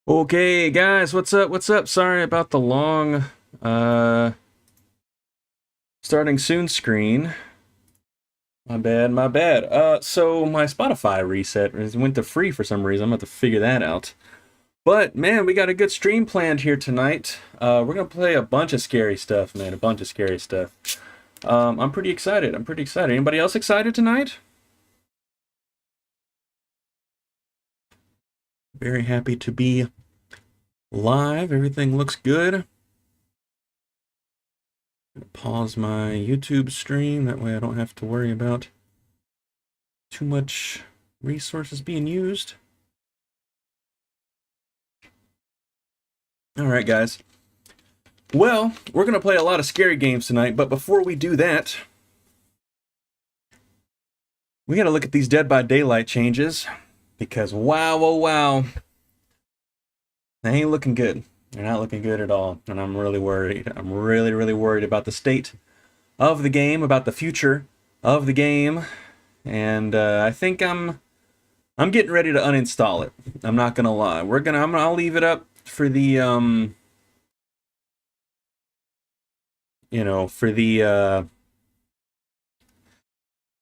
Okay, guys, what's up? What's up? Sorry about the long starting soon screen. My bad, my bad. So my Spotify reset went to free for some reason. I'm gonna have to figure that out. But man, we got a good stream planned here tonight. We're gonna play a bunch of scary stuff, man. A bunch of scary stuff. I'm pretty excited. I'm pretty excited. Anybody else excited tonight? Very happy to be live. Everything looks good. Pause my YouTube stream. That way I don't have to worry about too much resources being used. All right, guys. Well, we're going to play a lot of scary games tonight, but before we do that, we got to look at these Dead by Daylight changes because wow, oh wow, they ain't looking good. They're not looking good at all, and I'm really worried. I'm really, really worried about the state of the game, about the future of the game, and I think I'm getting ready to uninstall it. I'm not gonna lie. I'll leave it up for the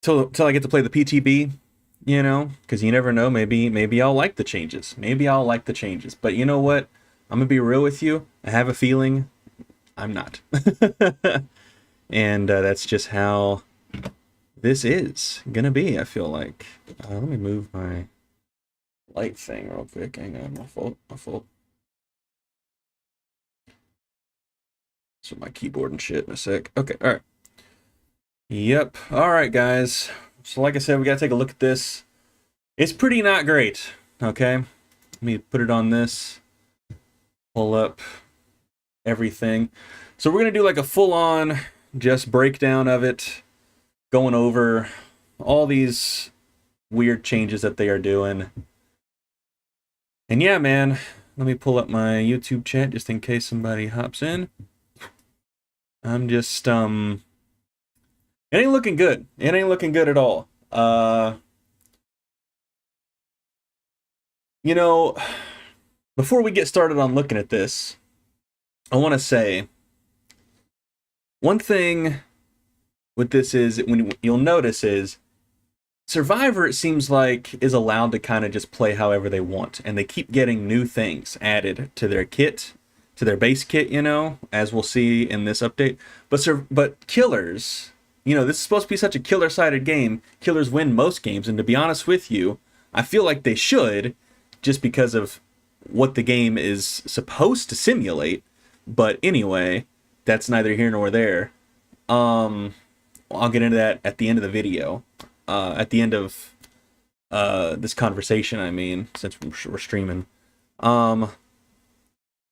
till I get to play the PTB, because you never know. Maybe I'll like the changes. Maybe I'll like the changes. But you know what? I'm gonna be real with you. I have a feeling I'm not. And that's just how this is gonna be, I feel like. Let me move my light thing real quick. Hang on, my fault. So my keyboard and shit in a sec. Okay, alright. Yep, alright guys. So like I said, we gotta take a look at this. It's pretty not great, okay? Let me put it on this. Pull up everything. So we're gonna do like a full-on just breakdown of it, going over all these weird changes that they are doing. And yeah, man, let me pull up my YouTube chat just in case somebody hops in. I'm just, it ain't looking good. It ain't looking good at all. Before we get started on looking at this, I want to say one thing with this is you'll notice is Survivor, it seems like, is allowed to kind of just play however they want, and they keep getting new things added to their kit, to their base kit, as we'll see in this update. But killers, this is supposed to be such a killer-sided game. Killers win most games, and to be honest with you, I feel like they should, just because of what the game is supposed to simulate. But anyway, that's neither here nor there. I'll get into that at the end of the video. At the end of this conversation, I mean, since we're streaming.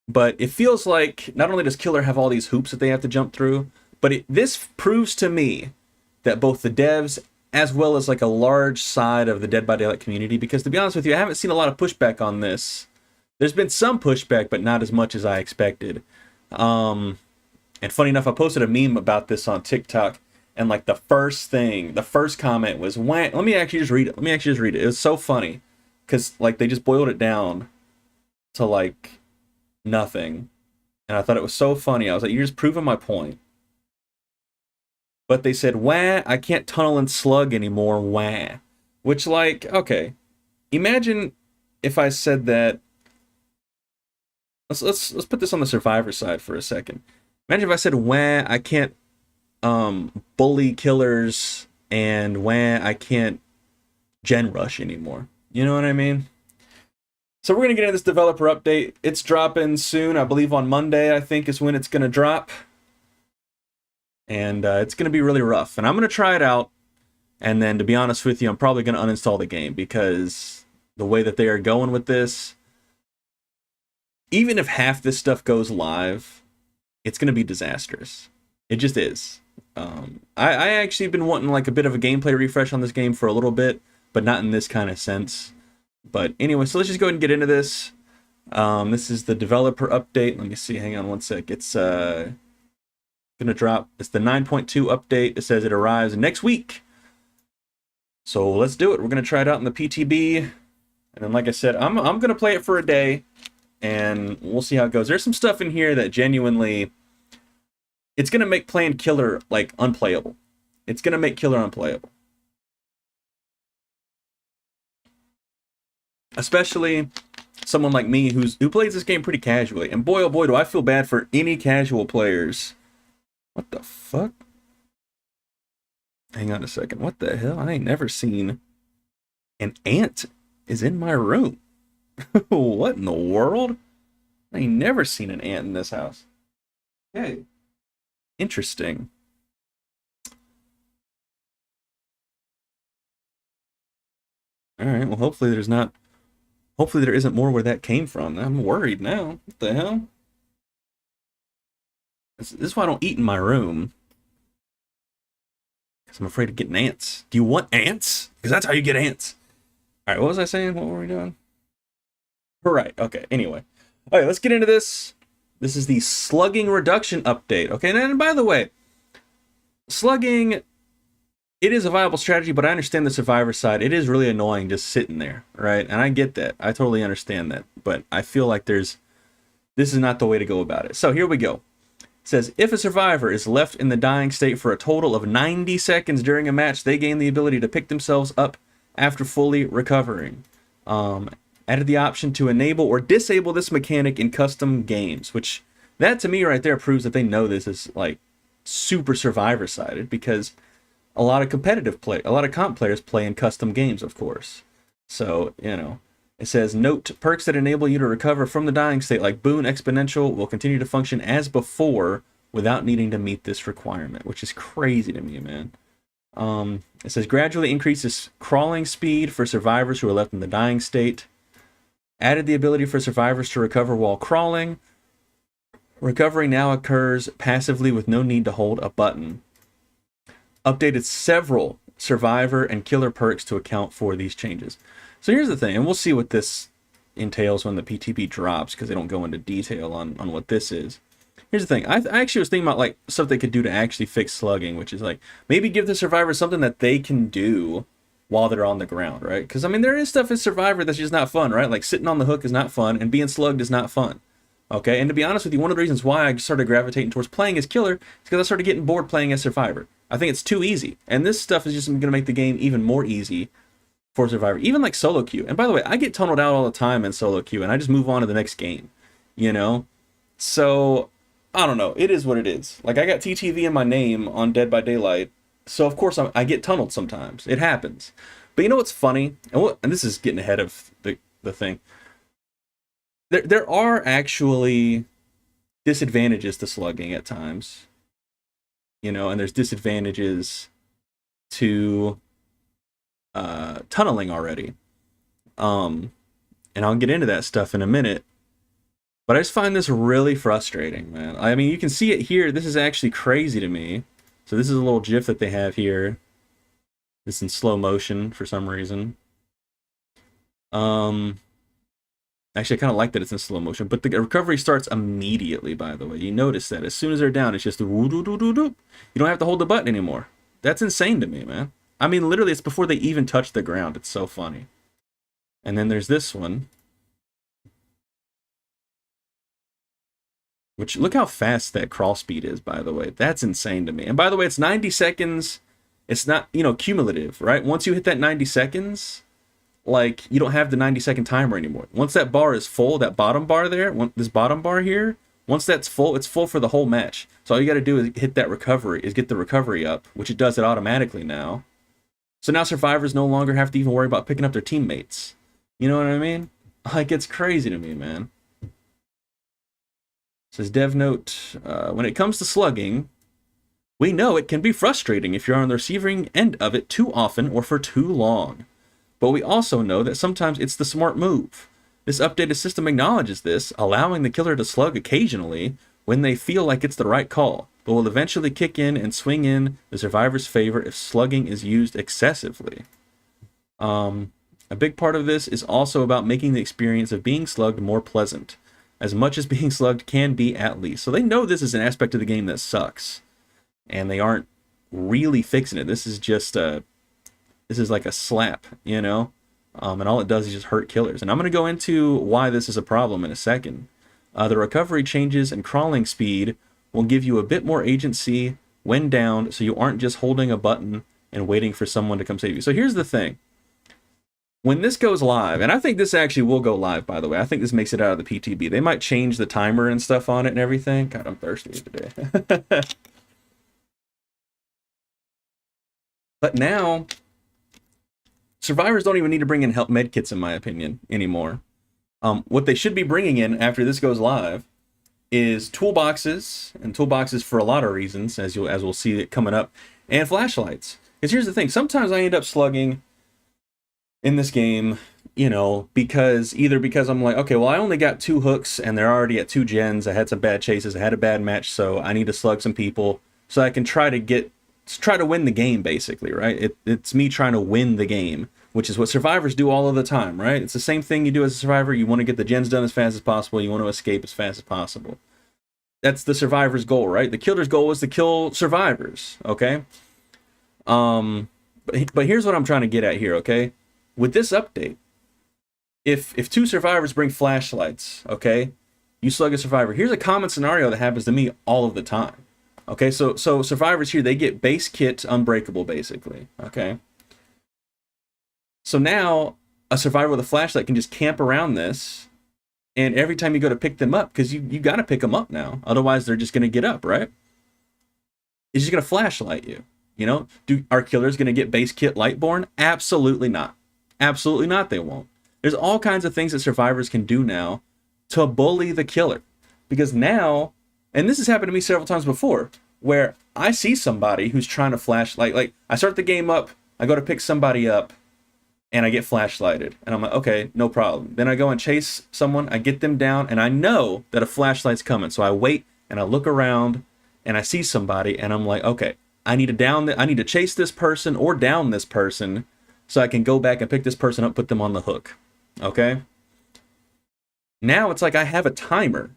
But it feels like not only does Killer have all these hoops that they have to jump through, but this proves to me that both the devs as well as like a large side of the Dead by Daylight community, because to be honest with you, I haven't seen a lot of pushback on this. There's been some pushback, but not as much as I expected. And funny enough, I posted a meme about this on TikTok, and like the first comment was, "Wah." Let me actually just read it. It was so funny, because like they just boiled it down to like nothing, and I thought it was so funny. I was like, "You're just proving my point." But they said, "Wah, I can't tunnel and slug anymore, wah." Which, like, okay, imagine if I said that. Let's put this on the Survivor side for a second. Imagine if I said, "Wah, I can't bully killers," and "Wah, I can't gen rush anymore." You know what I mean? So we're gonna get into this developer update. It's dropping soon, I believe on Monday, I think is when it's gonna drop. And it's gonna be really rough. And I'm gonna try it out. And then, to be honest with you, I'm probably gonna uninstall the game, because the way that they are going with this, even if half this stuff goes live, it's gonna be disastrous. It just is. I actually been wanting like a bit of a gameplay refresh on this game for a little bit, but not in this kind of sense. But anyway, so let's just go ahead and get into this. This is the developer update. Let me see. Hang on one sec. It's gonna drop. It's the 9.2 update. It says it arrives next week. So let's do it. We're gonna try it out in the PTB, and then like I said, I'm gonna play it for a day. and we'll see how it goes. There's some stuff in here that genuinely, it's going to make playing Killer, like, unplayable. It's going to make Killer unplayable. Especially someone like me who plays this game pretty casually. And boy, oh boy, do I feel bad for any casual players. What the fuck? Hang on a second. What the hell? I ain't never seen an ant is in my room. What in the world? I ain't never seen an ant in this house. Okay. Interesting. Alright, well hopefully there isn't more where that came from. I'm worried now. What the hell? This is why I don't eat in my room. Because I'm afraid of getting ants. Do you want ants? Because that's how you get ants. Alright, what was I saying? What were we doing? Alright, okay, anyway. Alright, let's get into this. This is the slugging reduction update. Okay, and by the way, slugging, it is a viable strategy, but I understand the survivor side. It is really annoying just sitting there, right? And I get that. I totally understand that. But I feel like this is not the way to go about it. So here we go. It says, if a survivor is left in the dying state for a total of 90 seconds during a match, they gain the ability to pick themselves up after fully recovering. Added the option to enable or disable this mechanic in custom games, which that to me right there proves that they know this is like super survivor sided, because a lot of comp players play in custom games, of course. So, you know, it says, note, perks that enable you to recover from the dying state, like Boon Exponential, will continue to function as before without needing to meet this requirement, which is crazy to me, man. It says, gradually increases crawling speed for survivors who are left in the dying state. Added the ability for survivors to recover while crawling. Recovery now occurs passively with no need to hold a button. Updated several survivor and killer perks to account for these changes. So here's the thing, and we'll see what this entails when the PTB drops, because they don't go into detail on what this is. Here's the thing, I actually was thinking about like stuff they could do to actually fix slugging, which is like maybe give the survivor something that they can do while they're on the ground, right? Because I mean, there is stuff in Survivor that's just not fun, right? Like sitting on the hook is not fun, and being slugged is not fun. Okay, and to be honest with you, one of the reasons why I started gravitating towards playing as Killer is because I started getting bored playing as Survivor. I think it's too easy, and this stuff is just going to make the game even more easy for Survivor. Even like solo queue. And by the way, I get tunneled out all the time in solo queue, and I just move on to the next game, you know? So, I don't know. It is what it is. Like, I got TTV in my name on Dead by Daylight, so of course I get tunneled sometimes. It happens. But you know what's funny? And this is getting ahead of the thing. There are actually disadvantages to slugging at times. You know, and there's disadvantages to tunneling already. And I'll get into that stuff in a minute. But I just find this really frustrating, man. I mean, you can see it here. This is actually crazy to me. So this is a little GIF that they have here. It's in slow motion for some reason. Actually, I kind of like that it's in slow motion. But the recovery starts immediately, by the way. You notice that. As soon as they're down, it's just a woo-doo-doo-doo-doo. You don't have to hold the button anymore. That's insane to me, man. I mean, literally, it's before they even touch the ground. It's so funny. And then there's this one. Which, look how fast that crawl speed is, by the way. That's insane to me. And by the way, it's 90 seconds. It's not, you know, cumulative, right? Once you hit that 90 seconds, like, you don't have the 90-second timer anymore. Once that bar is full, that bottom bar there, this bottom bar here, once that's full, it's full for the whole match. So all you got to do is hit that recovery, is get the recovery up, which it does it automatically now. So now survivors no longer have to even worry about picking up their teammates. You know what I mean? Like, it's crazy to me, man. It says, dev note, when it comes to slugging, we know it can be frustrating if you're on the receiving end of it too often or for too long. But we also know that sometimes it's the smart move. This updated system acknowledges this, allowing the killer to slug occasionally when they feel like it's the right call, but will eventually kick in and swing in the survivor's favor if slugging is used excessively. A big part of this is also about making the experience of being slugged more pleasant, as much as being slugged can be at least. So they know this is an aspect of the game that sucks, and they aren't really fixing it. This is just this is like a slap, you know? and all it does is just hurt killers. And I'm going to go into why this is a problem in a second. The recovery changes and crawling speed will give you a bit more agency when down, so you aren't just holding a button and waiting for someone to come save you. So here's the thing. When this goes live, and I think this actually will go live, by the way. I think this makes it out of the PTB. They might change the timer and stuff on it and everything. God, I'm thirsty today. But now, survivors don't even need to bring in help med kits, in my opinion, anymore. What they should be bringing in after this goes live is toolboxes, and toolboxes for a lot of reasons, as we'll see it coming up, and flashlights. Because here's the thing, sometimes I end up slugging in this game, you know, because I'm like, okay, well, I only got 2 hooks, and they're already at 2 gens, I had some bad chases, I had a bad match, so I need to slug some people, so I can try to win the game, basically, right? It's me trying to win the game, which is what survivors do all of the time, right? It's the same thing you do as a survivor. You want to get the gens done as fast as possible. You want to escape as fast as possible. That's the survivor's goal, right? The killer's goal is to kill survivors, okay? But here's what I'm trying to get at here, okay? With this update, if 2 survivors bring flashlights, okay, you slug a survivor. Here's a common scenario that happens to me all of the time. Okay, so survivors here, they get base kit unbreakable, basically, okay? So now, a survivor with a flashlight can just camp around this, and every time you go to pick them up, because you got to pick them up now, otherwise they're just going to get up, right? It's just going to flashlight you, you know? Are killers going to get base kit Lightborn? Absolutely not. Absolutely not, they won't. There's all kinds of things that survivors can do now to bully the killer. Because now, and this has happened to me several times before, where I see somebody who's trying to flashlight, like I start the game up, I go to pick somebody up, and I get flashlighted. And I'm like, okay, no problem. Then I go and chase someone, I get them down, and I know that a flashlight's coming. So I wait, and I look around, and I see somebody, and I'm like, okay, I need to chase this person or down this person so I can go back and pick this person up, put them on the hook. Okay? Now it's like I have a timer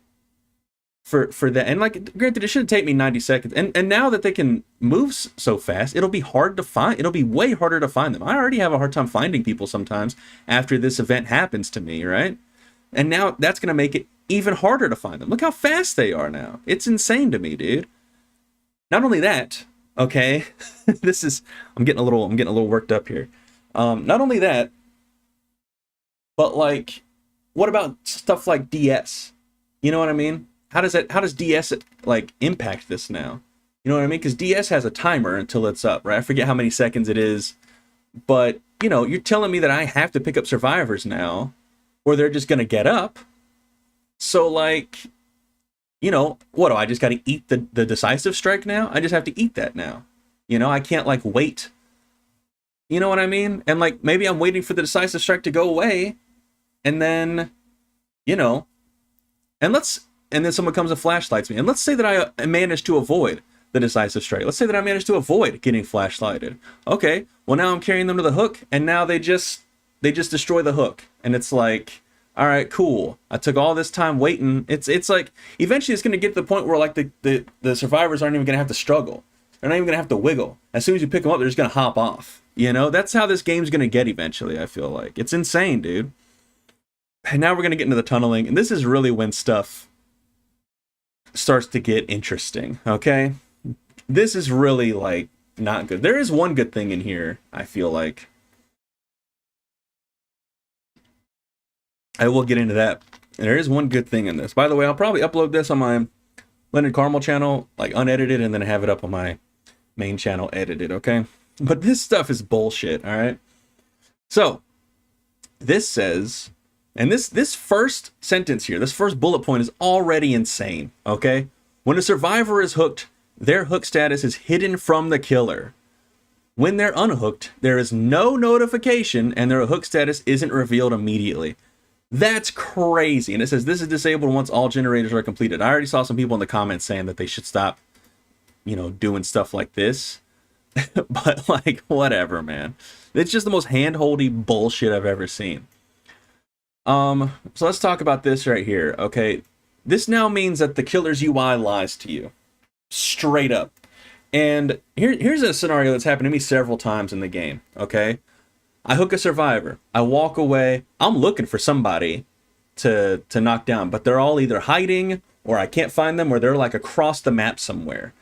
for that, and like, granted, it shouldn't take me 90 seconds, and now that they can move so fast, it'll be way harder to find them. I already have a hard time finding people sometimes after this event happens to me, right? And now that's gonna make it even harder to find them. Look how fast they are now. It's insane to me, dude. Not only that, okay, I'm getting a little worked up here. Not only that, but like, what about stuff like DS? You know what I mean? How does DS like impact this now? You know what I mean? Because DS has a timer until it's up, right? I forget how many seconds it is, but you know, you're telling me that I have to pick up survivors now, or they're just gonna get up. So like, you know, what do I just got to eat the decisive strike now? I just have to eat that now. You know, I can't like wait. You know what I mean? And like, maybe I'm waiting for the decisive strike to go away, and then, you know, and then someone comes and flashlights me. And let's say that I managed to avoid the decisive strike. Let's say that I managed to avoid getting flashlighted. Okay, well now I'm carrying them to the hook, and now they just destroy the hook. And it's like, all right, cool. I took all this time waiting. It's like, eventually it's going to get to the point where like the survivors aren't even going to have to struggle. They're not even going to have to wiggle. As soon as you pick them up, they're just going to hop off. You know, that's how this game's going to get eventually, I feel like. It's insane, dude. And now we're going to get into the tunneling, and this is really when stuff starts to get interesting, okay? This is really, like, not good. There is one good thing in here, I feel like. I will get into that. And there is one good thing in this. By the way, I'll probably upload this on my Leonard Carmel channel, like, unedited, and then have it up on my main channel edited, okay? But this stuff is bullshit, alright? So, this says... And this first sentence here, this first bullet point is already insane, okay? When a survivor is hooked, their hook status is hidden from the killer. When they're unhooked, there is no notification and their hook status isn't revealed immediately. That's crazy. And it says this is disabled once all generators are completed. I already saw some people in the comments saying that they should stop, you know, doing stuff like this. But like, whatever, man. It's just the most hand-holdy bullshit I've ever seen. So let's talk about this right here, okay? This now means that the killer's UI lies to you. Straight up. And here's a scenario that's happened to me several times in the game, okay? I hook a survivor. I walk away. I'm looking for somebody to knock down, but they're all either hiding or I can't find them or they're like across the map somewhere.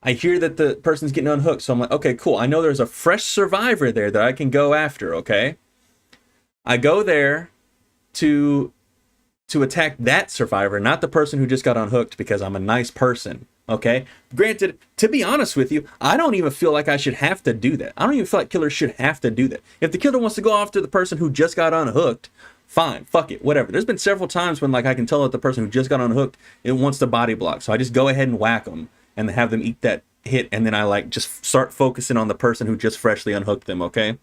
I hear that the person's getting unhooked, so I'm like, okay, cool. I know there's a fresh survivor there that I can go after, okay? I go there to attack that survivor, not the person who just got unhooked because I'm a nice person, okay? Granted, to be honest with you, I don't even feel like I should have to do that. I don't even feel like killers should have to do that. If the killer wants to go after the person who just got unhooked, fine, fuck it, whatever. There's been several times when like I can tell that the person who just got unhooked, it wants to body block, so I just go ahead and whack them and have them eat that hit, and then I like just start focusing on the person who just freshly unhooked them, okay?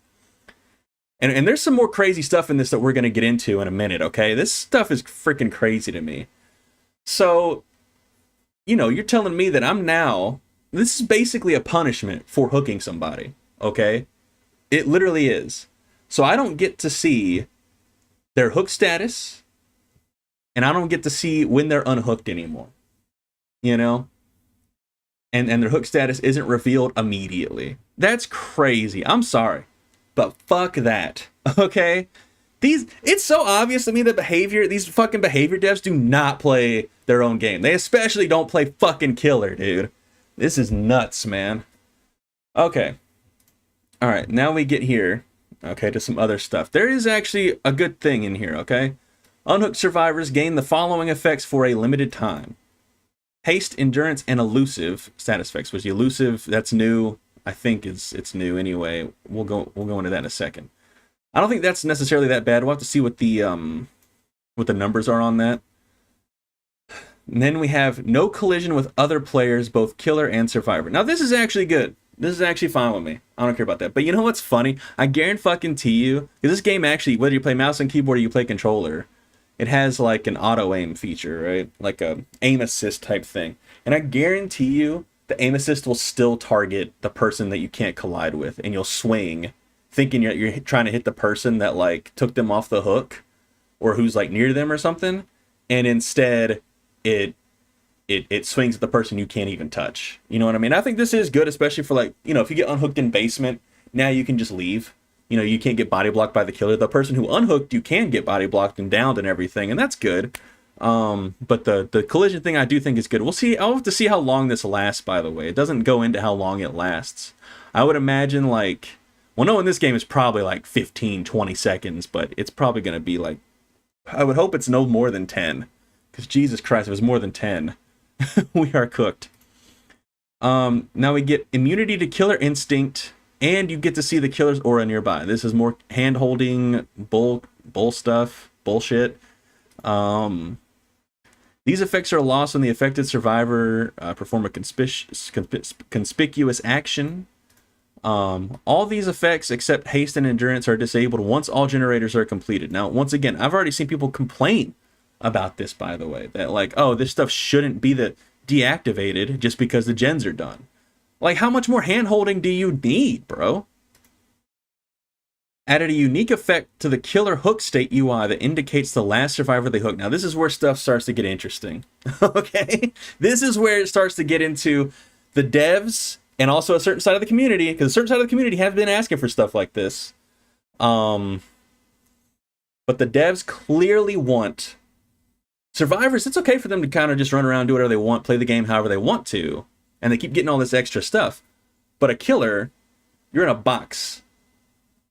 And there's some more crazy stuff in this that we're going to get into in a minute, okay? This stuff is freaking crazy to me. So, you know, you're telling me that this is basically a punishment for hooking somebody, okay? It literally is. So I don't get to see their hook status, and I don't get to see when they're unhooked anymore, you know? And their hook status isn't revealed immediately. That's crazy. I'm sorry. But fuck that, okay? It's so obvious to me that these fucking behavior devs do not play their own game. They especially don't play fucking killer, dude. This is nuts, man. Okay. Alright, now we get here, okay, to some other stuff. There is actually a good thing in here, okay? Unhooked survivors gain the following effects for a limited time. Haste, endurance, and elusive status effects. Was elusive, that's new. I think it's new anyway. We'll go into that in a second. I don't think that's necessarily that bad. We'll have to see what the numbers are on that. And then we have no collision with other players, both killer and survivor. Now this is actually good. This is actually fine with me. I don't care about that. But you know what's funny? I guarantee you, because this game actually, whether you play mouse and keyboard or you play controller, it has like an auto aim feature, right? Like a aim assist type thing. And I guarantee you, the aim assist will still target the person that you can't collide with, and you'll swing thinking you're trying to hit the person that like took them off the hook or who's like near them or something, and instead it swings at the person you can't even touch. You know what I mean? I think this is good, especially for like, you know, if you get unhooked in basement, now you can just leave. You know, you can't get body blocked by the killer. The person who unhooked you can get body blocked and downed and everything, and that's good. But the collision thing I do think is good. We'll see. I'll have to see how long this lasts, by the way. It doesn't go into how long it lasts. I would imagine like, well, no, in this game is probably like 15, 20 seconds, but it's probably going to be like, I would hope it's no more than 10. Because Jesus Christ, if it was more than 10, we are cooked. Now we get immunity to killer instinct, and you get to see the killer's aura nearby. This is more hand-holding bull stuff, bullshit. These effects are lost when the affected survivor perform a conspicuous action. All these effects except haste and endurance are disabled once all generators are completed. Now, once again, I've already seen people complain about this, by the way, that like, oh, this stuff shouldn't be deactivated just because the gens are done. Like, how much more hand-holding do you need, bro? Added a unique effect to the killer hook state UI that indicates the last survivor they hook. Now, this is where stuff starts to get interesting. Okay? This is where it starts to get into the devs and also a certain side of the community, because a certain side of the community have been asking for stuff like this. But the devs clearly want survivors. It's okay for them to kind of just run around, do whatever they want, play the game however they want to, and they keep getting all this extra stuff. But a killer, you're in a box.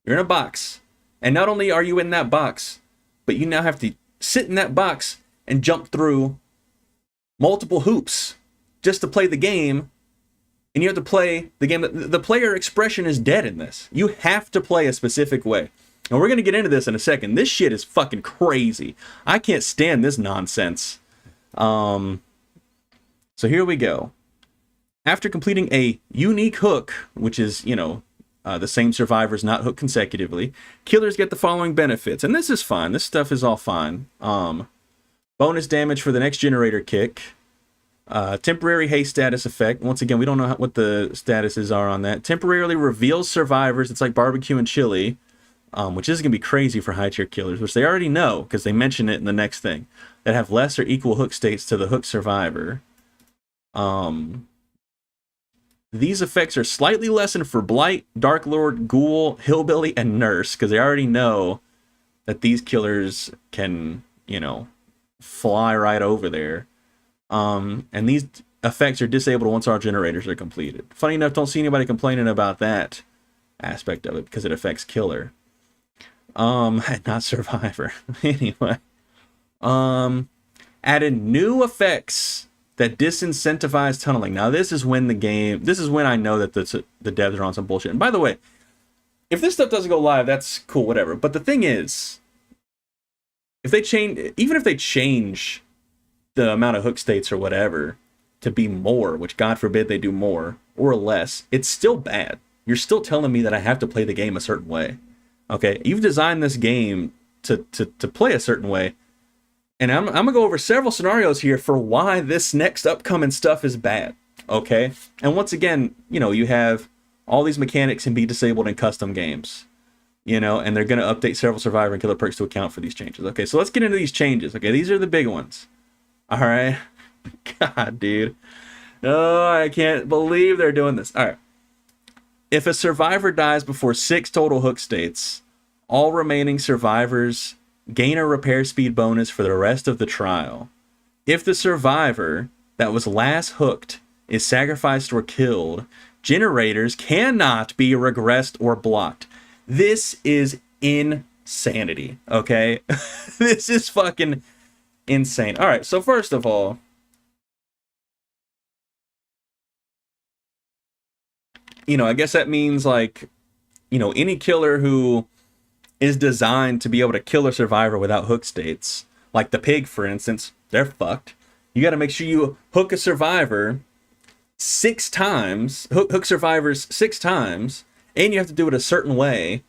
You're in a box. And not only are you in that box, but you now have to sit in that box and jump through multiple hoops just to play the game. And you have to play the game. The player expression is dead in this. You have to play a specific way. And we're going to get into this in a second. This shit is fucking crazy. I can't stand this nonsense. So here we go. After completing a unique hook, which is, you know, the same survivors not hooked consecutively, killers get the following benefits. And this is fine. This stuff is all fine. Bonus damage for the next generator kick. Temporary haste status effect. Once again, we don't know what the statuses are on that. Temporarily reveals survivors. It's like barbecue and chili, which is going to be crazy for high tier killers, which they already know because they mention it in the next thing, that have less or equal hook states to the hook survivor. These effects are slightly lessened for Blight, Dark Lord, Ghoul, Hillbilly, and Nurse, because they already know that these killers can, fly right over there. And these effects are disabled once our generators are completed. Funny enough, don't see anybody complaining about that aspect of it, because it affects killer. Not survivor. Anyway. Added new effects that disincentivize tunneling. Now, this is when I know that the devs are on some bullshit. And by the way, if this stuff doesn't go live, that's cool, whatever. But the thing is, even if they change the amount of hook states or whatever to be more, which God forbid they do more or less, it's still bad. You're still telling me that I have to play the game a certain way. Okay, you've designed this game to play a certain way. And I'm going to go over several scenarios here for why this next upcoming stuff is bad, okay? And once again, you have all these mechanics can be disabled in custom games, and they're going to update several survivor and killer perks to account for these changes. Okay, so let's get into these changes, okay? These are the big ones, all right? God, dude. Oh, I can't believe they're doing this. All right. If a survivor dies before 6 total hook states, all remaining survivors gain a repair speed bonus for the rest of the trial. If the survivor that was last hooked is sacrificed or killed, generators cannot be regressed or blocked. This is insanity, okay? This is fucking insane. All right, so first of all, I guess that means any killer who is designed to be able to kill a survivor without hook states, like the pig, for instance, they're fucked. You got to make sure you hook a survivor 6 times, hook survivors 6 times, and you have to do it a certain way.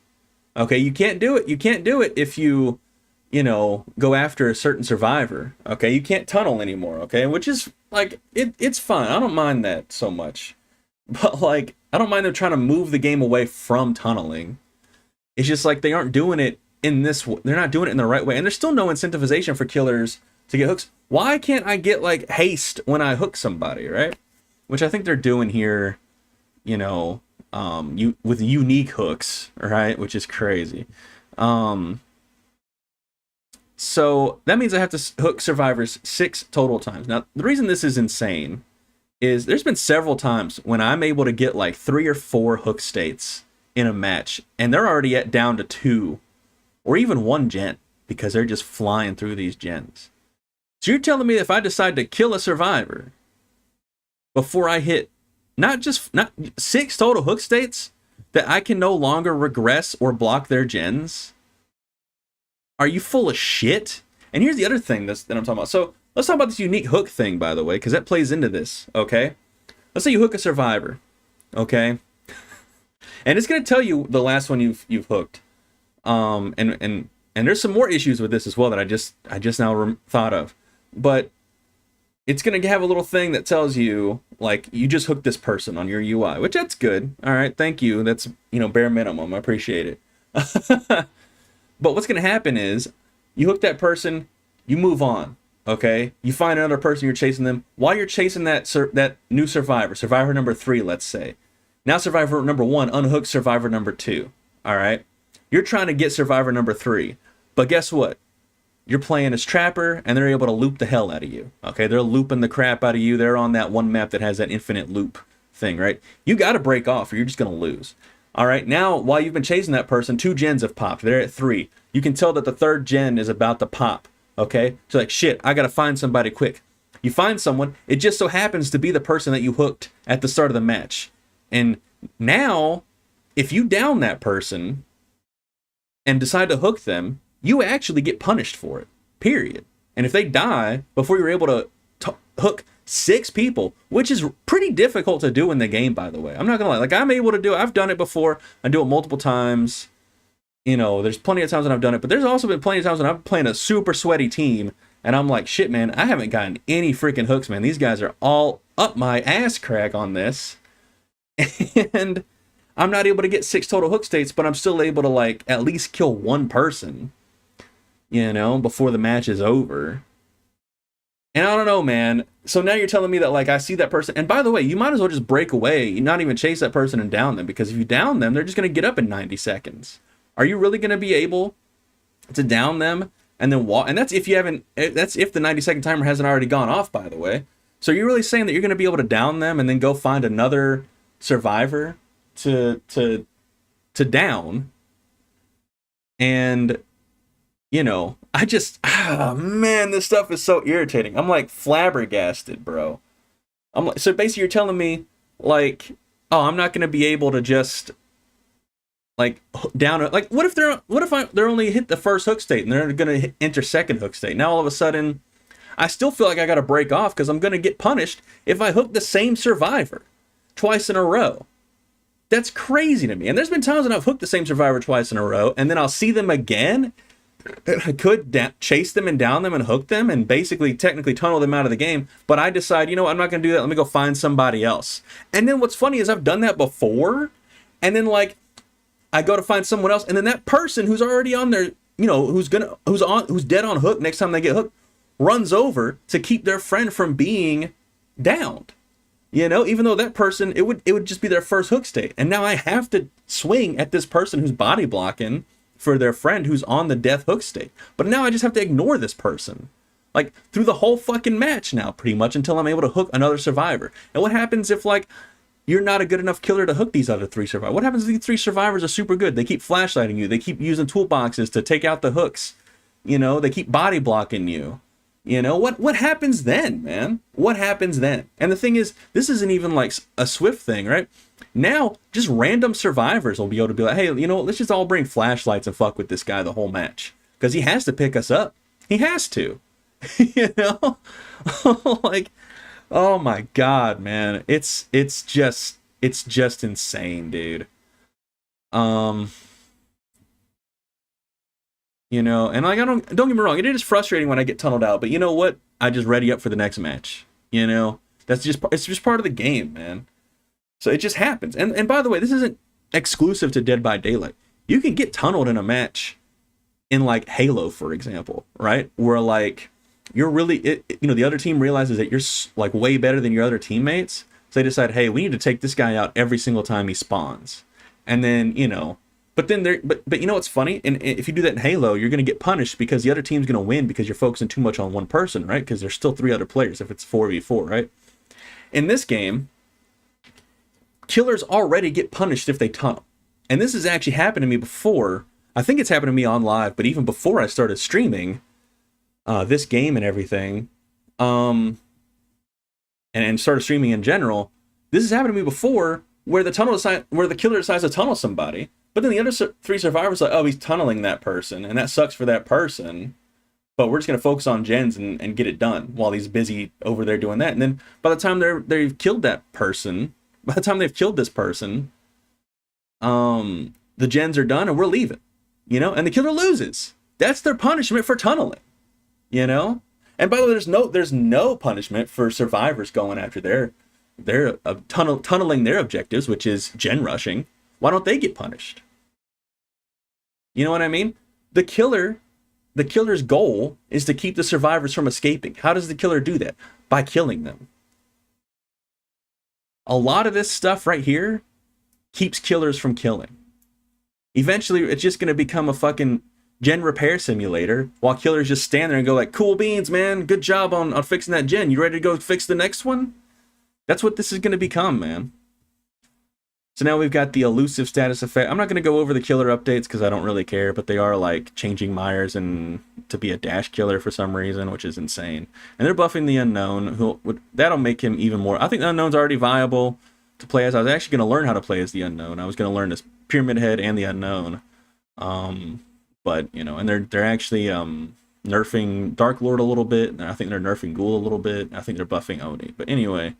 Okay, you can't do it. You can't do it if you go after a certain survivor. Okay, you can't tunnel anymore. Okay, which is it's fine. I don't mind that so much, but I don't mind them trying to move the game away from tunneling. It's just they aren't doing it in this. They're not doing it in the right way, and there's still no incentivization for killers to get hooks. Why can't I get haste when I hook somebody, right? Which I think they're doing here, with unique hooks, right? Which is crazy. So that means I have to hook survivors 6 total times. Now, the reason this is insane is there's been several times when I'm able to get 3 or 4 hook states in a match, and they're already down to 2 or even 1 gen because they're just flying through these gens. So you're telling me if I decide to kill a survivor before I hit not 6 total hook states, that I can no longer regress or block their gens? Are you full of shit? And here's the other thing that I'm talking about. So let's talk about this unique hook thing, by the way, because that plays into this, okay? Let's say you hook a survivor, okay? And it's going to tell you the last one you've hooked. And there's some more issues with this as well that I just now thought of. But it's going to have a little thing that tells you, you just hooked this person on your UI, which that's good. All right, thank you. That's, bare minimum. I appreciate it. But what's going to happen is you hook that person, you move on, okay? You find another person, you're chasing them. While you're chasing that new survivor number 3, let's say. Now survivor number 1 unhooks survivor number 2, all right? You're trying to get survivor number 3, but guess what? You're playing as Trapper, and they're able to loop the hell out of you, okay? They're looping the crap out of you. They're on that one map that has that infinite loop thing, right? You got to break off or you're just going to lose. All right, now, while you've been chasing that person, 2 gens have popped. They're at 3. You can tell that the 3rd gen is about to pop, okay? So shit, I got to find somebody quick. You find someone, it just so happens to be the person that you hooked at the start of the match. And now, if you down that person and decide to hook them, you actually get punished for it, period. And if they die before you're able to hook 6 people, which is pretty difficult to do in the game, by the way. I'm not gonna lie. I'm able to do it. I've done it before. I do it multiple times. There's plenty of times when I've done it, but there's also been plenty of times when I'm playing a super sweaty team, and I'm like, shit, man, I haven't gotten any freaking hooks, man. These guys are all up my ass crack on this. And I'm not able to get 6 total hook states, but I'm still able to, at least kill 1 person, before the match is over. And I don't know, man. So now you're telling me that, like, I see that person, and by the way, you might as well just break away, you not even chase that person and down them, because if you down them, they're just going to get up in 90 seconds. Are you really going to be able to down them and then walk? And that's if you haven't, that's if the 90-second timer hasn't already gone off, by the way. So you're really saying that you're going to be able to down them and then go find another survivor to down? And you know, I just, man, this stuff is so irritating. I'm like flabbergasted, bro. I'm like, so basically you're telling me, like, oh, I'm not going to be able to just, like, down it. Like, what if they're only hit the first hook state and they're going to enter second hook state? Now all of a sudden, I still feel like I got to break off because I'm going to get punished if I hook the same survivor twice in a row. That's crazy to me. And there's been times when I've hooked the same survivor twice in a row, and then I'll see them again. I could chase them and down them and hook them and basically technically tunnel them out of the game, but I decide, you know what, I'm not going to do that. Let me go find somebody else. And then what's funny is I've done that before, and then like I go to find someone else, and then that person who's already on there, you know, who's dead on hook next time they get hooked, runs over to keep their friend from being downed. You know, even though that person, it would just be their first hook state, and now I have to swing at this person who's body blocking for their friend who's on the death hook state. But now I just have to ignore this person, like, through the whole fucking match now, pretty much, until I'm able to hook another survivor. And what happens if, like, you're not a good enough killer to hook these other three survivors? What happens if these three survivors are super good? They keep flashlighting you. They keep using toolboxes to take out the hooks. You know, they keep body blocking you. You know, what happens then, man? What happens then? And the thing is, this isn't even like a Swift thing, right? Now, just random survivors will be able to be like, hey, you know, let's just all bring flashlights and fuck with this guy the whole match. Because he has to pick us up. He has to. You know? Like, oh my God, man. It's just insane, dude. You know, and like, don't get me wrong, it is frustrating when I get tunneled out, but you know what? I just ready up for the next match. You know? It's just part of the game, man. So it just happens. And by the way, this isn't exclusive to Dead by Daylight. You can get tunneled in a match in like Halo, for example, right? Where like you're really, you know, the other team realizes that you're like way better than your other teammates. So they decide, hey, we need to take this guy out every single time he spawns. And then, you know, but you know what's funny? And if you do that in Halo, you're going to get punished because the other team's going to win because you're focusing too much on one person, right? Because there's still 3 other players if it's 4v4, right? In this game, killers already get punished if they tunnel. And this has actually happened to me before. I think it's happened to me on live, but even before I started streaming this game and everything, and started streaming in general, this has happened to me before where the killer decides to tunnel somebody, but then the other 3 survivors are like, oh, he's tunneling that person, and that sucks for that person, but we're just going to focus on gens and get it done while he's busy over there doing that. And then by the time they've killed that person, by the time they've killed this person, the gens are done and we're leaving, you know, and the killer loses. That's their punishment for tunneling, you know? And by the way, there's no punishment for survivors going after their tunneling their objectives, which is gen rushing. Why don't they get punished? You know what I mean? The killer's goal is to keep the survivors from escaping. How does the killer do that? By killing them. A lot of this stuff right here keeps killers from killing. Eventually, it's just going to become a fucking gen repair simulator while killers just stand there and go like, cool beans, man. Good job on fixing that gen. You ready to go fix the next one? That's what this is going to become, man. So now we've got the elusive status effect. I'm not going to go over the killer updates because I don't really care, but they are like changing Myers and to be a dash killer for some reason, which is insane. And they're buffing the unknown. That'll make him even more. I think the unknown's already viable to play as. I was actually going to learn how to play as the unknown. I was going to learn this pyramid head and the unknown. But you know, and they're actually nerfing Dark Lord a little bit. And I think they're nerfing Ghoul a little bit. I think they're buffing Oni. But anyway,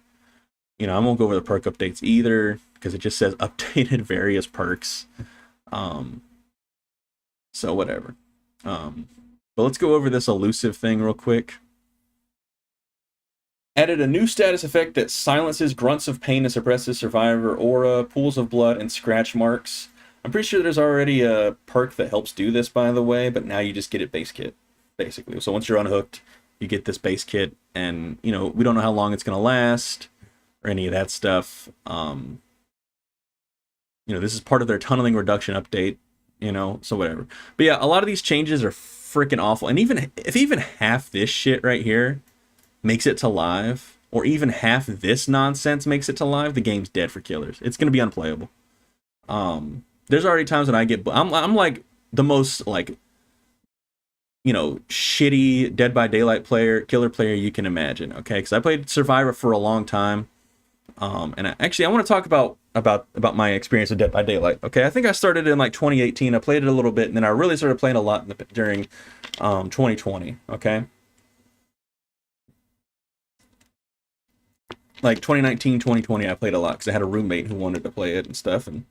you know, I won't go over the perk updates either because it just says updated various perks. So whatever. But let's go over this elusive thing real quick. Added a new status effect that silences grunts of pain and suppresses survivor aura, pools of blood, and scratch marks. I'm pretty sure there's already a perk that helps do this, by the way, but now you just get it base kit, basically. So once you're unhooked, You get this base kit, and you know, we don't know how long it's gonna last or any of that stuff. You know, this is part of their tunneling reduction update, you know, so whatever. But yeah, a lot of these changes are freaking awful. And if even half this shit right here makes it to live, or even half this nonsense makes it to live, the game's dead for killers. It's going to be unplayable. There's already times when I get... I'm like the most, like, you know, shitty Dead by Daylight killer player you can imagine, okay? Because I played Survivor for a long time. And I want to talk about my experience with Dead by Daylight. Okay, I think I started in like 2018. I played it a little bit, and then I really started playing a lot during 2020. Okay, like 2019, 2020, I played a lot because I had a roommate who wanted to play it and stuff, and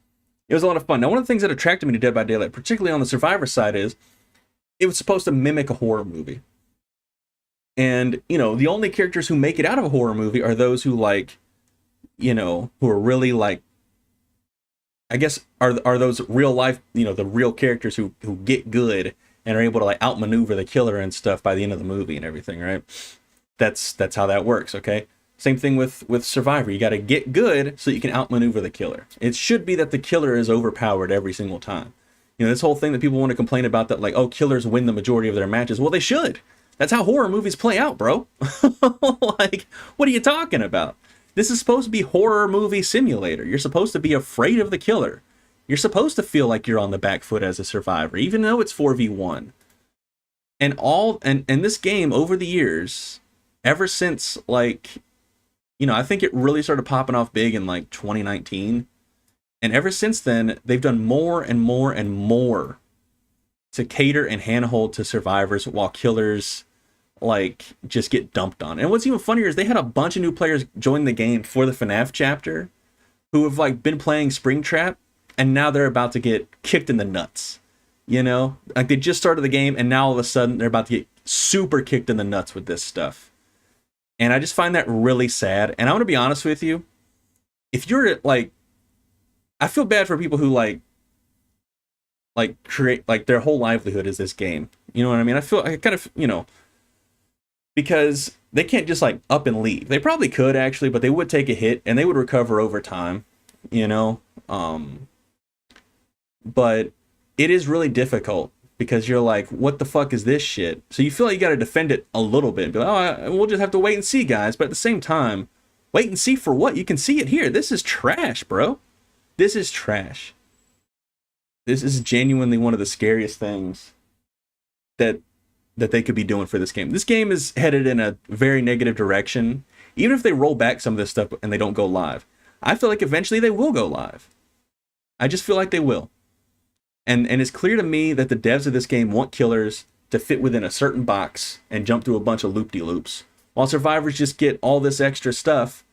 it was a lot of fun. Now, one of the things that attracted me to Dead by Daylight, particularly on the Survivor side, is it was supposed to mimic a horror movie. And, you know, the only characters who make it out of a horror movie are those who, like, you know, who are really, like, I guess, are those real life, you know, the real characters who get good and are able to, like, outmaneuver the killer and stuff by the end of the movie and everything, right? That's how that works, okay? Same thing with Survivor. You got to get good so you can outmaneuver the killer. It should be that the killer is overpowered every single time. You know, this whole thing that people want to complain about, that, like, oh, killers win the majority of their matches. Well, they should. That's how horror movies play out, bro. Like, what are you talking about? This is supposed to be horror movie simulator. You're supposed to be afraid of the killer. You're supposed to feel like you're on the back foot as a survivor, even though it's 4v1. And this game, over the years, ever since, like, you know, I think it really started popping off big in, like, 2019. And ever since then, they've done more and more and more to cater and handhold to survivors while killers, like, just get dumped on. And what's even funnier is they had a bunch of new players join the game for the FNAF chapter who have, like, been playing Springtrap, and now they're about to get kicked in the nuts. You know? Like, they just started the game, and now all of a sudden they're about to get super kicked in the nuts with this stuff. And I just find that really sad. And I want to be honest with you. If you're, like... I feel bad for people who, like create, like, their whole livelihood is this game. You know what I mean? I kind of, you know... Because they can't just, like, up and leave. They probably could, actually, but they would take a hit, and they would recover over time, you know? But it is really difficult, because you're like, what the fuck is this shit? So you feel like you gotta defend it a little bit. Be like, oh, we'll just have to wait and see, guys. But at the same time, wait and see for what? You can see it here. This is trash, bro. This is trash. This is genuinely one of the scariest things that they could be doing for this game. This game is headed in a very negative direction. Even if they roll back some of this stuff and they don't go live, I feel like eventually they will go live. I just feel like they will. And it's clear to me that the devs of this game want killers to fit within a certain box and jump through a bunch of loop-de-loops, while survivors just get all this extra stuff.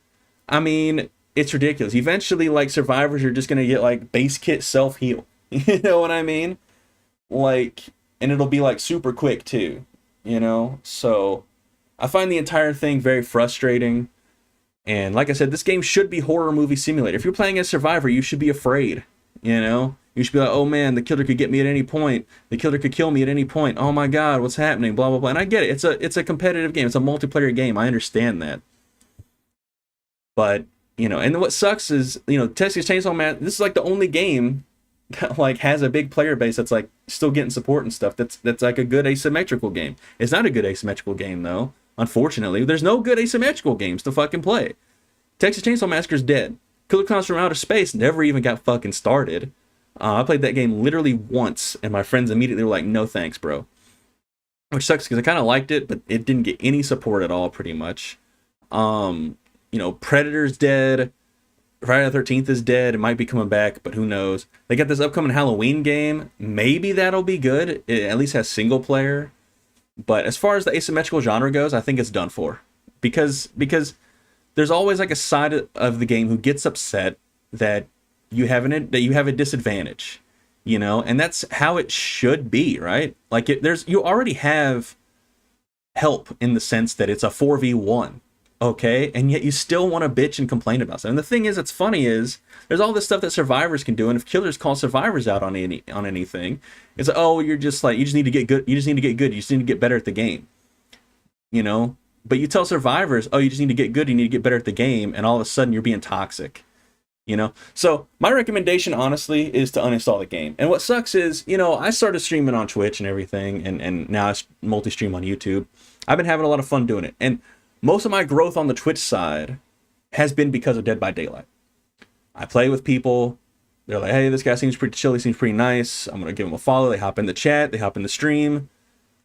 I mean, it's ridiculous. Eventually, like, survivors are just going to get, like, base kit self-heal. You know what I mean? Like... And it'll be, like, super quick, too, you know? So, I find the entire thing very frustrating. And like I said, this game should be horror movie simulator. If you're playing as Survivor, you should be afraid, you know? You should be like, oh, man, the killer could get me at any point. The killer could kill me at any point. Oh, my God, what's happening? Blah, blah, blah. And I get it. It's a competitive game. It's a multiplayer game. I understand that. But, you know, and what sucks is, you know, Texas Chainsaw Massacre, this is, like, the only game that, like, has a big player base that's, like, still getting support and stuff. That's like a good asymmetrical game. It's not a good asymmetrical game, though. Unfortunately, there's no good asymmetrical games to fucking play. Texas Chainsaw Massacre's dead. Killer Clowns from Outer Space never even got fucking started. I played that game literally once, and my friends immediately were like, no thanks, bro. Which sucks, because I kind of liked it, but it didn't get any support at all, pretty much. You know, Predator's dead. Friday the 13th is dead. It might be coming back, but who knows? They got this upcoming Halloween game. Maybe that'll be good. It at least has single player. But as far as the asymmetrical genre goes, I think it's done for. Because there's always, like, a side of the game who gets upset that you have a disadvantage, you know? And that's how it should be, right? Like, you already have help in the sense that it's a 4v1. Okay, and yet you still want to bitch and complain about stuff. And the thing is, that's funny, is there's all this stuff that survivors can do, and if killers call survivors out on anything, it's like, oh, you just need to get good. You just need to get good. You just need to get better at the game. you know. But you tell survivors, oh, you just need to get good, you need to get better at the game, and all of a sudden you're being toxic, you know. So my recommendation, honestly, is to uninstall the game. And what sucks is, you know, I started streaming on Twitch and everything, and now I multi-stream on YouTube. I've been having a lot of fun doing it, and most of my growth on the Twitch side has been because of Dead by Daylight. I play with people. They're like, hey, this guy seems pretty chill. He seems pretty nice. I'm gonna give him a follow. They hop in the chat. They hop in the stream.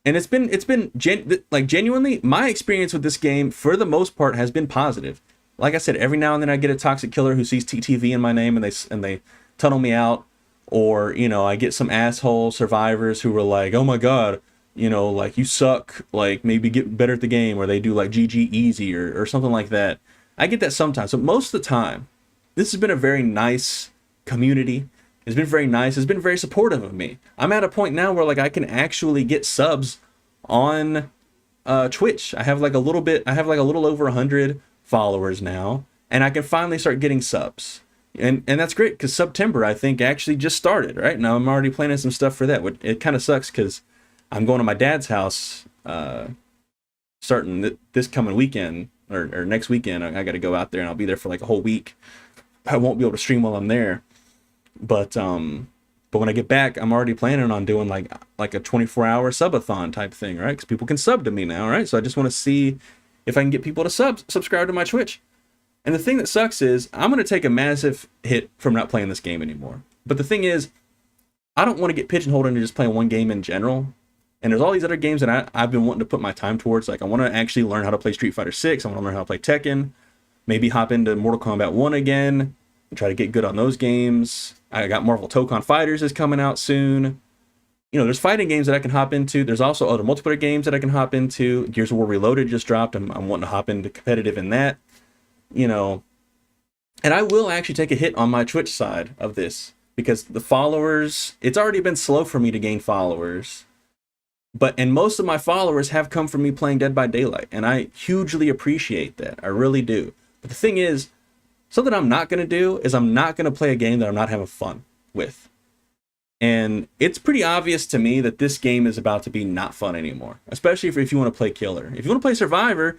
And it's been genuinely, my experience with this game for the most part has been positive. Like I said, every now and then I get a toxic killer who sees TTV in my name and they tunnel me out, or you know, I get some asshole survivors who are like, oh my god, you know, like you suck, like maybe get better at the game, or they do like GG easy or something like that. I get that sometimes, but most of the time, this has been a very nice community. It's been very nice. It's been very supportive of me. I'm at a point now where like I can actually get subs on Twitch. I have like a little over 100 followers now, and I can finally start getting subs. And that's great because September, I think, actually just started, right? Now I'm already planning some stuff for that. It kind of sucks because I'm going to my dad's house starting this coming weekend or next weekend. I got to go out there and I'll be there for like a whole week. I won't be able to stream while I'm there. But when I get back, I'm already planning on doing like a 24-hour subathon type thing, right? Because people can sub to me now, right? So I just want to see if I can get people to subscribe to my Twitch. And the thing that sucks is I'm going to take a massive hit from not playing this game anymore. But the thing is, I don't want to get pigeonholed into just playing one game in general. And there's all these other games that I've been wanting to put my time towards. Like I want to actually learn how to play Street Fighter 6. I want to learn how to play Tekken. Maybe hop into Mortal Kombat 1 again. Try to get good on those games. I got Marvel Tokon Fighters is coming out soon. You know, there's fighting games that I can hop into. There's also other multiplayer games that I can hop into. Gears of War Reloaded just dropped. I'm wanting to hop into competitive in that. You know, and I will actually take a hit on my Twitch side of this because the followers, it's already been slow for me to gain followers. And most of my followers have come from me playing Dead by Daylight, and I hugely appreciate that. I really do. But the thing is, something I'm not going to do is I'm not going to play a game that I'm not having fun with. And it's pretty obvious to me that this game is about to be not fun anymore, especially if you want to play Killer. If you want to play Survivor,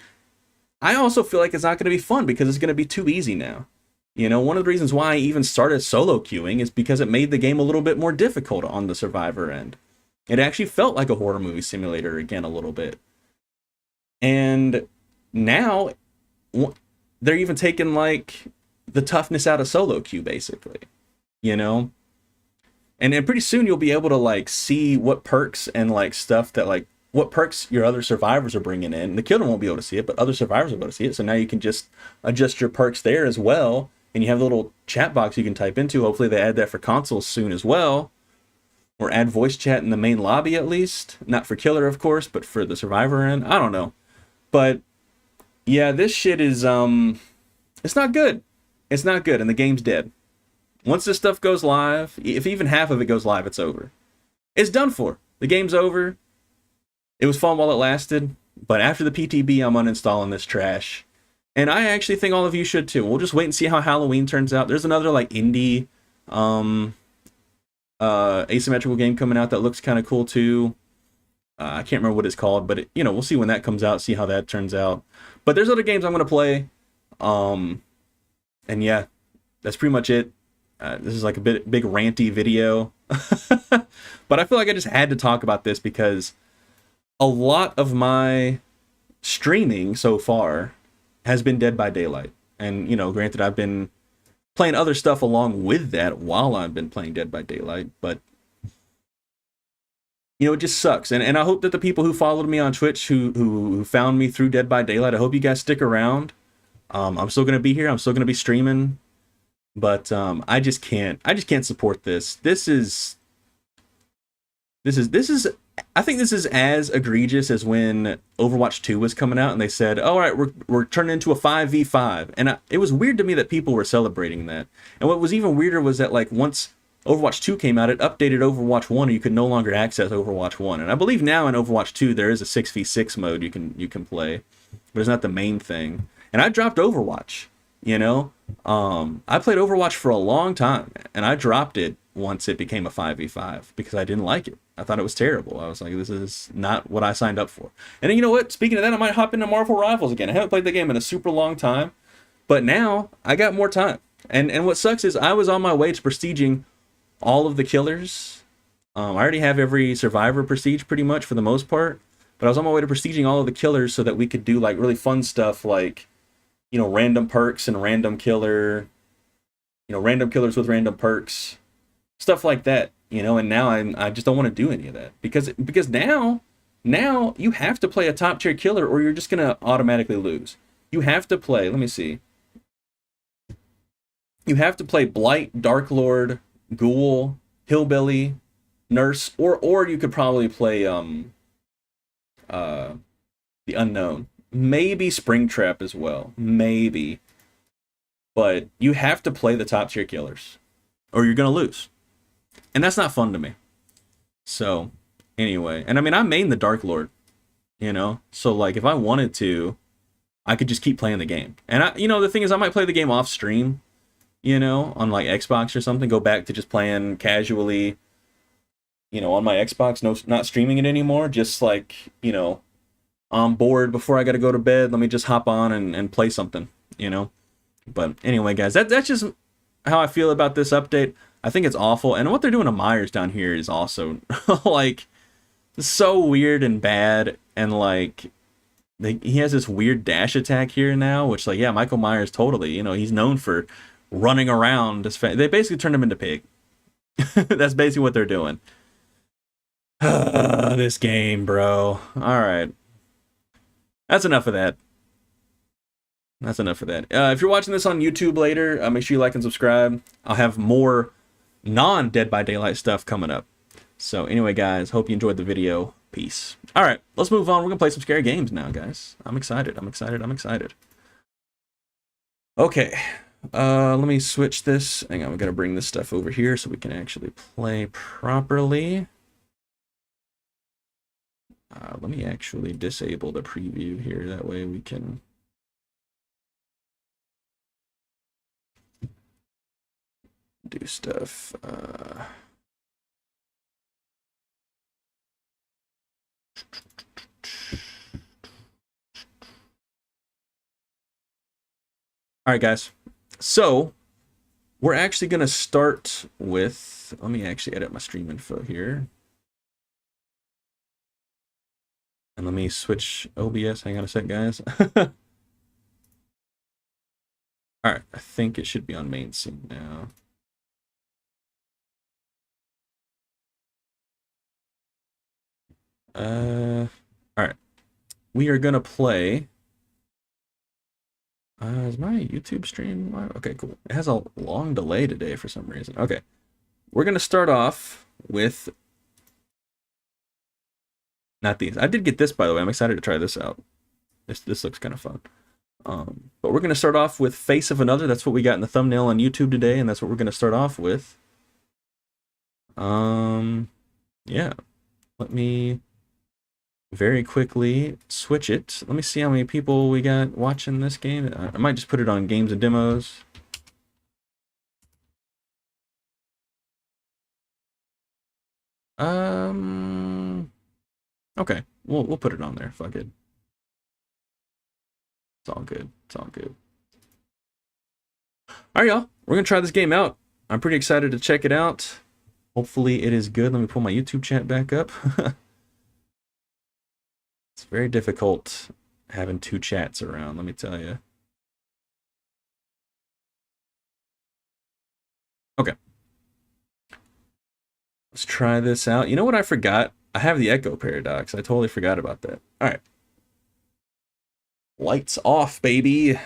I also feel like it's not going to be fun because it's going to be too easy now. You know, one of the reasons why I even started solo queuing is because it made the game a little bit more difficult on the Survivor end. It actually felt like a horror movie simulator again a little bit. And now they're even taking like the toughness out of solo queue, basically, you know. And then pretty soon you'll be able to like see what perks and like stuff that like what perks your other survivors are bringing in. The killer won't be able to see it, but other survivors will be able to see it. So now you can just adjust your perks there as well, and you have a little chat box you can type into. Hopefully they add that for consoles soon as well, or add voice chat in the main lobby at least. Not for killer, of course, but for the survivor end. I don't know, but yeah, this shit is it's not good. It's not good, and the game's dead. Once this stuff goes live, if even half of it goes live, it's over. It's done for. The game's over. It was fun while it lasted, but after the PTB, I'm uninstalling this trash. And I actually think all of you should too. We'll just wait and see how Halloween turns out. There's another like indie asymmetrical game coming out that looks kind of cool too. I can't remember what it's called, but we'll see when that comes out, see how that turns out. But there's other games I'm going to play. And yeah, that's pretty much it. This is like a big ranty video. But I feel like I just had to talk about this because a lot of my streaming so far has been Dead by Daylight. And, granted, I've been playing other stuff along with that while I've been playing Dead by Daylight. But, it just sucks. And I hope that the people who followed me on Twitch, who found me through Dead by Daylight, I hope you guys stick around. I'm still going to be here. I'm still going to be streaming. But I just can't support this. This is I think this is as egregious as when Overwatch 2 was coming out and they said, all right, we're turning into a 5v5. And it was weird to me that people were celebrating that. And what was even weirder was that like once Overwatch 2 came out, it updated Overwatch 1 and you could no longer access Overwatch 1. And I believe now in Overwatch 2 there is a 6v6 mode you can play, but it's not the main thing. And I dropped Overwatch, I played Overwatch for a long time and I dropped it once it became a 5v5 because I didn't like it. I thought it was terrible. I was like, this is not what I signed up for. And you know what? Speaking of that, I might hop into Marvel Rivals again. I haven't played the game in a super long time, but now I got more time. And what sucks is I was on my way to prestiging all of the killers. I already have every survivor prestige pretty much for the most part, but I was on my way to prestiging all of the killers so that we could do like really fun stuff like, you know, random perks and random killer, you know, random killers with random perks, stuff like that, you know. And now I just don't want to do any of that because now you have to play a top tier killer or you're just gonna automatically lose. You have to play. Let me see. You have to play Blight, Dark Lord, Ghoul, Hillbilly, Nurse, or you could probably play the Unknown. Maybe Springtrap as well. Maybe. But you have to play the top tier killers. Or you're gonna lose. And that's not fun to me. So, anyway. And I mean I main the Dark Lord. You know? So like if I wanted to, I could just keep playing the game. And I, you know, the thing is I might play the game off stream, you know, on like Xbox or something, go back to just playing casually, you know, on my Xbox, no, not streaming it anymore, just like, you know, I'm bored before I gotta go to bed, let me just hop on and play something, you know. But anyway, guys, that's just how I feel about this update. I think it's awful, and what they're doing to Myers down here is also like so weird and bad, and like he has this weird dash attack here now, which like, yeah, Michael Myers totally, you know, he's known for running around. They basically turned him into pig. That's basically what they're doing. This game, bro. All right. That's enough of that. That's enough of that. If you're watching this on YouTube later, make sure you like and subscribe. I'll have more non-Dead by Daylight stuff coming up. So anyway, guys, hope you enjoyed the video. Peace. All right, let's move on. We're going to play some scary games now, guys. I'm excited. I'm excited. I'm excited. Okay. Let me switch this. Hang on, we got to bring this stuff over here so we can actually play properly. Let me actually disable the preview here. That way we can do stuff. All right, guys. So we're actually going to start with, let me actually edit my stream info here. And let me switch OBS. Hang on a sec, guys. All right, I think it should be on main scene now. All right. We are going to play. Is my YouTube stream live? Okay, cool. It has a long delay today for some reason. Okay. We're going to start off with... Not these. I did get this, by the way. I'm excited to try this out. This looks kind of fun. But we're going to start off with Face of Another. That's what we got in the thumbnail on YouTube today, and that's what we're going to start off with. Yeah. Let me very quickly switch it. Let me see how many people we got watching this game. I might just put it on games and demos. Okay, we'll put it on there. Fuck it. It's all good. It's all good. All right, y'all. We're gonna try this game out. I'm pretty excited to check it out. Hopefully it is good. Let me pull my YouTube chat back up. It's very difficult having two chats around, let me tell you. Okay. Let's try this out. You know what I forgot? I have the echo paradox. I totally forgot about that. All right. Lights off, baby.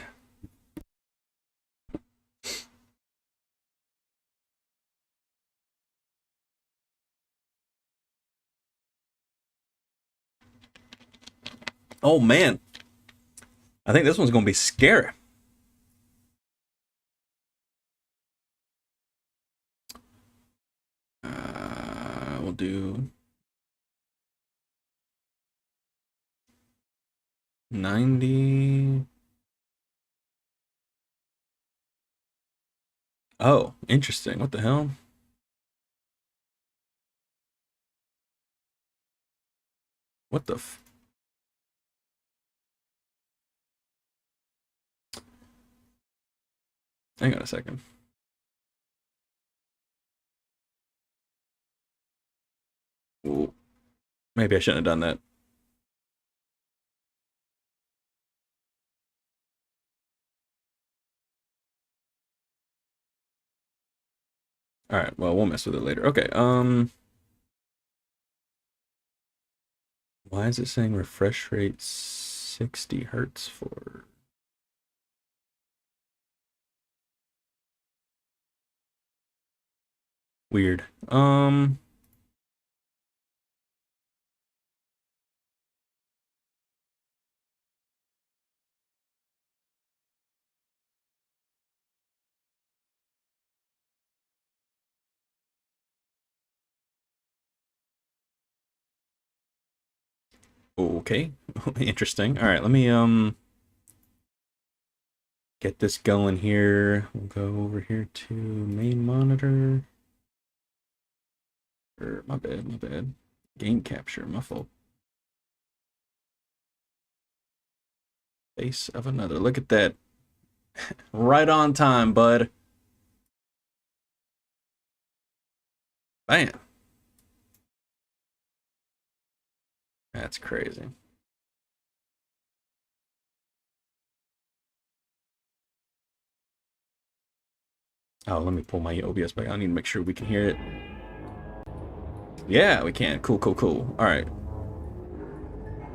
Oh, man. I think this one's going to be scary. We'll do 90. Oh, interesting. What the hell? What the f... Hang on a second. Ooh. Maybe I shouldn't have done that. Alright, well, we'll mess with it later. Okay, why is it saying refresh rate 60 hertz for... Weird. Okay, interesting. All right, let me get this going here. We'll go over here to main monitor. My bad. Game capture, my fault. Face of another. Look at that. Right on time, bud. Bam. That's crazy. Oh, let me pull my OBS back. I need to make sure we can hear it. Yeah, we can. Cool. All right.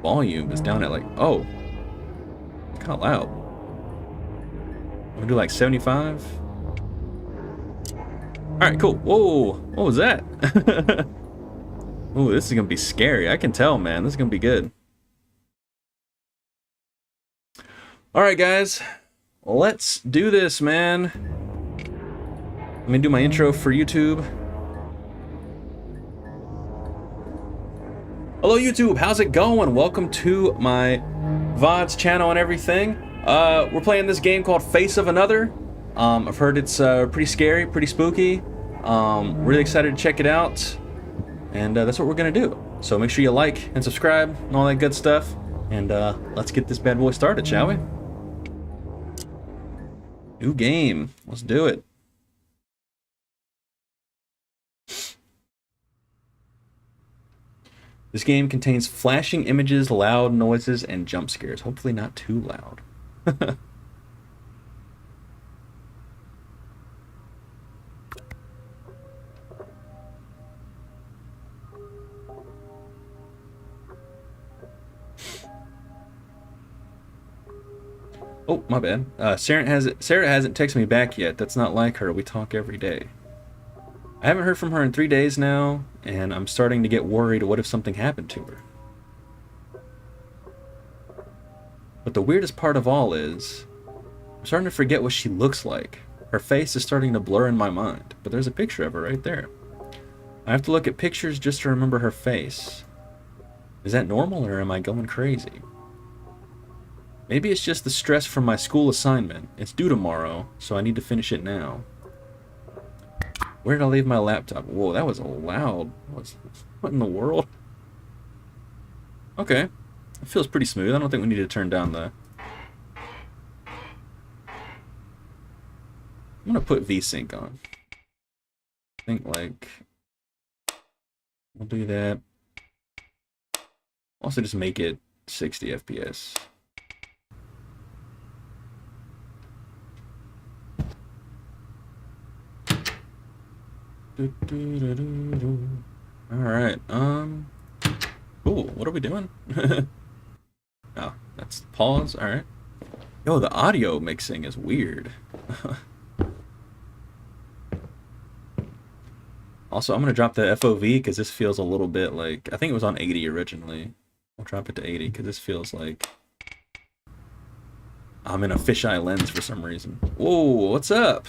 Volume is down at like, oh, it's kind of loud. I'm gonna do like 75. All right, cool. Whoa, what was that? Oh, this is gonna be scary. I can tell, man. This is gonna be good. All right, guys, let's do this, man. Let me do my intro for YouTube. Hello, YouTube. How's it going? Welcome to my VODs channel and everything. We're playing this game called Face of Another. I've heard it's pretty scary, pretty spooky. Really excited to check it out. And that's what we're gonna do. So make sure you like and subscribe and all that good stuff. And let's get this bad boy started, shall we? New game. Let's do it. This game contains flashing images, loud noises, and jump scares. Hopefully not too loud. Oh, my bad. Sarah hasn't texted me back yet. That's not like her. We talk every day. I haven't heard from her in 3 days now, and I'm starting to get worried. What if something happened to her? But the weirdest part of all is, I'm starting to forget what she looks like. Her face is starting to blur in my mind, but there's a picture of her right there. I have to look at pictures just to remember her face. Is that normal, or am I going crazy? Maybe it's just the stress from my school assignment. It's due tomorrow, so I need to finish it now. Where did I leave my laptop? Whoa, that was loud. What in the world? Okay. It feels pretty smooth. I don't think we need to turn down the... I'm gonna put VSync on. I think, like... We'll do that. Also just make it 60 FPS. Alright, ooh, what are we doing? Oh, that's pause, alright. Yo, the audio mixing is weird. Also, I'm gonna drop the FOV because this feels a little bit like... I think it was on 80 originally. I'll drop it to 80 because this feels like... I'm in a fisheye lens for some reason. Whoa, what's up?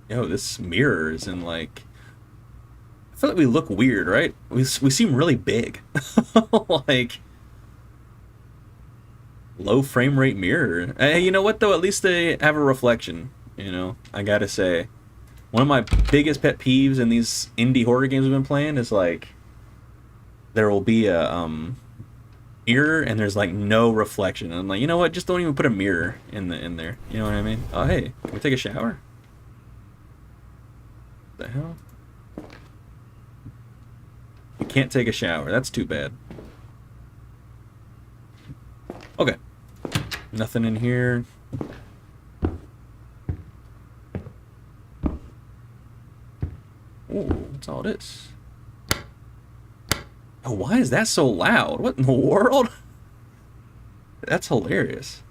Yo, this mirror is in like... I feel like we look weird, right? We seem really big. Like... Low frame rate mirror. Hey, you know what though? At least they have a reflection, you know? I gotta say. One of my biggest pet peeves in these indie horror games we've been playing is like... there will be a mirror and there's like no reflection. And I'm like, you know what? Just don't even put a mirror in there. You know what I mean? Oh hey, can we take a shower? What the hell? We can't take a shower. That's too bad. Okay. Nothing in here. Ooh, what's all this? Oh, why is that so loud? What in the world? That's hilarious.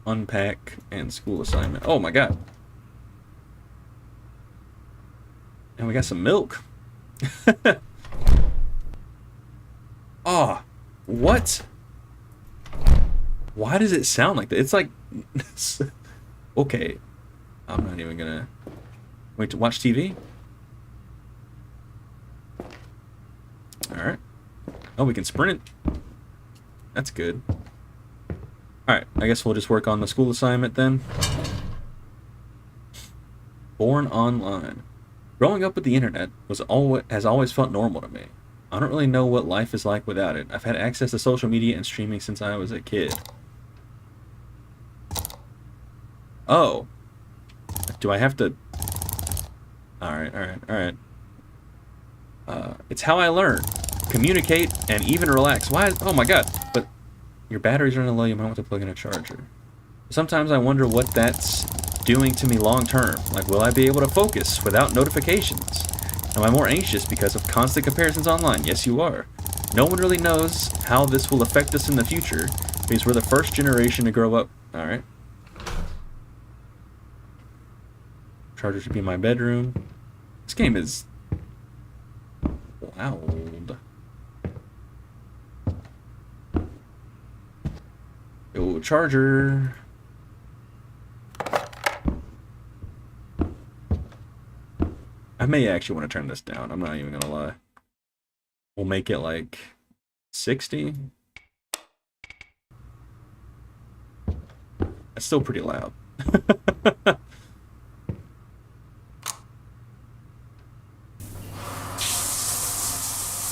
Unpack and school assignment. Oh my god. And we got some milk. Oh, what? Why does it sound like that? It's like... Okay. I'm not even gonna... Wait, to watch TV? Alright. Oh, we can sprint it. That's good. Alright, I guess we'll just work on the school assignment then. Born online. Growing up with the internet has always felt normal to me. I don't really know what life is like without it. I've had access to social media and streaming since I was a kid. Oh. Do I have to... Alright. It's how I learn, communicate, and even relax. Why is... Oh my god. But your batteries are running low, you might want to plug in a charger. Sometimes I wonder what that's doing to me long term. Like, will I be able to focus without notifications? Am I more anxious because of constant comparisons online? Yes, you are. No one really knows how this will affect us in the future, because we're the first generation to grow up. Alright. Charger should be in my bedroom. This game is loud. Yo, charger. I may actually want to turn this down. I'm not even gonna lie. We'll make it like 60. That's still pretty loud.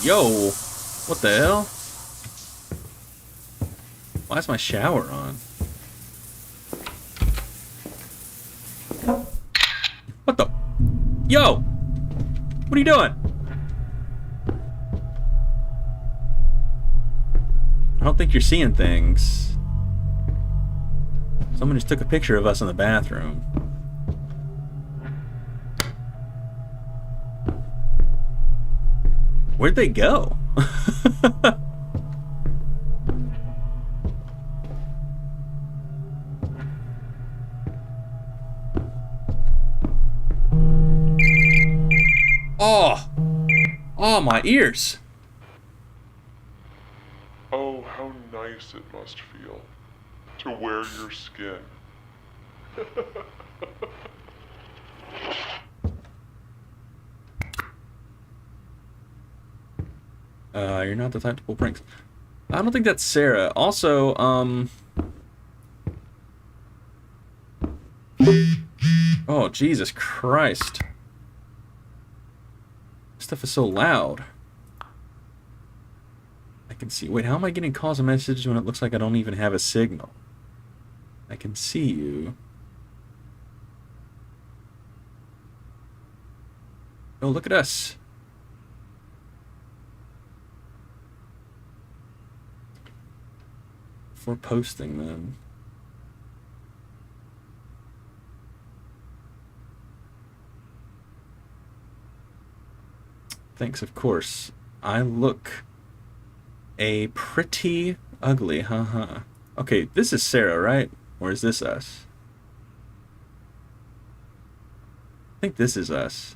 Yo, what the hell? Why is my shower on? What the? Yo! What are you doing? I don't think you're seeing things. Someone just took a picture of us in the bathroom. Where'd they go? Oh! Oh, my ears! Oh, how nice it must feel to wear your skin. You're not the type to pull pranks. I don't think that's Sarah. Also, oh, Jesus Christ. This stuff is so loud. I can see... Wait, how am I getting calls and messages when it looks like I don't even have a signal? I can see you. Oh, look at us. We're posting then. Thanks, of course. I look a pretty ugly, haha. Okay, this is Sarah, right? Or is this us? I think this is us.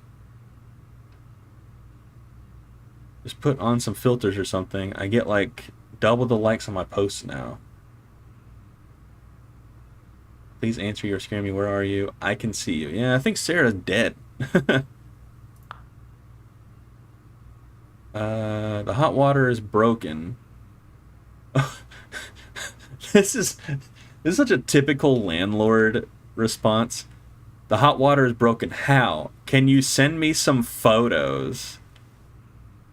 Just put on some filters or something. I get like double the likes on my posts now. Please answer, you're scaring me. Where are you? I can see you. Yeah, I think Sarah's dead. The hot water is broken. This is such a typical landlord response. The hot water is broken. How? Can you send me some photos?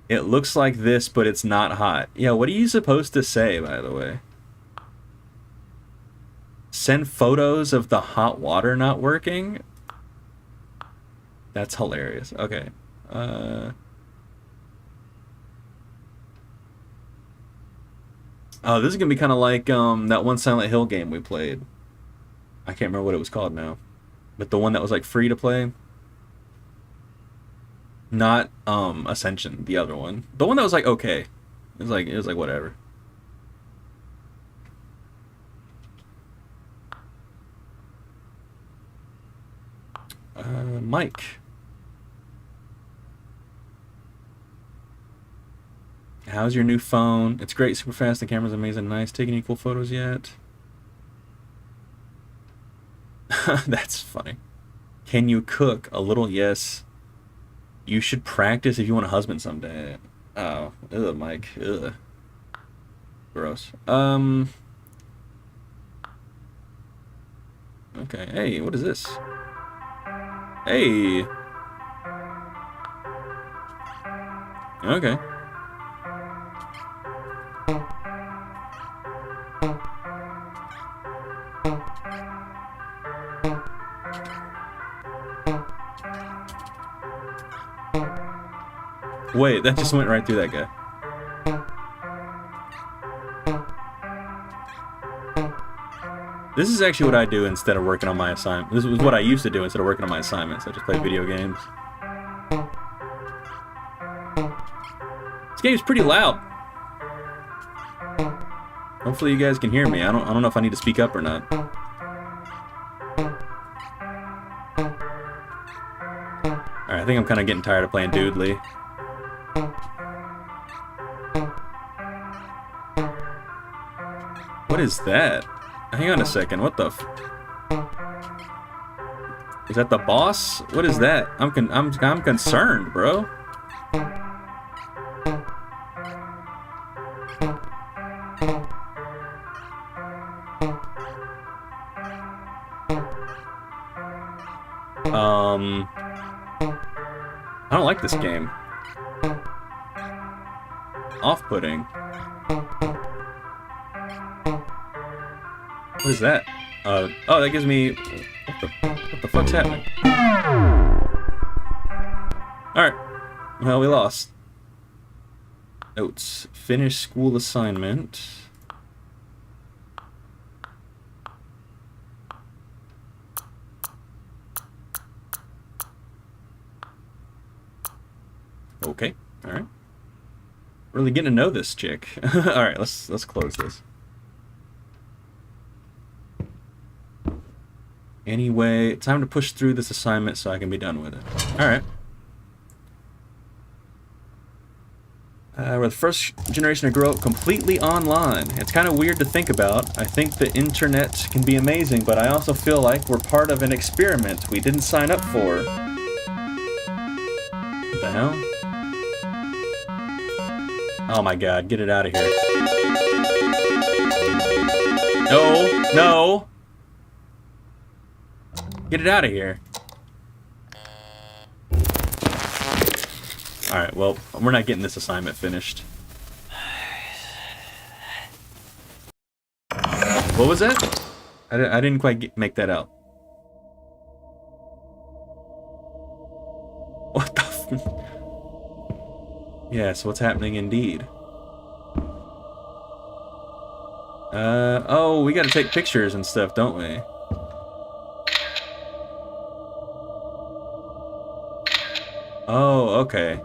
It looks like this, but it's not hot. Yeah, what are you supposed to say, by the way? Send photos of the hot water not working? That's hilarious. Okay. Oh, this is gonna be kind of like that one Silent Hill game we played. I can't remember what it was called now, but the one that was like free to play. Not Ascension, the other one. The one that was like okay. It was like whatever. Mike. How's your new phone? It's great, super fast, the camera's amazing, nice. Taking any cool photos yet? That's funny. Can you cook? A little, yes. You should practice if you want a husband someday. Oh, ugh, Mike. Ugh. Gross. Okay, hey, what is this? Hey. Okay. Wait, that just went right through that guy. This is actually what I do instead of working on my assignment. This was what I used to do instead of working on my assignments. I just play video games. This game's pretty loud. Hopefully you guys can hear me. I don't know if I need to speak up or not. Alright, I think I'm kind of getting tired of playing Doodly. What is that? Hang on a second, what the is that the boss? What is that? I'm concerned, bro. I don't like this game. Off-putting. What is that? Oh, that gives me... What the fuck's happening? Alright. Well, we lost. Notes. Finish school assignment. Okay. Alright. Really getting to know this chick. Alright, let's close this. Anyway, time to push through this assignment so I can be done with it. Alright. We're the first generation to grow up completely online. It's kind of weird to think about. I think the internet can be amazing, but I also feel like we're part of an experiment we didn't sign up for. What the hell? Oh my god, get it out of here. No, no! Get it out of here. Alright, well, we're not getting this assignment finished. What was that? I didn't quite make that out. What the f... Yes, what's happening indeed. Oh, we gotta take pictures and stuff, don't we? Oh, okay.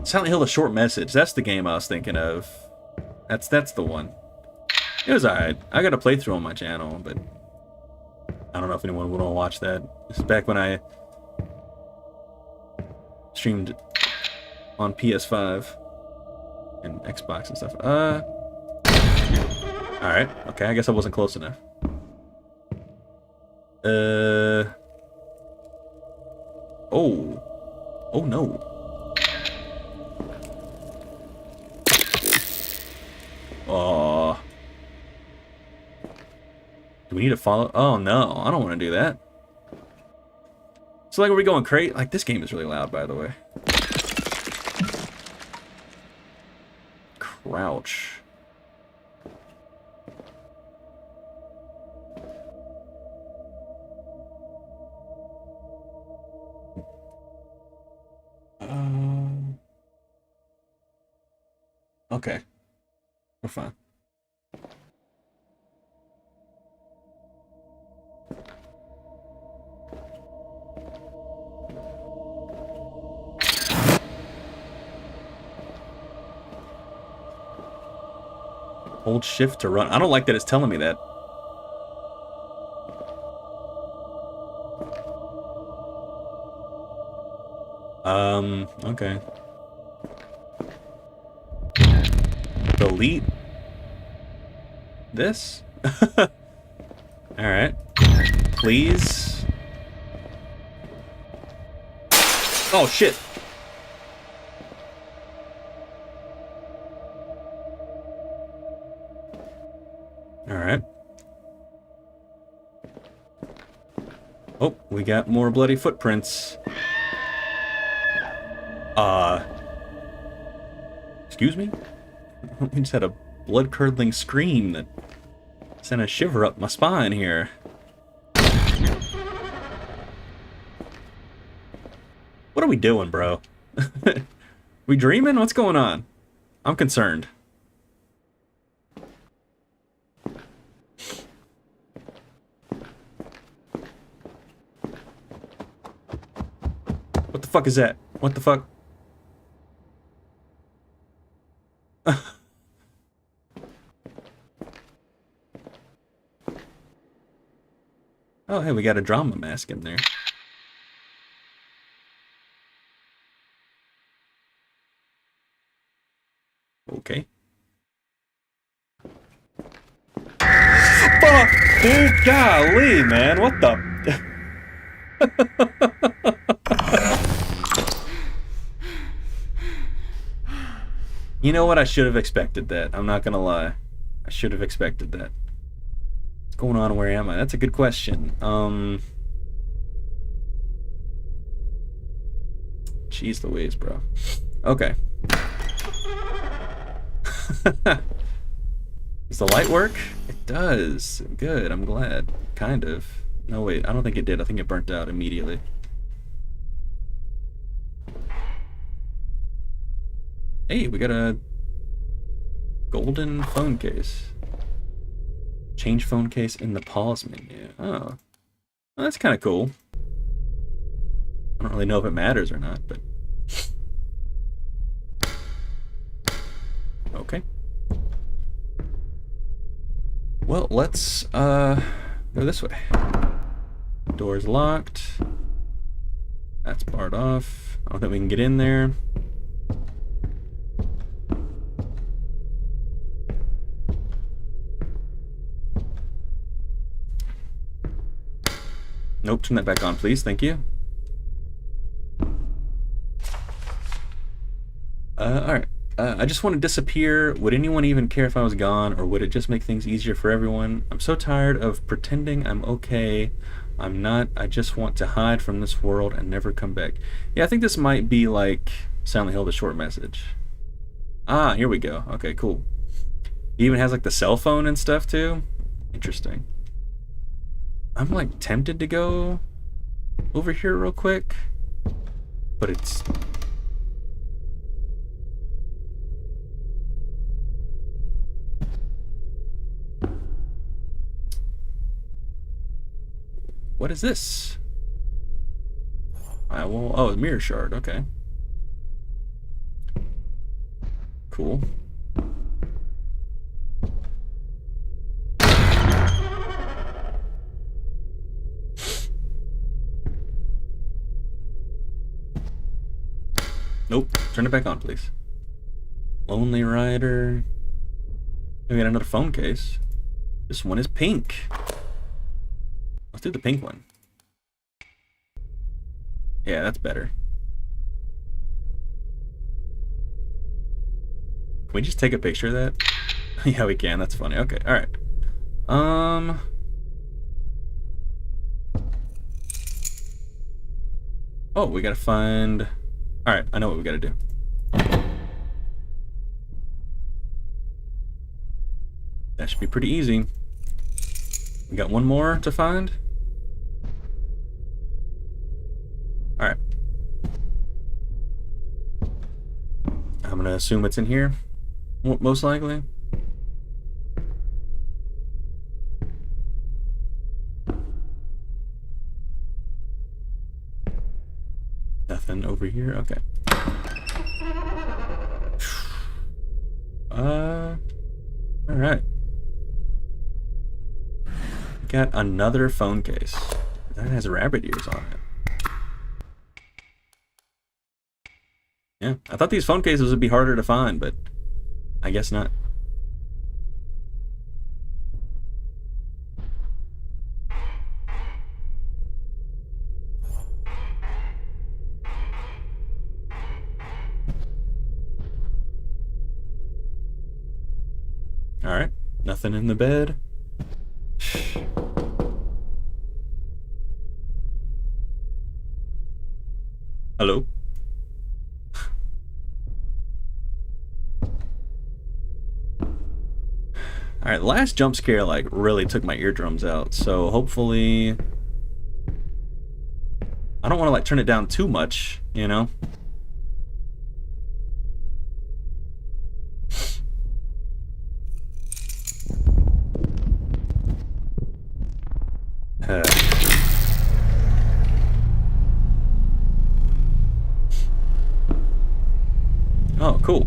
Silent Hill: A Short Message. That's the game I was thinking of. That's the one. It was alright. I got a playthrough on my channel, but I don't know if anyone would want to watch that. This is back when I streamed on PS5 and Xbox and stuff. Alright. Okay, I guess I wasn't close enough. Oh. Oh no. Oh. Do we need to follow? Oh no, I don't want to do that. So like, are we going crazy? Like, this game is really loud, by the way. Crouch. Okay. We're fine. Hold shift to run. I don't like that it's telling me that. Okay. Delete this? Alright. Please. Oh, shit. Alright. Oh, we got more bloody footprints. Excuse me? We just had a blood-curdling scream that sent a shiver up my spine here. What are we doing, bro? We dreaming? What's going on? I'm concerned. What the fuck is that? What the fuck? Oh, hey, we got a drama mask in there. Okay. Fuck! Dude, golly, man, what the... You know what? I should have expected that. I'm not gonna lie. I should have expected that. What's going on? Where am I? That's a good question. Jeez Louise, bro. Okay. Does the light work? It does. Good, I'm glad. Kind of. No, wait, I don't think it did. I think it burnt out immediately. Hey, we got a golden phone case. Change phone case in the pause menu. Oh. Well, that's kind of cool. I don't really know if it matters or not, but... Okay. Well, let's go this way. Door's locked. That's barred off. I don't think we can get in there. Nope, turn that back on, please. Thank you. Alright. I just want to disappear. Would anyone even care if I was gone, or would it just make things easier for everyone? I'm so tired of pretending I'm okay. I'm not. I just want to hide from this world and never come back. Yeah, I think this might be like Silent Hill, the short message. Ah, here we go. Okay, cool. He even has like the cell phone and stuff too. Interesting. I'm like tempted to go over here real quick, but it's... What is this? I will... Oh, a mirror shard. Okay. Cool. Nope. Turn it back on, please. Lonely Rider. We got another phone case. This one is pink. Let's do the pink one. Yeah, that's better. Can we just take a picture of that? Yeah, we can. That's funny. Okay, alright. Oh, we gotta find... Alright, I know what we gotta do. That should be pretty easy. We got one more to find. Alright. I'm gonna assume it's in here. Most likely. Nothing over here? Okay. Alright. Got another phone case. That has rabbit ears on it. Yeah, I thought these phone cases would be harder to find, but I guess not. Alright, nothing in the bed. Hello? Alright, the last jump scare, like, really took my eardrums out, so hopefully... I don't want to, like, turn it down too much, you know? Oh, cool.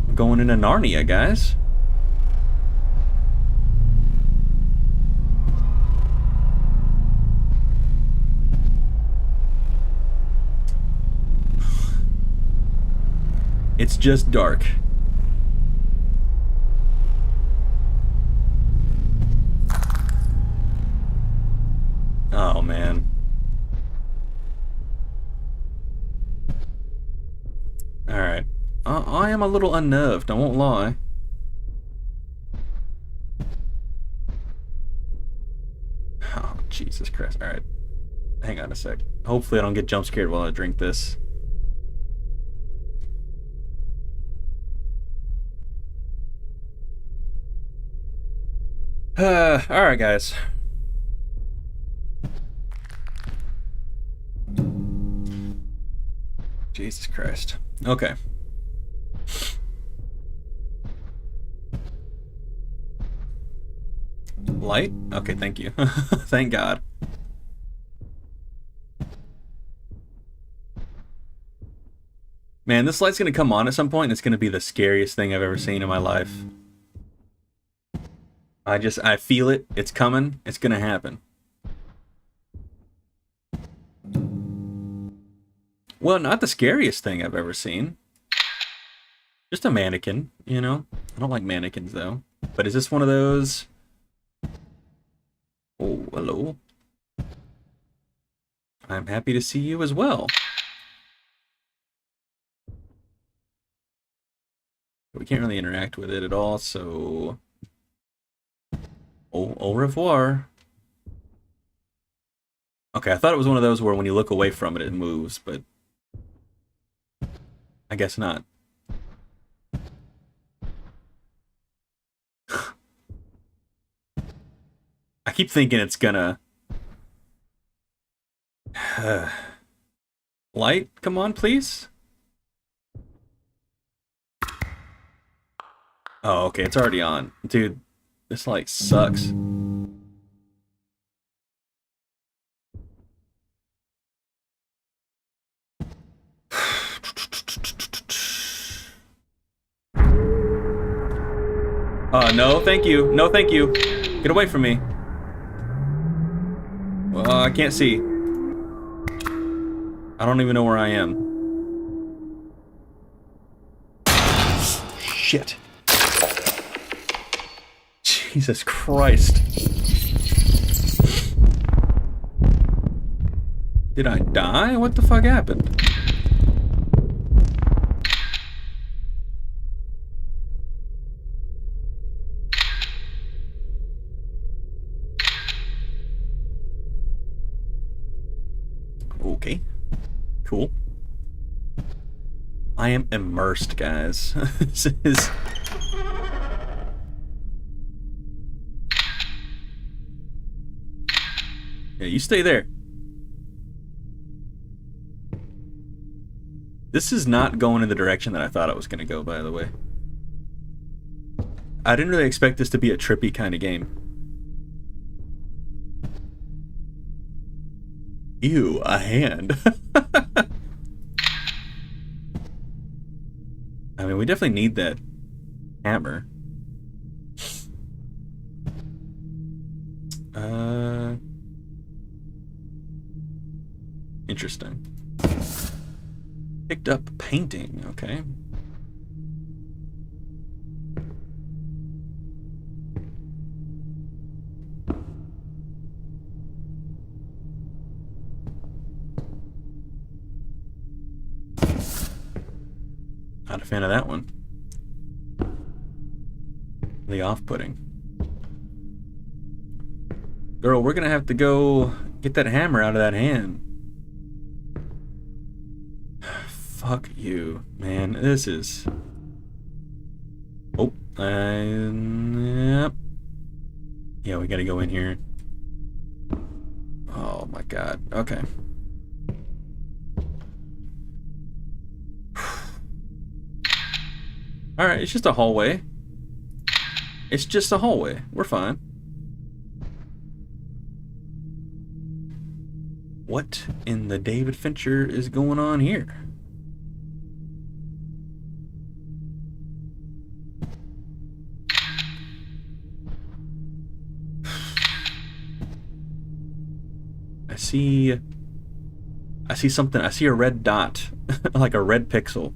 I'm going into Narnia, guys. It's just dark. Oh, man. Alright. I am a little unnerved, I won't lie. Oh, Jesus Christ. Alright. Hang on a sec. Hopefully I don't get jump scared while I drink this. Alright, guys. Jesus Christ. Okay. Light? Okay, thank you. Thank God. Man, this light's gonna come on at some point, and it's gonna be the scariest thing I've ever seen in my life. I feel it. It's coming. It's gonna happen. Well, not the scariest thing I've ever seen. Just a mannequin, you know? I don't like mannequins, though. But is this one of those... Oh, hello. I'm happy to see you as well. We can't really interact with it at all, so... Au revoir. Okay, I thought it was one of those where when you look away from it, it moves, but... I guess not. I keep thinking it's gonna... Light, come on, please? Oh, okay, it's already on. Dude, this light sucks. No, thank you. No, thank you. Get away from me. Well, I can't see. I don't even know where I am. Shit. Jesus Christ. Did I die? What the fuck happened? Okay. Cool. I am immersed, guys. This is... Yeah, you stay there. This is not going in the direction that I thought it was going to go, by the way. I didn't really expect this to be a trippy kind of game. Ew, a hand. I mean, we definitely need that hammer. Interesting. Picked up painting, okay. Not a fan of that one. The off-putting. Girl, we're gonna have to go get that hammer out of that hand. Fuck you, man. This is... Oh, yep. Yeah, we gotta go in here. Oh my god. Okay. Alright, it's just a hallway. It's just a hallway. We're fine. What in the David Fincher is going on here? I see something. I see a red dot, like a red pixel.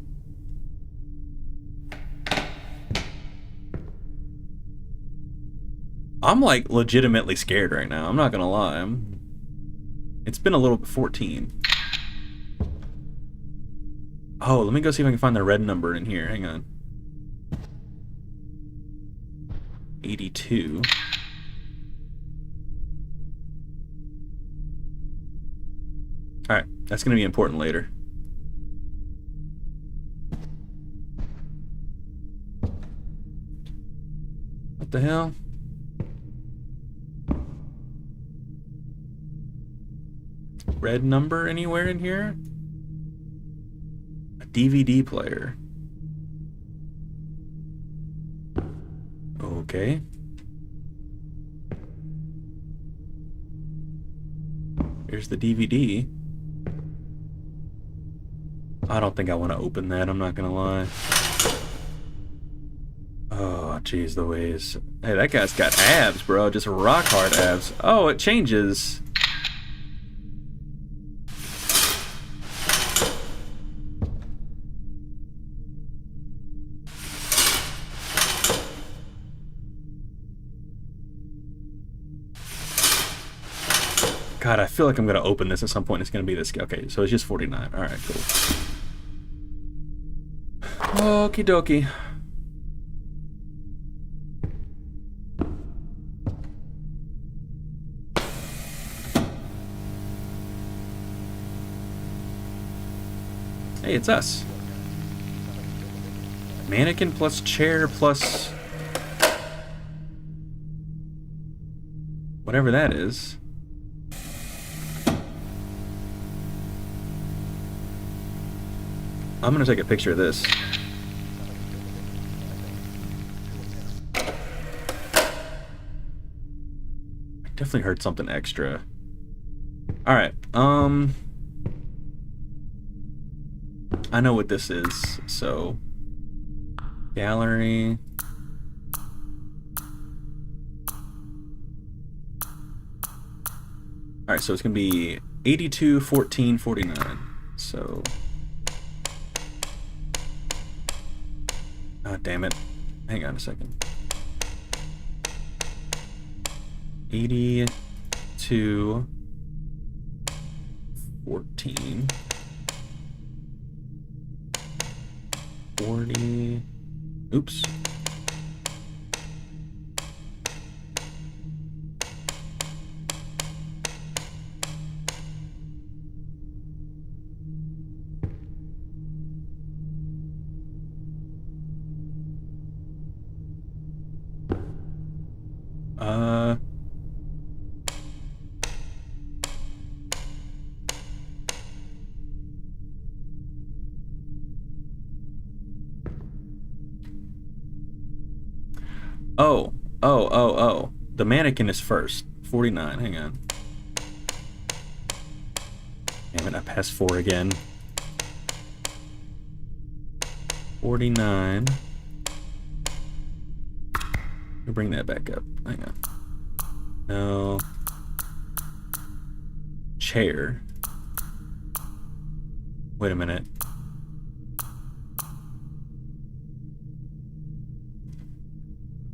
I'm like legitimately scared right now. I'm not gonna lie. It's been a little bit 14. Oh, let me go see if I can find the red number in here. Hang on. 82. Alright, that's gonna be important later. What the hell? Red number anywhere in here? A DVD player. Okay. Here's the DVD. I don't think I want to open that, I'm not gonna lie. Oh, jeez Louise. Hey, that guy's got abs, bro. Just rock hard abs. Oh, it changes. God, I feel like I'm going to open this at some point. It's going to be this. Okay, so it's just 49. All right, cool. Okie dokie. Hey, it's us. Mannequin plus chair plus... whatever that is. I'm gonna take a picture of this. I definitely heard something extra. Alright, I know what this is, so... Gallery... Alright, so it's gonna be 82, 14, 49. So... Oh, damn it. Hang on a second. 82, 14, 40, oops. Uh... Oh. Oh. The mannequin is first. 49, hang on. Damn it, I passed 4 again. 49. We'll bring that back up. Hang on. No. Chair. Wait a minute.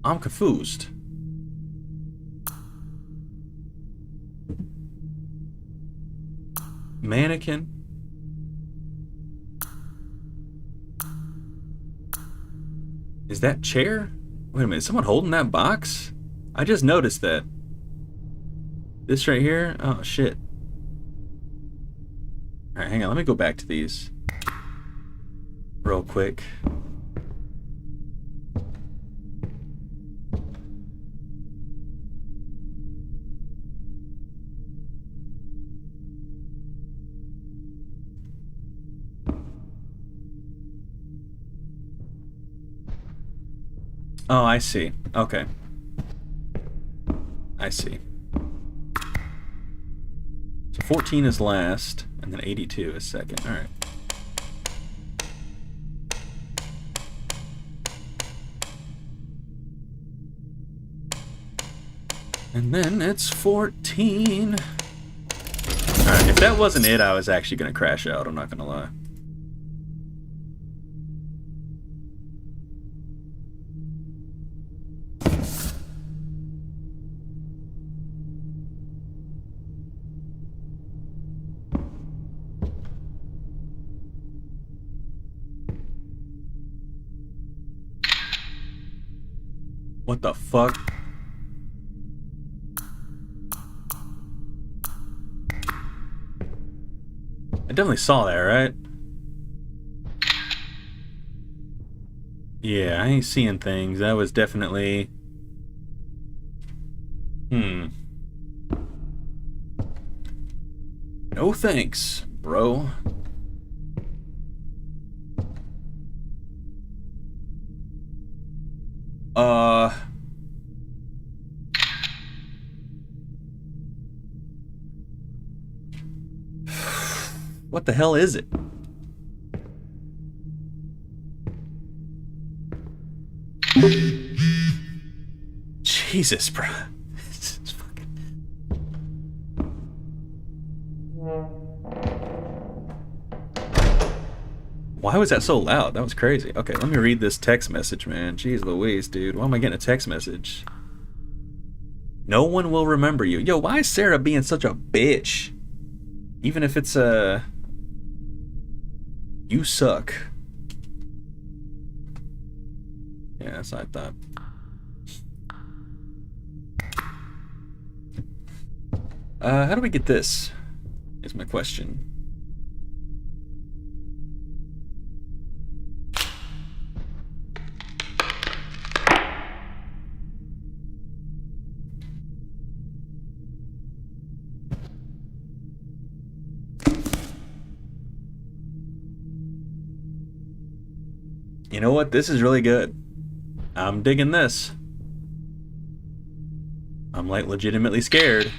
I'm confused. Mannequin. Is that chair? Wait a minute, is someone holding that box? I just noticed that. This right here? Oh, shit. Alright, hang on, let me go back to these. Real quick. Oh, I see. Okay. I see. So 14 is last, and then 82 is second. Alright. And then it's 14. Alright, if that wasn't it, I was actually going to crash out, I'm not going to lie. What the fuck? I definitely saw that, right? Yeah, I ain't seeing things. That was definitely... No thanks, bro. What the hell is it? Jesus, bro. This is fucking... Why was that so loud? That was crazy. Okay, let me read this text message, man. Jeez Louise, dude. Why am I getting a text message? No one will remember you. Yo, why is Sarah being such a bitch? Even if it's a... You suck. Yeah, that's what I thought. How do we get this? Is my question. You know what? This is really good. I'm digging this. I'm like legitimately scared.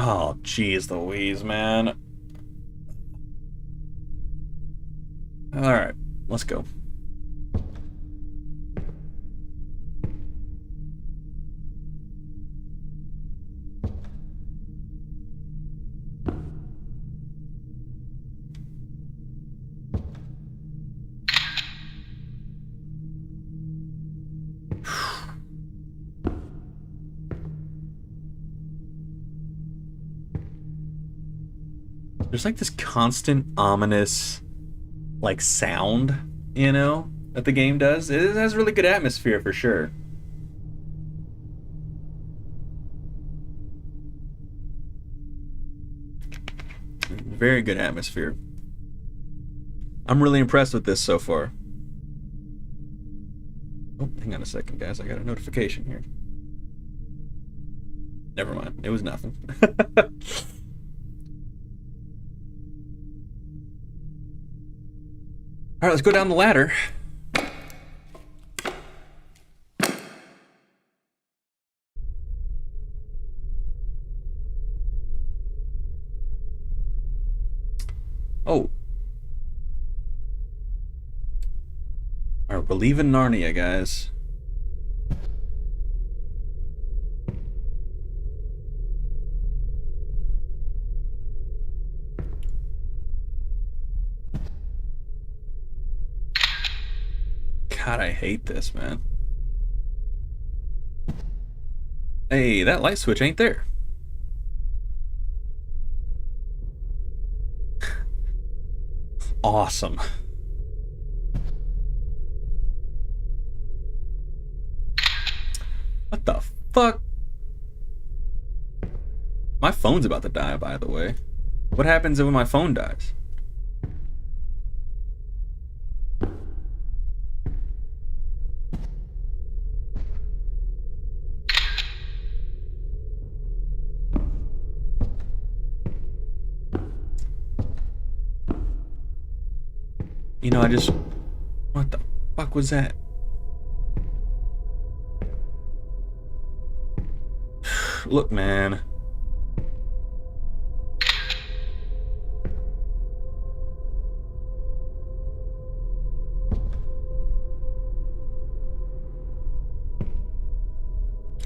Oh, jeez Louise, man. Alright, let's go. There's like this constant ominous like sound, you know, that the game does. It has really good atmosphere for sure. Very good atmosphere. I'm really impressed with this so far. Oh, hang on a second, guys. I got a notification here. Never mind. It was nothing. All right, let's go down the ladder. Oh. All right, we're leaving Narnia, guys. God, I hate this, man. Hey, that light switch ain't there. Awesome. What the fuck? My phone's about to die, by the way. What happens when my phone dies? You know, what the fuck was that? Look, man.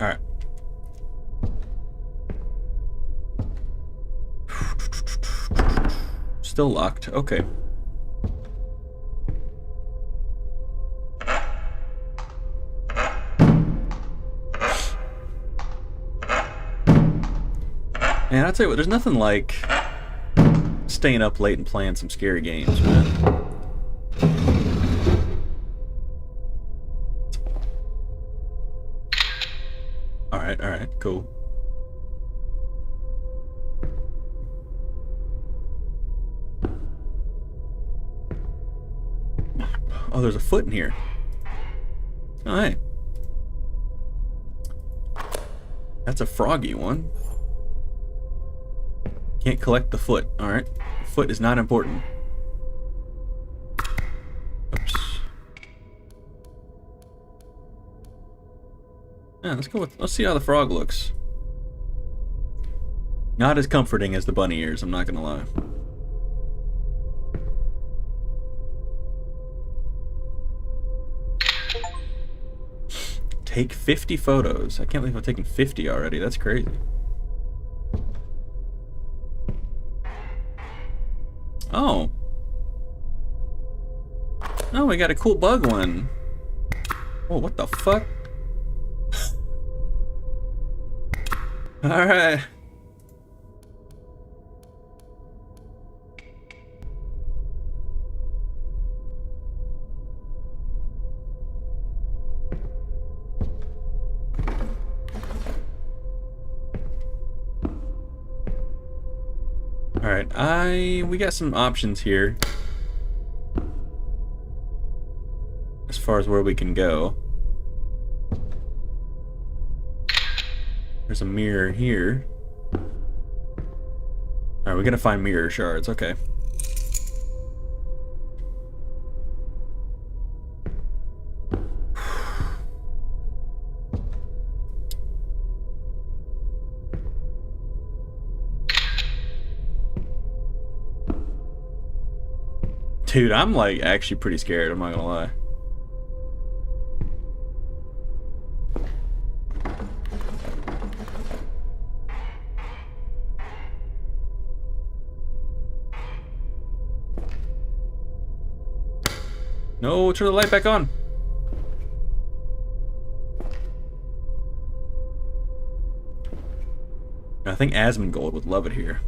All right. Still locked. Okay. Man, I'll tell you what, there's nothing like staying up late and playing some scary games, man. Alright, cool. Oh, there's a foot in here. Alright. That's a froggy one. Can't collect the foot. Alright. Foot is not important. Oops. Yeah, let's see how the frog looks. Not as comforting as the bunny ears, I'm not gonna lie. Take 50 photos. I can't believe I've taken 50 already. That's crazy. Oh. Oh, we got a cool bug one. Oh, what the fuck? Alright. Alright, we got some options here as far as where we can go. There's a mirror here. Alright, we're gonna find mirror shards, okay. Dude, I'm like actually pretty scared, I'm not gonna lie. No, turn the light back on. I think Asmongold would love it here.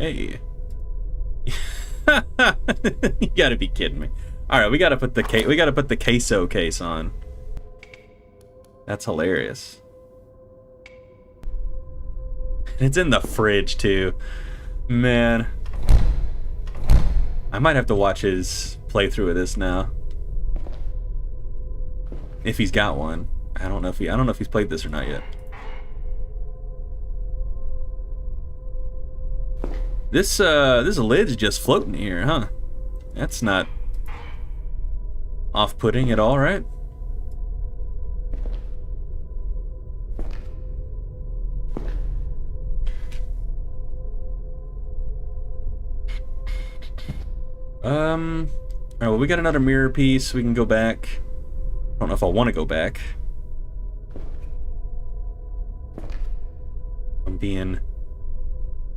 Hey. You gotta be kidding me. Alright, we gotta put the queso case on. That's hilarious. It's in the fridge too. Man. I might have to watch his playthrough of this now. If he's got one. I don't know if he's played this or not yet. This lid's just floating here, huh? That's not off-putting at all, right? Alright, well, we got another mirror piece. We can go back. I don't know if I want to go back. I'm being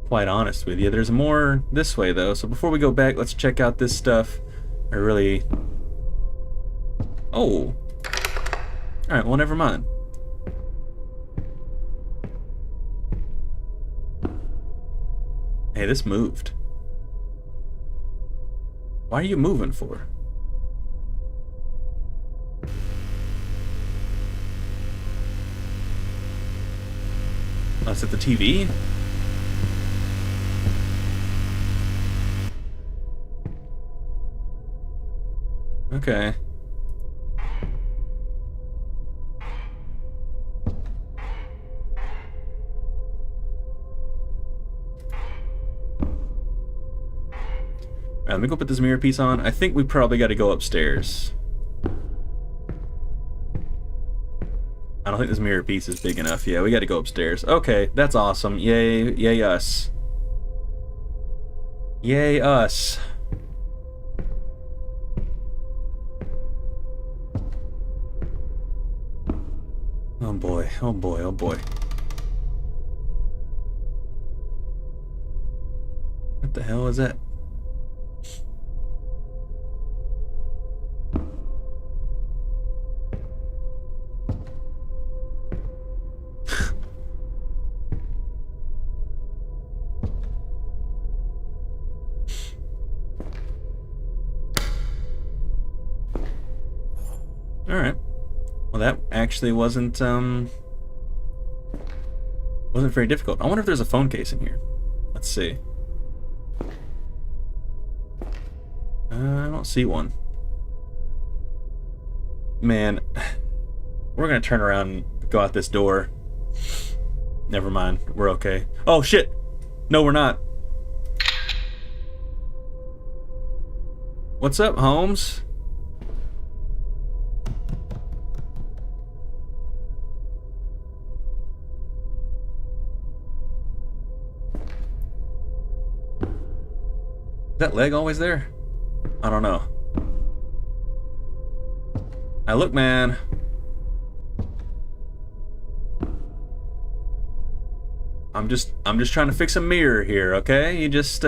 quite honest with you. There's more this way, though. So before we go back, let's check out this stuff. I really... Oh. Alright, well, never mind. Hey, this moved. Why are you moving for? Oh, is it the TV? Okay. Alright, let me go put this mirror piece on. I think we probably got to go upstairs. I don't think this mirror piece is big enough. Yeah, we got to go upstairs. Okay, that's awesome. Yay, yay us. Yay us. Oh boy, oh boy, oh boy. What the hell is that? Alright. Well, that actually wasn't very difficult. I wonder if there's a phone case in here. Let's see. I don't see one. Man, we're gonna turn around and go out this door. Never mind, we're okay. Oh shit! No, we're not. What's up, Holmes? Is that leg always there? I don't know. Now look, man. I'm just trying to fix a mirror here, okay? You just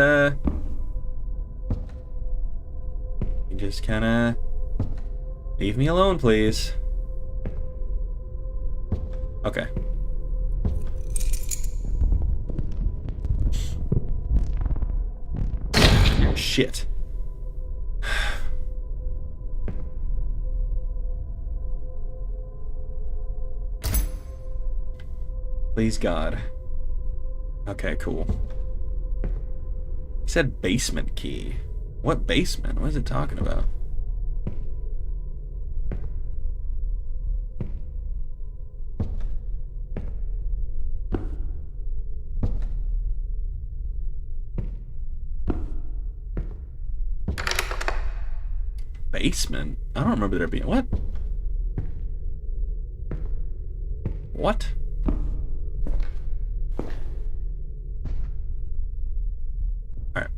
kinda leave me alone, please. Okay. Shit. Please, God. Okay, cool. It said basement key. What basement? What is it talking about? Basement? I don't remember there being... What? What? Alright.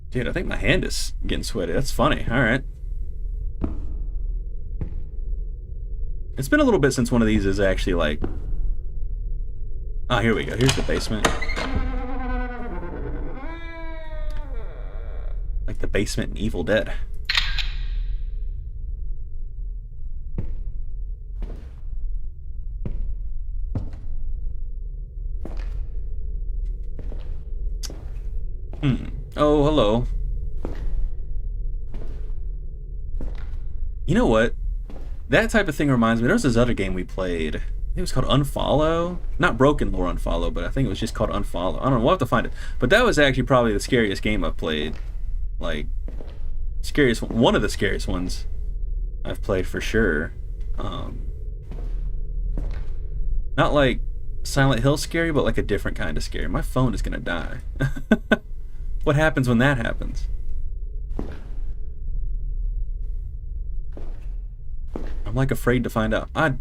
Dude, I think my hand is getting sweaty. That's funny. Alright. It's been a little bit since one of these is actually like... Ah, here we go. Here's the basement. Like the basement in Evil Dead. Hmm. Oh, hello. You know what? That type of thing reminds me. There was this other game we played. I think it was called Unfollow. Not Broken Lore Unfollow, but I think it was just called Unfollow. I don't know. We'll have to find it. But that was actually probably the scariest game I've played. Like, scariest one of the scariest ones I've played for sure. Not like Silent Hill scary, but like a different kind of scary. My phone is gonna die. What happens when that happens? I'm like afraid to find out. Ugh.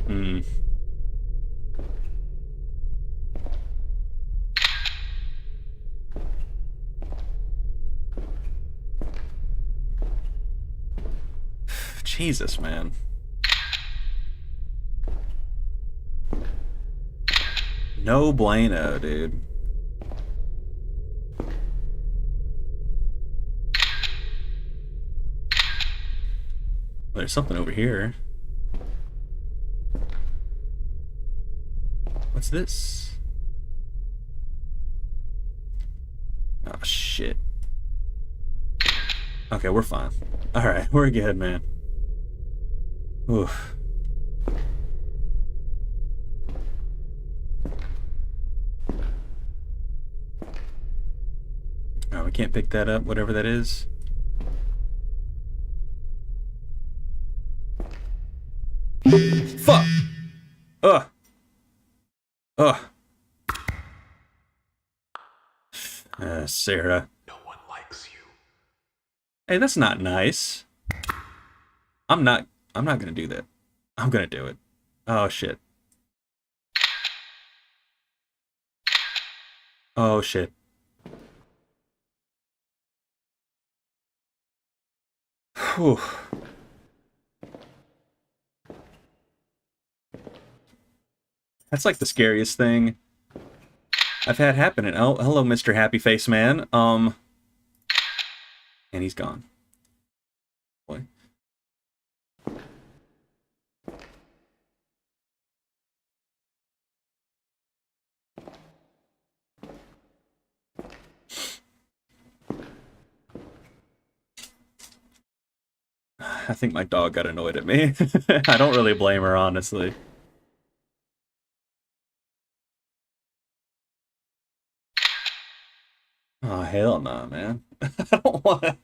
Hmm. Jesus, man. No bueno, dude. There's something over here. What's this? Oh, shit. Okay, we're fine. Alright, we're good, man. Oof. Oh, we can't pick that up, whatever that is. Fuck! Ugh! Ugh! Sarah. No one likes you. Hey, that's not nice. I'm not gonna do that. I'm gonna do it. Oh, shit. Oh, shit. Whew. That's like the scariest thing I've had happen. Oh, hello, Mr. Happy Face Man. And he's gone. Boy. I think my dog got annoyed at me. I don't really blame her, honestly. Oh, hell no, man. I don't want to...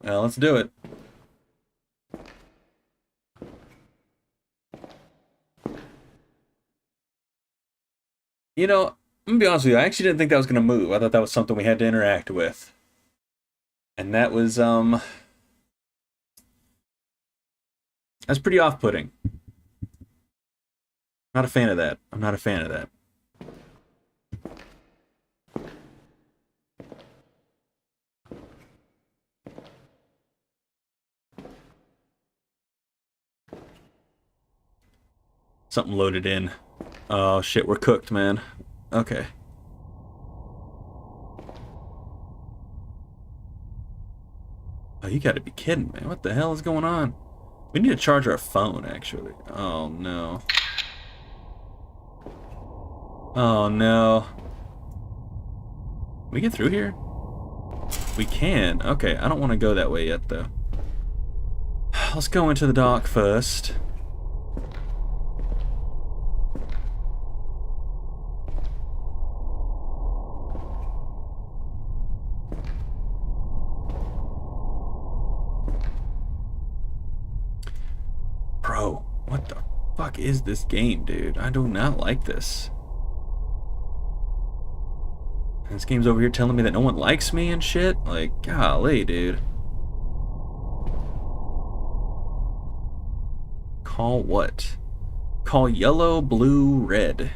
Well, let's do it. You know, I'm gonna be honest with you, I actually didn't think that was gonna move. I thought that was something we had to interact with. And that was, that's pretty off-putting. Not a fan of that. I'm not a fan of that. Something loaded in. Oh shit, we're cooked, man. Okay. Oh, you gotta be kidding, man. What the hell is going on? We need to charge our phone, actually. Oh no. Oh no. Can we get through here? We can. Okay, I don't want to go that way yet, though. Let's go into the dock first. Bro, what the fuck is this game, dude? I do not like this. And this game's over here telling me that no one likes me and shit? Like, golly, dude. Call what? Call yellow, blue, red.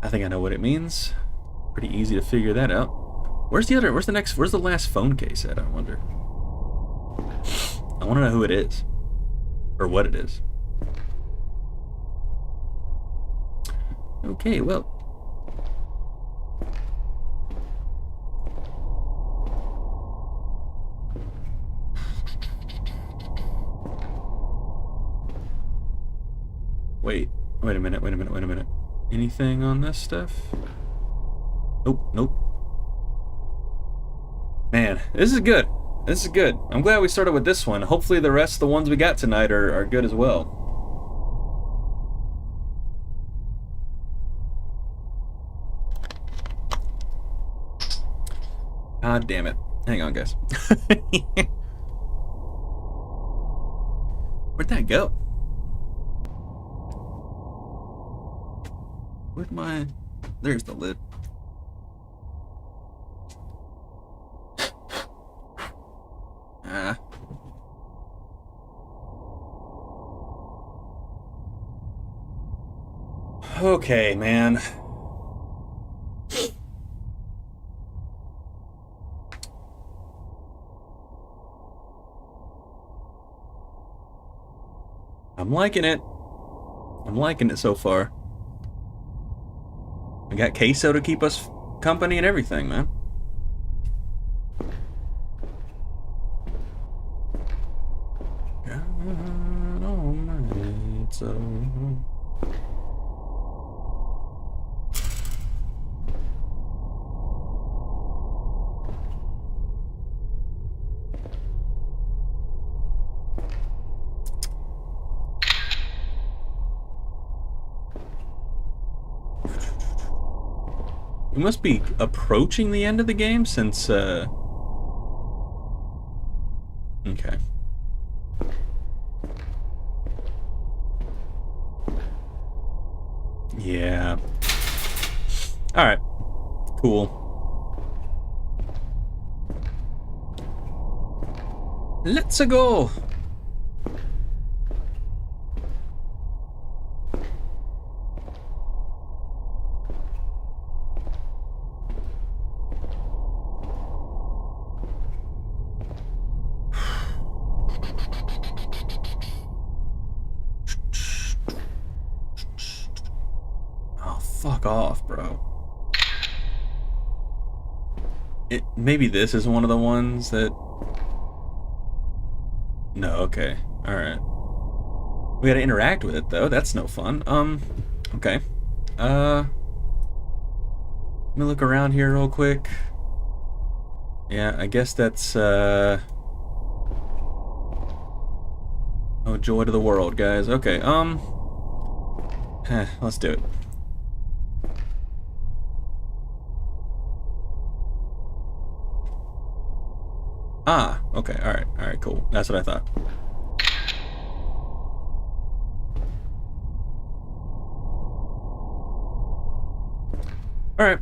I think I know what it means. Pretty easy to figure that out. Where's the last phone case at, I wonder? I want to know who it is. Or what it is. Okay, well, Wait a minute, wait a minute, wait a minute. Anything on this stuff? Nope, nope. Man, this is good. This is good. I'm glad we started with this one. Hopefully the rest of the ones we got tonight are good as well. God damn it. Hang on, guys. Where'd that go? Where'd my... There's the lid. Ah. Okay, man. I'm liking it. I'm liking it so far. We got queso to keep us company and everything, man. God almighty, so... We must be approaching the end of the game since, okay. Yeah. Alright. Cool. Let's go! Fuck off, bro. Maybe this is one of the ones that... No, okay. Alright. We gotta interact with it, though. That's no fun. Okay. Let me look around here real quick. Yeah, I guess that's, oh, joy to the world, guys. Okay, let's do it. Ah, okay, alright, cool. That's what I thought. Alright.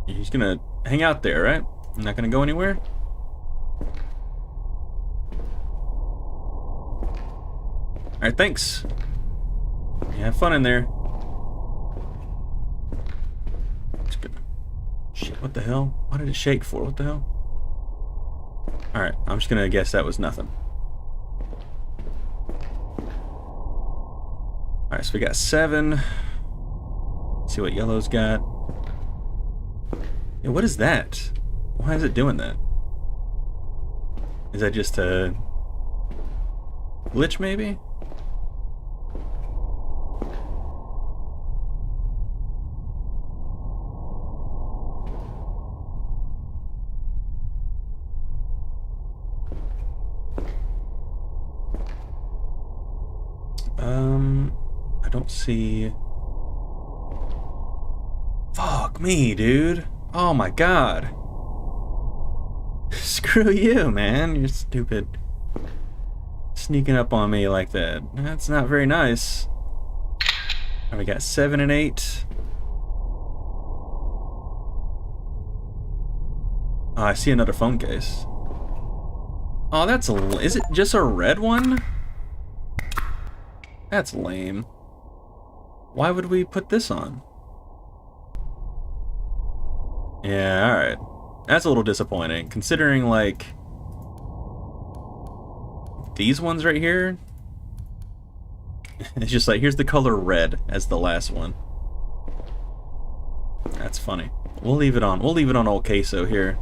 You're just gonna hang out there, right? You're not gonna go anywhere? Alright, thanks. You have fun in there. Shit, what the hell? What did it shake for? What the hell? Alright, I'm just gonna guess that was nothing. Alright, so we got 7. Let's see what yellow's got. Yeah, what is that? Why is it doing that? Is that just a glitch, maybe? I don't see... Fuck me, dude. Oh my god. Screw you, man. You're stupid. Sneaking up on me like that. That's not very nice. Alright, we got 7 and 8. Oh, I see another phone case. Oh, that's a... Is it just a red one? That's lame. Why would we put this on? Yeah, alright. That's a little disappointing, considering, like... These ones right here? It's just like, here's the color red as the last one. That's funny. We'll leave it on. We'll leave it on old queso here.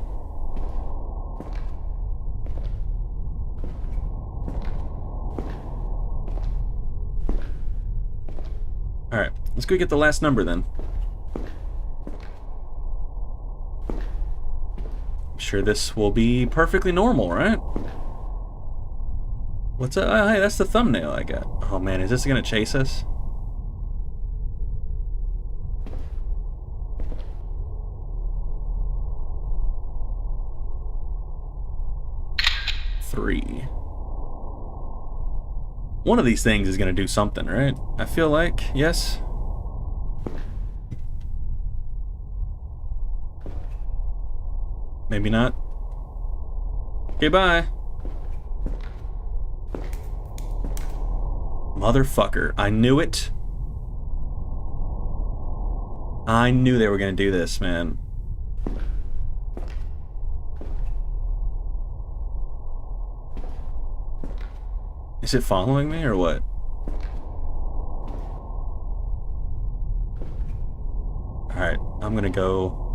Let's go get the last number then. I'm sure this will be perfectly normal, right? What's up? Oh, hey, that's the thumbnail I got. Oh man, is this gonna chase us? Three. One of these things is gonna do something, right? I feel like, yes? Maybe not. Okay, bye. Motherfucker. I knew it. I knew they were gonna do this, man. Is it following me or what? Alright, I'm gonna go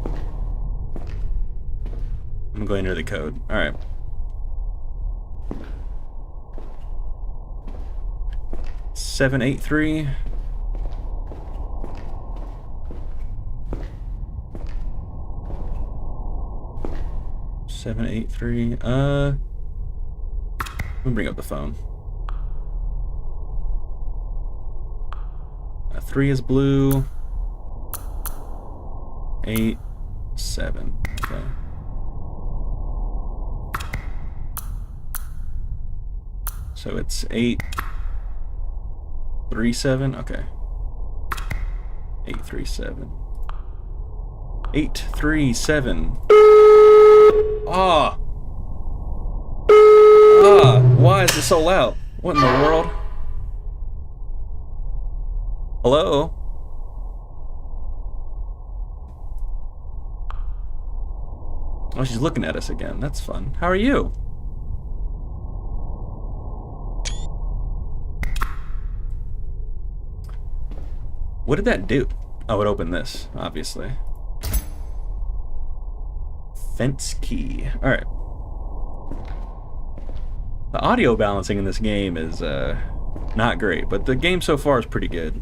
enter the code. Alright. Seven, 8, 3. Seven, 8, 3. Let me bring up the phone. 3 is blue. 8, 7. Okay. So it's 8, 3, 7. Okay. 8, 3, 7. 8, 3, 7. Ah! Ah! Why is it so loud? What in the world? Hello? Oh, she's looking at us again. That's fun. How are you? What did that do? Oh, it opened this, obviously. Fence key. Alright. The audio balancing in this game is not great, but the game so far is pretty good.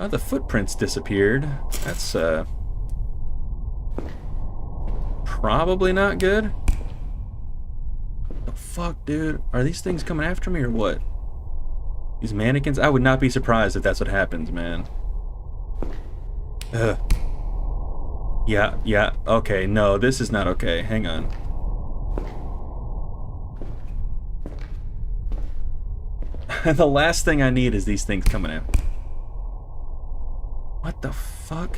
Oh, the footprints disappeared. That's probably not good. The fuck, dude? Are these things coming after me or what? These mannequins? I would not be surprised if that's what happens, man. Ugh. Yeah, okay, no, this is not okay. Hang on. The last thing I need is these things coming out. What the fuck?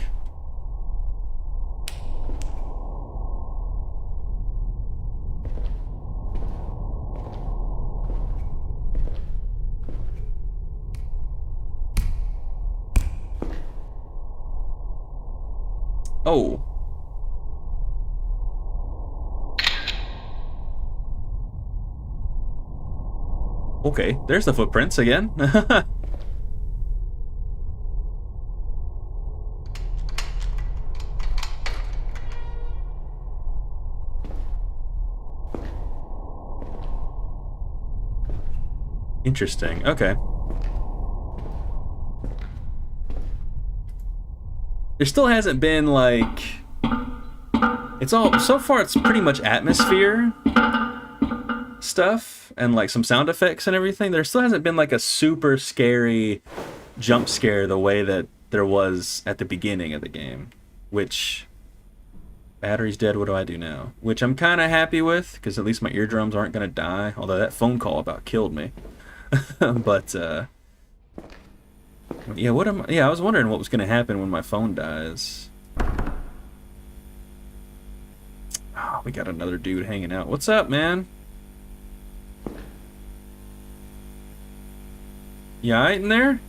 Oh. Okay, there's the footprints again. Interesting. Okay. There still hasn't been like... It's all... So far it's pretty much atmosphere stuff and like some sound effects and everything. There still hasn't been like a super scary jump scare the way that there was at the beginning of the game. Which... Battery's dead, what do I do now? Which I'm kind of happy with, because at least my eardrums aren't going to die. Although that phone call about killed me. But, yeah, I was wondering what was going to happen when my phone dies. Oh, we got another dude hanging out. What's up, man? You alright in there?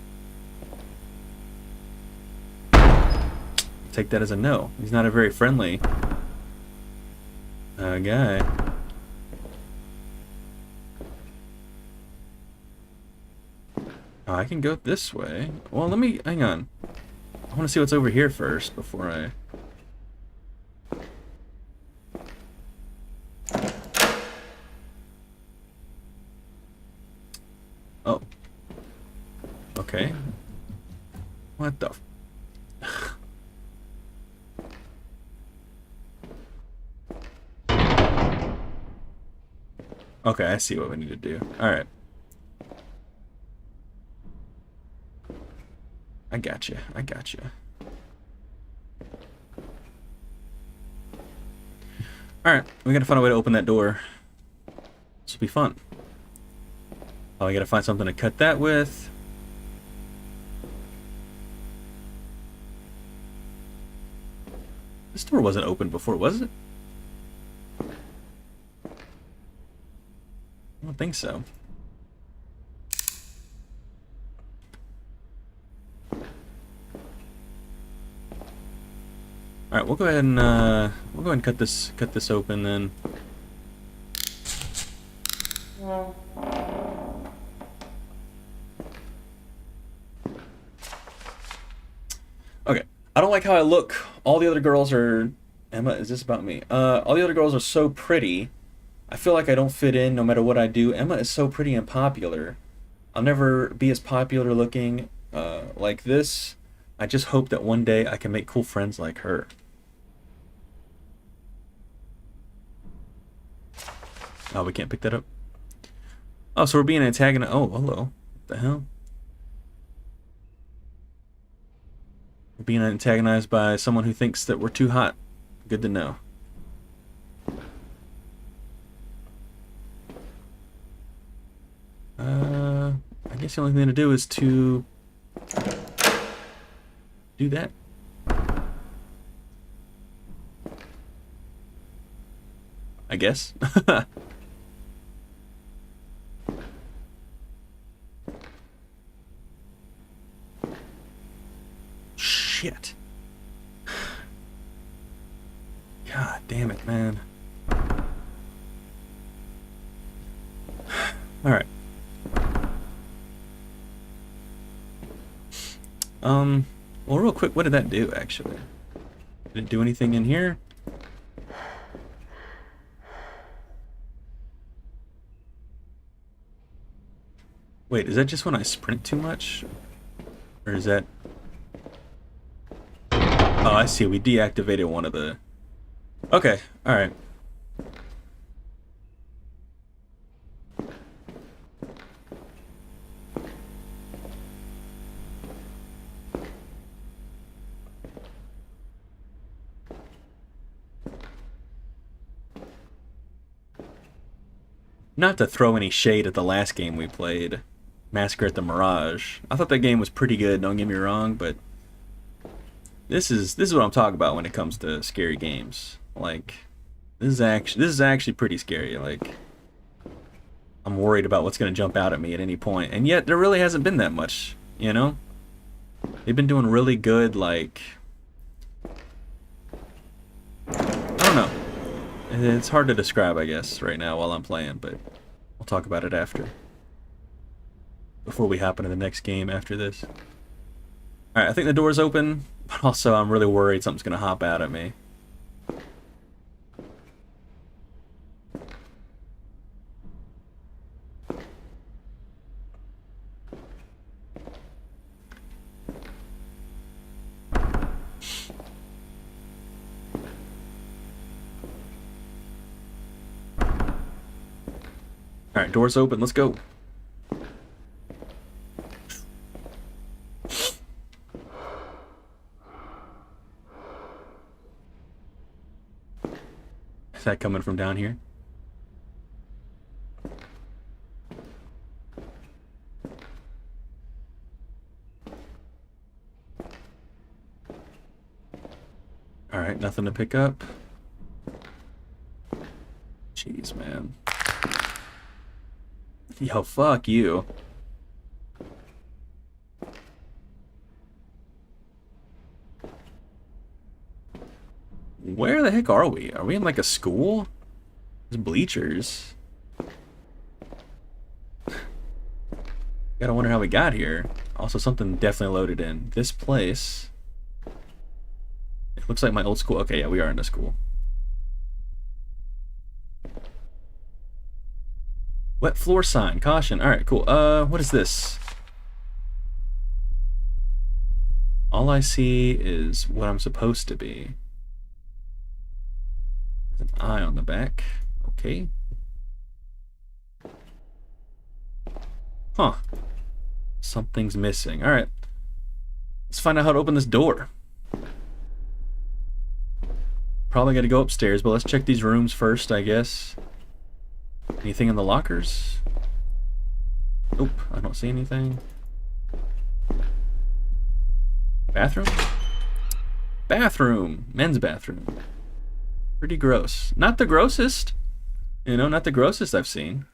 Take that as a no. He's not a very friendly guy. Oh, I can go this way. Well, let me... Hang on. I want to see what's over here first before I... Okay. What the? Okay, I see what we need to do. Alright. I got you. I got you. Alright, we gotta find a way to open that door. This will be fun. Oh, I gotta find something to cut that with. This door wasn't open before, was it? I don't think so. All right, we'll go ahead and cut this open then. Okay, I don't like how I look. All the other girls are... Emma, is this about me? All the other girls are so pretty. I feel like I don't fit in no matter what I do. Emma is so pretty and popular. I'll never be as popular looking like this. I just hope that one day I can make cool friends like her. Oh, we can't pick that up. Oh, so we're being antagonized. Oh, hello. What the hell? We're being antagonized by someone who thinks that we're too hot. Good to know. I guess the only thing to do is to do that. I guess. Shit. God damn it, man. Alright. Well, real quick, what did that do, actually? Did it do anything in here? Wait, is that just when I sprint too much? Or is that... Oh, I see. We deactivated one of the... Okay, alright. Not to throw any shade at the last game we played, Massacre at the Mirage. I thought that game was pretty good, don't get me wrong, but this is what I'm talking about when it comes to scary games. Like, this is actually pretty scary. Like, I'm worried about what's going to jump out at me at any point, and yet there really hasn't been that much, you know? They've been doing really good, like, I don't know. It's hard to describe, I guess, right now while I'm playing, but we'll talk about it after. Before we hop into the next game after this. Alright, I think the door's open, but also I'm really worried something's going to hop out at me. Alright, door's open, let's go. Is that coming from down here? Alright, nothing to pick up. Jeez, man. Yo, fuck you. Where the heck are we? Are we in like a school? There's bleachers. Gotta wonder how we got here. Also, something definitely loaded in. This place. It looks like my old school. Okay, yeah, we are in a school. Wet floor sign. Caution. Alright, cool. What is this? all I see is what I'm supposed to be. There's an eye on the back. Okay. Huh. Something's missing. Alright. Let's find out how to open this door. Probably got to go upstairs, but let's check these rooms first, I guess. Anything in the lockers? Nope, I don't see anything. Bathroom? Bathroom! Men's bathroom. Pretty gross. Not the grossest. You know, not the grossest I've seen.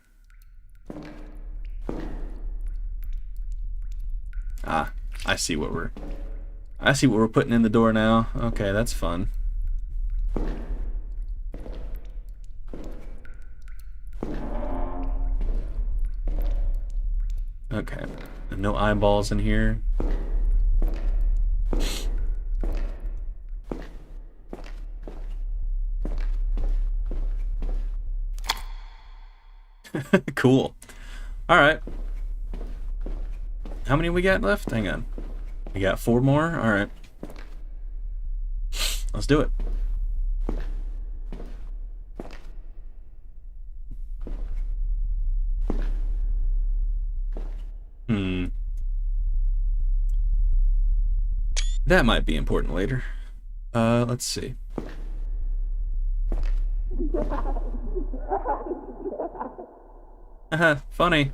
Ah, I see what we're putting in the door now. Okay, that's fun. Okay. No eyeballs in here. Cool. Alright. How many we got left? Hang on. We got 4 more? Alright. Let's do it. That might be important later. Let's see. Haha, funny.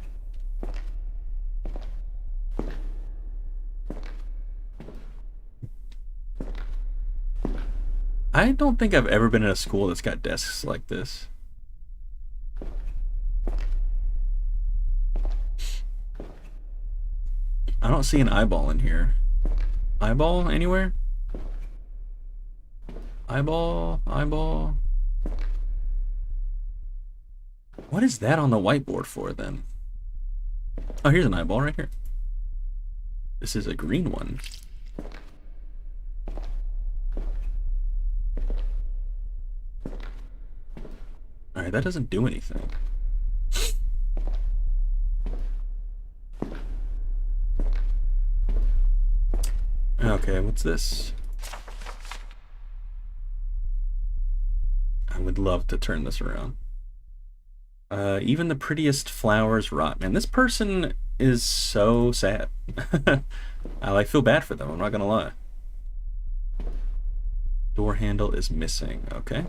I don't think I've ever been in a school that's got desks like this. I don't see an eyeball in here. Eyeball anywhere? Eyeball, eyeball. What is that on the whiteboard for then? Oh, here's an eyeball right here. This is a green one. Alright, that doesn't do anything. Okay, what's this? I would love to turn this around. Even the prettiest flowers rot. Man, this person is so sad. I feel bad for them, I'm not gonna lie. Door handle is missing, okay.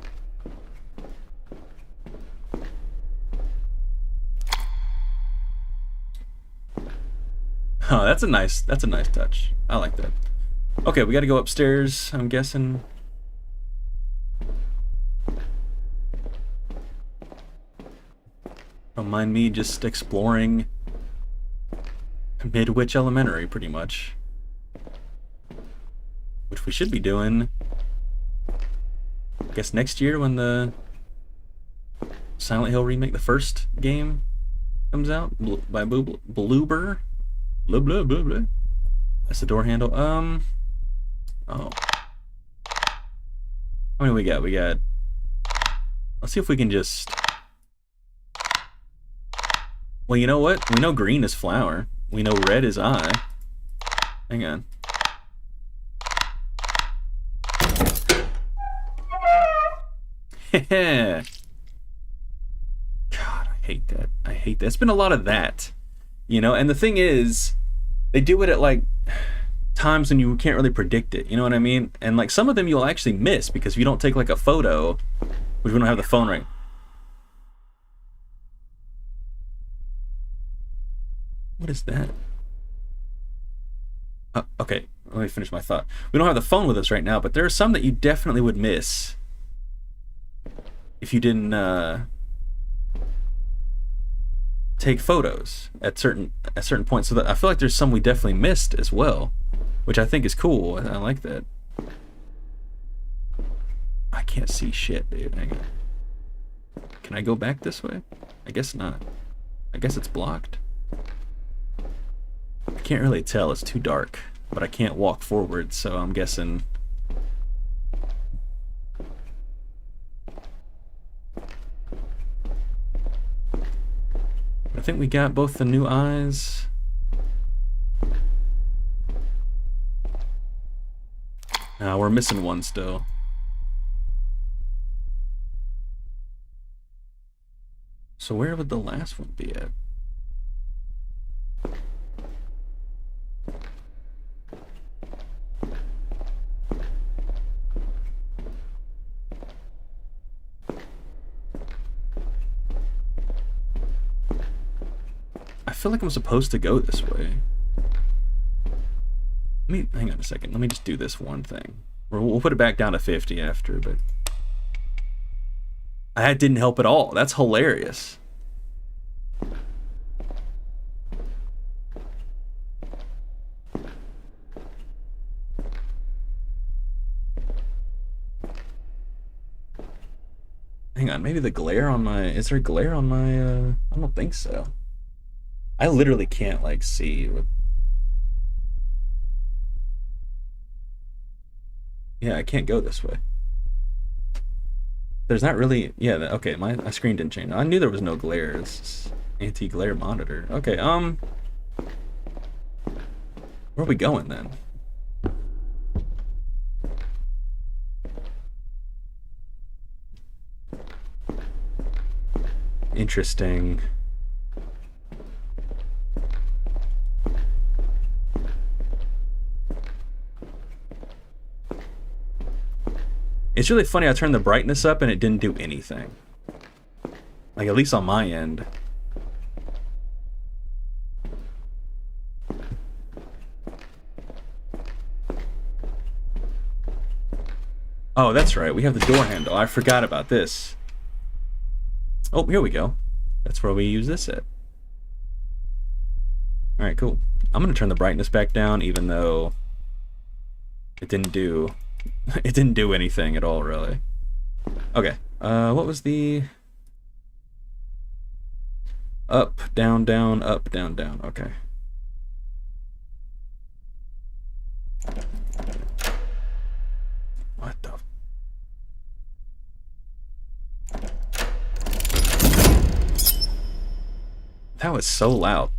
Oh, that's a nice touch. I like that. Okay, we gotta go upstairs, I'm guessing. Don't mind me just exploring Midwich Elementary, pretty much. Which we should be doing, I guess, next year when the Silent Hill remake, the first game, comes out by Bloober. Blah, blah, blah, blah. That's the door handle. Oh. How many we got? We got... Let's see if we can just... Well, you know what? We know green is flower. We know red is eye. Hang on. God, I hate that. I hate that. It's been a lot of that. You know, and the thing is, they do it at, like, times when you can't really predict it, you know what I mean? And, like, some of them you'll actually miss because if you don't take, like, a photo, which we don't have the phone right. What is that? Okay, let me finish my thought. We don't have the phone with us right now, but there are some that you definitely would miss if you didn't, take photos at certain points. So that I feel like there's some we definitely missed as well, which I think is cool. I like that. I can't see shit, dude. Hang on. Can I go back this way? I guess not. I guess it's blocked. I can't really tell, it's too dark, but I can't walk forward, so I'm guessing. I think we got both the new eyes. We're missing one still. So where would the last one be at? I feel like I'm supposed to go this way. Hang on a second. Let me just do this one thing. We'll put it back down to 50 after, but that didn't help at all. That's hilarious. Hang on, maybe the glare on my... Is there glare on my... I don't think so. I literally can't, like, see what... Yeah, I can't go this way. There's not really... Yeah, okay, my screen didn't change. I knew there was no glare. It's anti-glare monitor. Okay, where are we going, then? Interesting. It's really funny, I turned the brightness up and it didn't do anything. Like, at least on my end. Oh, that's right, we have the door handle. I forgot about this. Oh, here we go. That's where we use this at. Alright, cool. I'm gonna turn the brightness back down, even though it didn't do... It didn't do anything at all, really. Okay, what was the... Up, down, down, up, down, down. Okay. What the... That was so loud.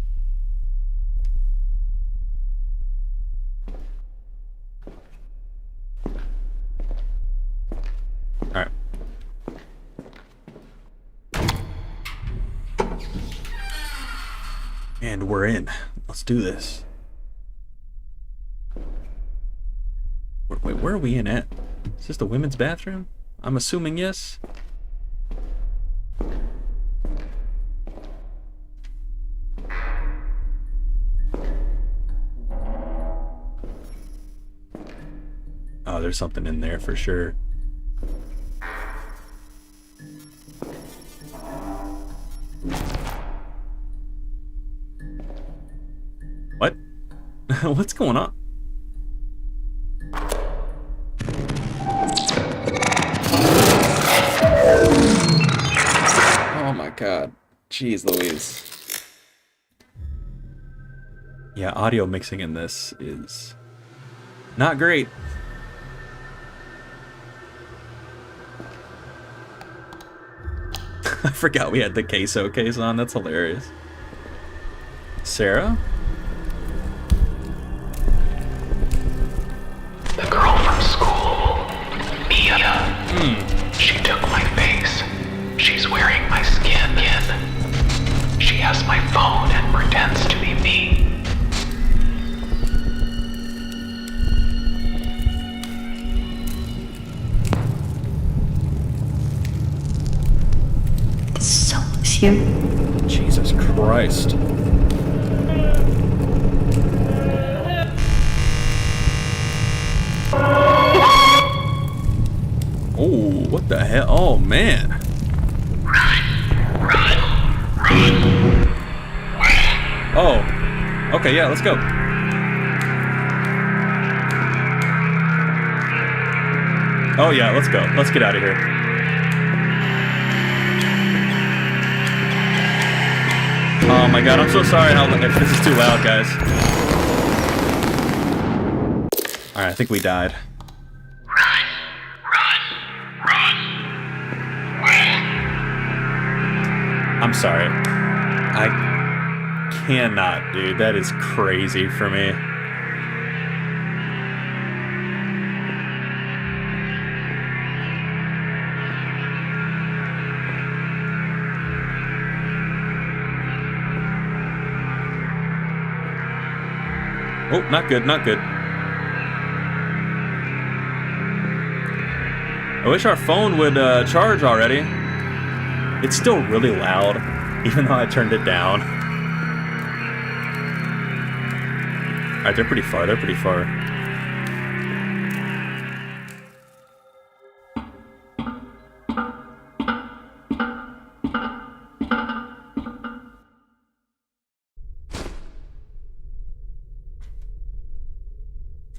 Alright. And we're in. Let's do this. Wait, where are we in at? Is this the women's bathroom? I'm assuming yes. Oh, there's something in there for sure. What? What's going on? Oh my god. Jeez Louise. Yeah, audio mixing in this is not great. I forgot we had the queso case on. That's hilarious. Sarah? The girl from school, Mia. She took my face. She's wearing my skin. She has my phone and pretends to be me. So miss you. Jesus Christ. Oh, what the hell? Oh, man. Run. Oh. Okay, yeah, let's go. Oh, yeah, let's go. Let's get out of here. Oh my god, I'm so sorry if this is too loud, guys. Alright, I think we died. I'm sorry. I cannot, dude. That is crazy for me. Oh, not good, not good. I wish our phone would charge already. It's still really loud, even though I turned it down. Alright, they're pretty far, they're pretty far.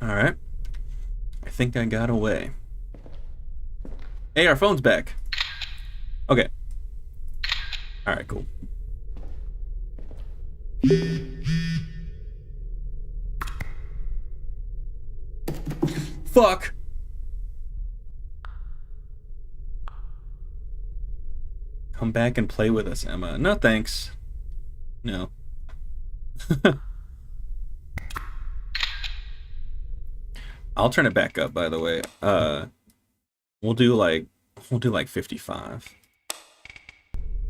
Alright. I think I got away. Hey, our phone's back. Okay. Alright, cool. Fuck! Come back and play with us, Emma. No, thanks. No. I'll turn it back up, by the way. We'll do like 55.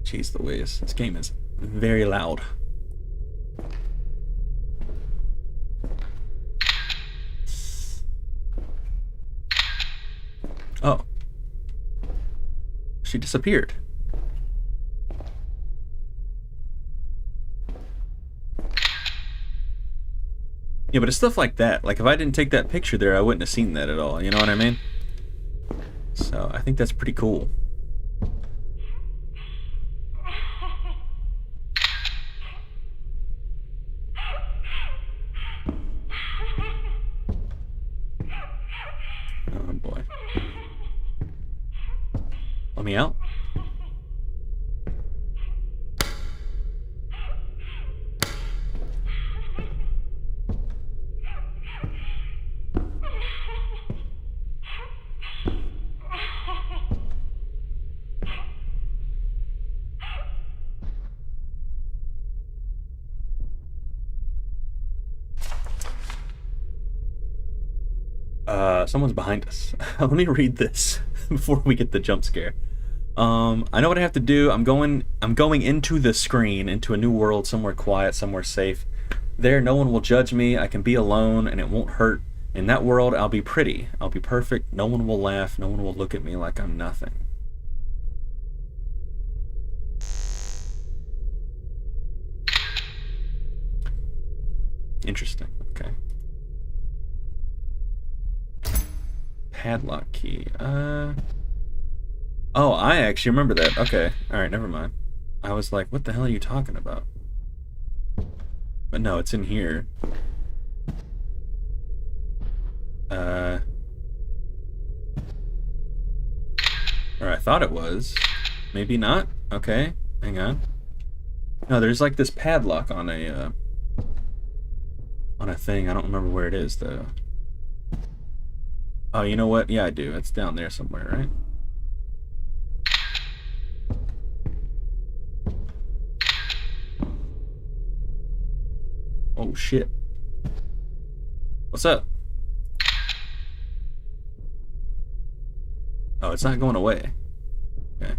Jeez Louise, this game is very loud. Oh. She disappeared. Yeah, but it's stuff like that. Like, if I didn't take that picture there, I wouldn't have seen that at all. You know what I mean? So, I think that's pretty cool. Oh, boy. Let me out. Someone's behind us. Let me read this before we get the jump scare. I know what I have to do. I'm going into the screen, into a new world, somewhere quiet, somewhere safe. There, no one will judge me. I can be alone, and it won't hurt. In that world, I'll be pretty. I'll be perfect. No one will laugh. No one will look at me like I'm nothing. Interesting. Okay. Padlock key. Oh, I actually remember that. Okay. Alright, never mind. I was like, what the hell are you talking about? But no, it's in here. Or I thought it was. Maybe not. Okay. Hang on. No, there's like this padlock on a thing. I don't remember where it is though. Oh, you know what? Yeah, I do. It's down there somewhere, right? Oh, shit. What's up? Oh, it's not going away. Okay.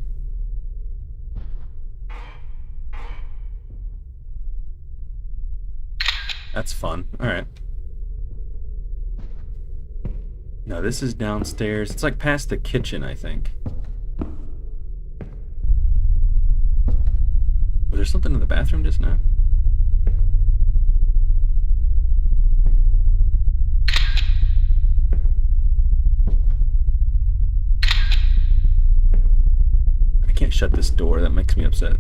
That's fun. Alright. No, this is downstairs. It's like past the kitchen, I think. Was there something in the bathroom just now? I can't shut this door. That makes me upset.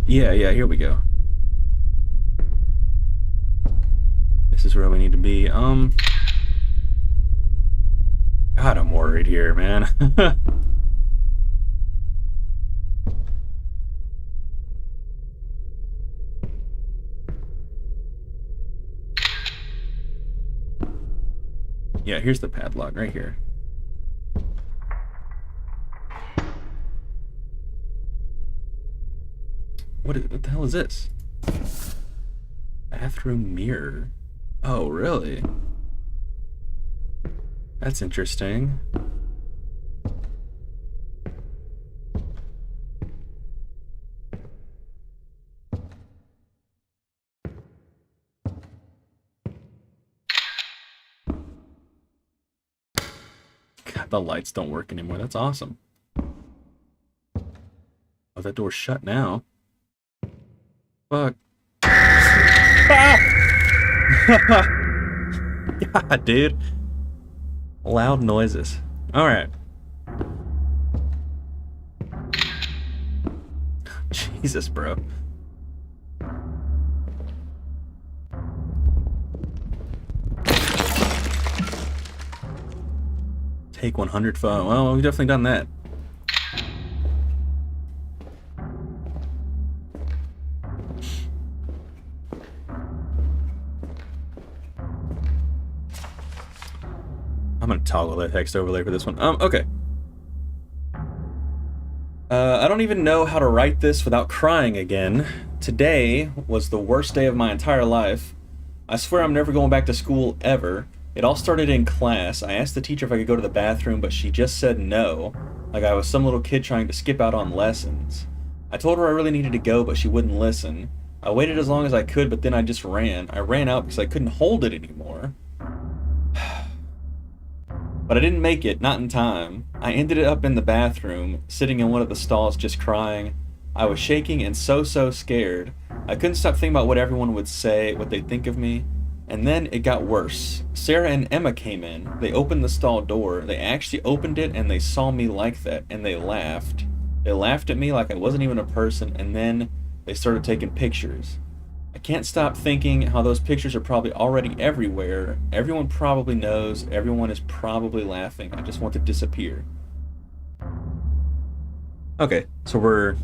Yeah, here we go. This is where we need to be. God, I'm worried here, man. Yeah, here's the padlock right here. What the hell is this? Bathroom mirror. Oh, really? That's interesting. the lights don't work anymore. That's awesome. Oh, that door's shut now. Fuck. Ah! God, dude. Loud noises. Alright. Jesus, bro. Take 100 phone. Well, we've definitely done that. I'm gonna toggle that text overlay for this one. Okay. I don't even know how to write this without crying again. Today was the worst day of my entire life. I swear I'm never going back to school ever. It all started in class. I asked the teacher if I could go to the bathroom, but she just said no, like I was some little kid trying to skip out on lessons. I told her I really needed to go, but she wouldn't listen. I waited as long as I could, but then I just ran. I ran out because I couldn't hold it anymore. But I didn't make it, not in time. I ended up in the bathroom, sitting in one of the stalls just crying. I was shaking and so scared. I couldn't stop thinking about what everyone would say, what they'd think of me. And then it got worse. Sarah and Emma came in. They opened the stall door. They actually opened it and they saw me like that, and they laughed. They laughed at me like I wasn't even a person, and then they started taking pictures. I can't stop thinking how those pictures are probably already everywhere. Everyone probably knows. Everyone is probably laughing. I just want to disappear. Okay, so we're...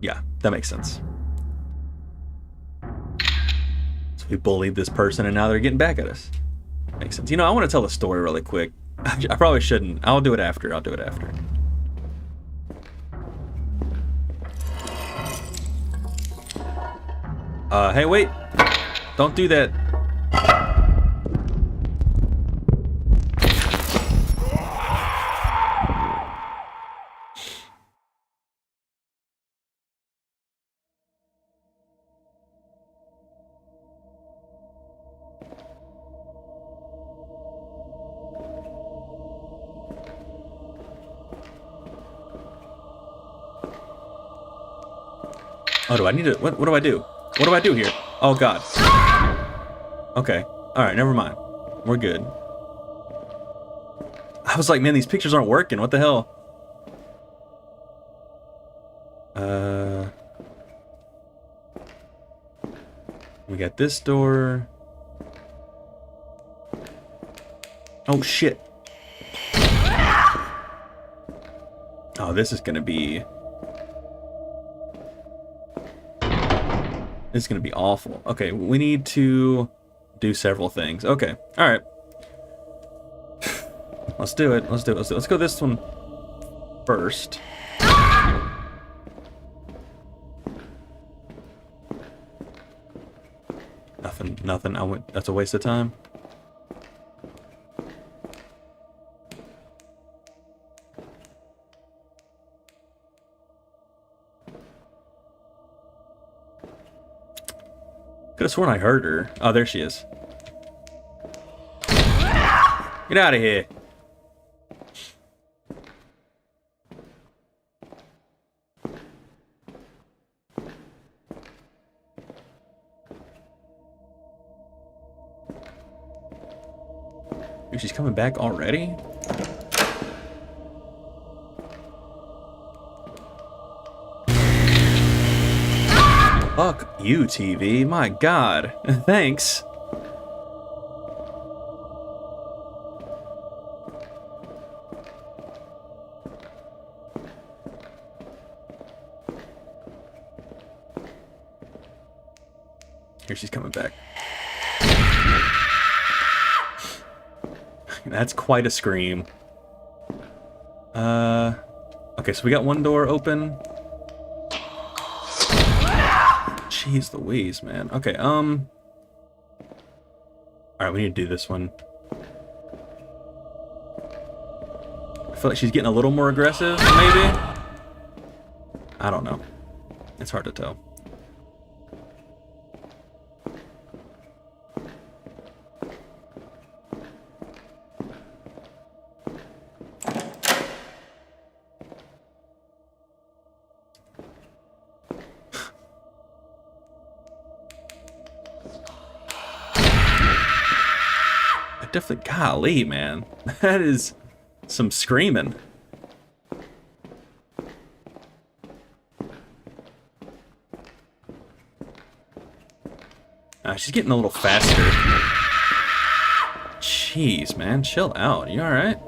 Yeah, that makes sense. So we bullied this person and now they're getting back at us. Makes sense. You know, I want to tell the story really quick. I probably shouldn't. I'll do it after. Hey, wait. Don't do that. Oh, do I need to... What do I do? What do I do here? Oh, God. Okay. Alright, never mind. We're good. I was like, man, these pictures aren't working. What the hell? We got this door. Oh, shit. Oh, this is gonna be... This is going to be awful. Okay, we need to do several things. Okay, alright. Let's do it. Let's go this one first. Nothing. That's a waste of time. Could have sworn I heard her. Oh, there she is. Get out of here. Dude, she's coming back already? Fuck you, TV. My God. Thanks. Here she's coming back. That's quite a scream. Okay, so we got one door open. Jeez Louise, man. Okay, alright, we need to do this one. I feel like she's getting a little more aggressive, maybe? I don't know. It's hard to tell. definitely, golly, man. That is some screaming. She's getting a little faster. Jeez, man, chill out. You alright?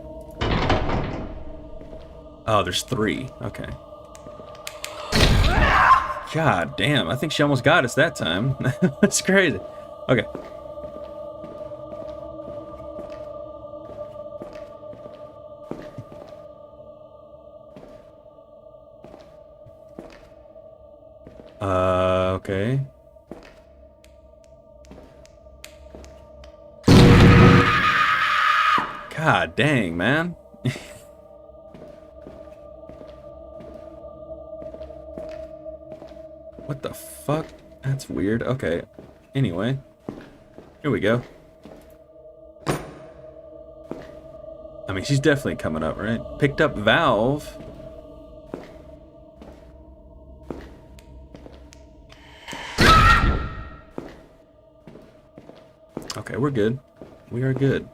Oh, there's 3. Okay. God damn, I think she almost got us that time. That's crazy. Okay. Okay. God dang, man. What the fuck? That's weird. Okay. Anyway. Here we go. I mean, she's definitely coming up, right? Picked up valve. Okay, we're good. We are good.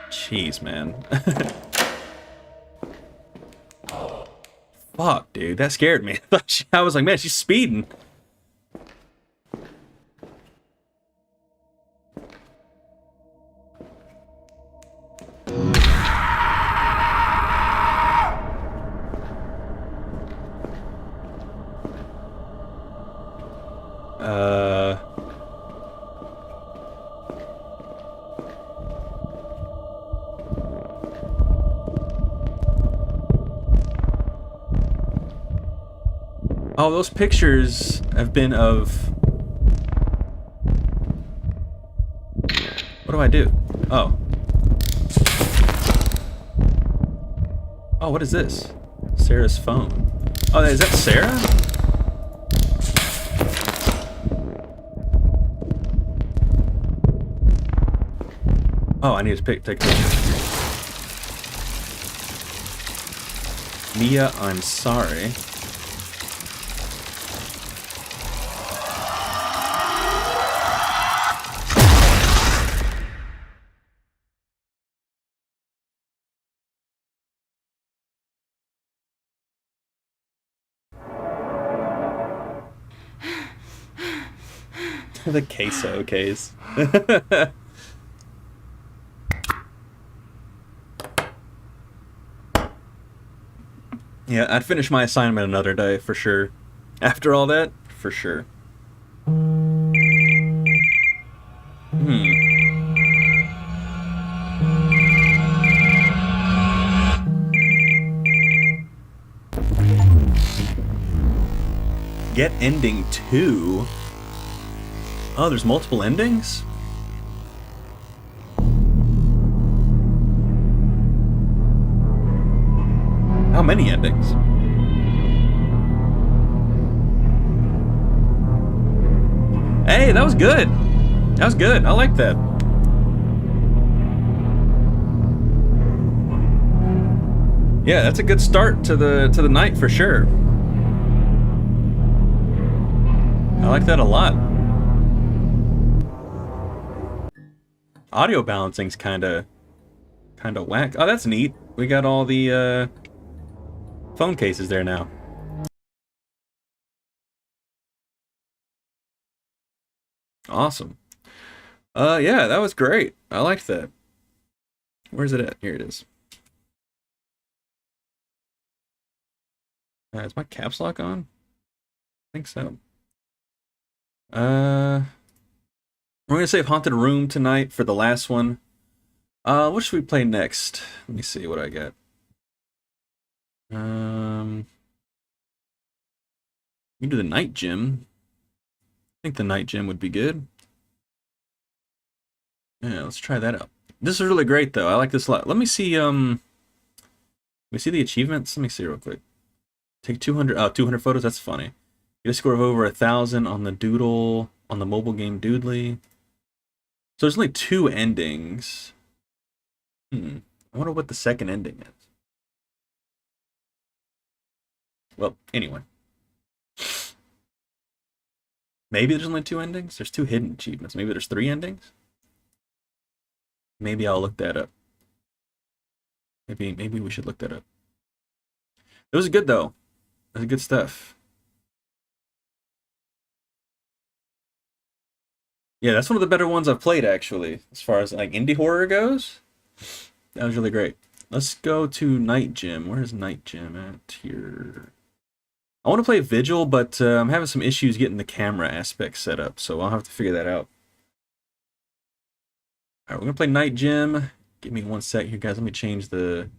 Jeez, man. Fuck, dude. That scared me. I was like, man, she's speeding. Oh, those pictures have been of... What do I do? Oh. Oh, what is this? Sarah's phone. Oh, is that Sarah? Oh, I need to take a picture. Mia, I'm sorry. The queso case. Yeah, I'd finish my assignment another day, for sure. After all that, for sure. Get ending 2? Oh, there's multiple endings? How many endings? Hey, that was good. That was good. I like that. Yeah, that's a good start to the night for sure. I like that a lot. Audio balancing's kinda whack. Oh, that's neat. We got all the phone cases there now. Awesome. Yeah, that was great. I liked that. Where's it at? Here it is. Is my caps lock on? I think so. We're gonna save Haunted Room tonight for the last one. What should we play next? Let me see what I got. You can do the Night Gym. I think the Night Gym would be good. Yeah, let's try that out. This is really great though. I like this a lot. Let me see the achievements. Let me see real quick. Take 200 photos, that's funny. Get a score of over 1,000 on the Doodle, on the mobile game Doodly. So there's only 2 endings. I wonder what the second ending is. Well, anyway. Maybe there's only 2 endings? There's 2 hidden achievements. Maybe there's 3 endings? Maybe I'll look that up. Maybe we should look that up. It was good, though. It was good stuff. Yeah, that's one of the better ones I've played, actually. As far as, like, indie horror goes. That was really great. Let's go to Night Gym. Where's Night Gym at here? I want to play Vigil, but I'm having some issues getting the camera aspect set up, so I'll have to figure that out. Alright, we're going to play Night Gym. Give me 1 sec here, guys. Let me change the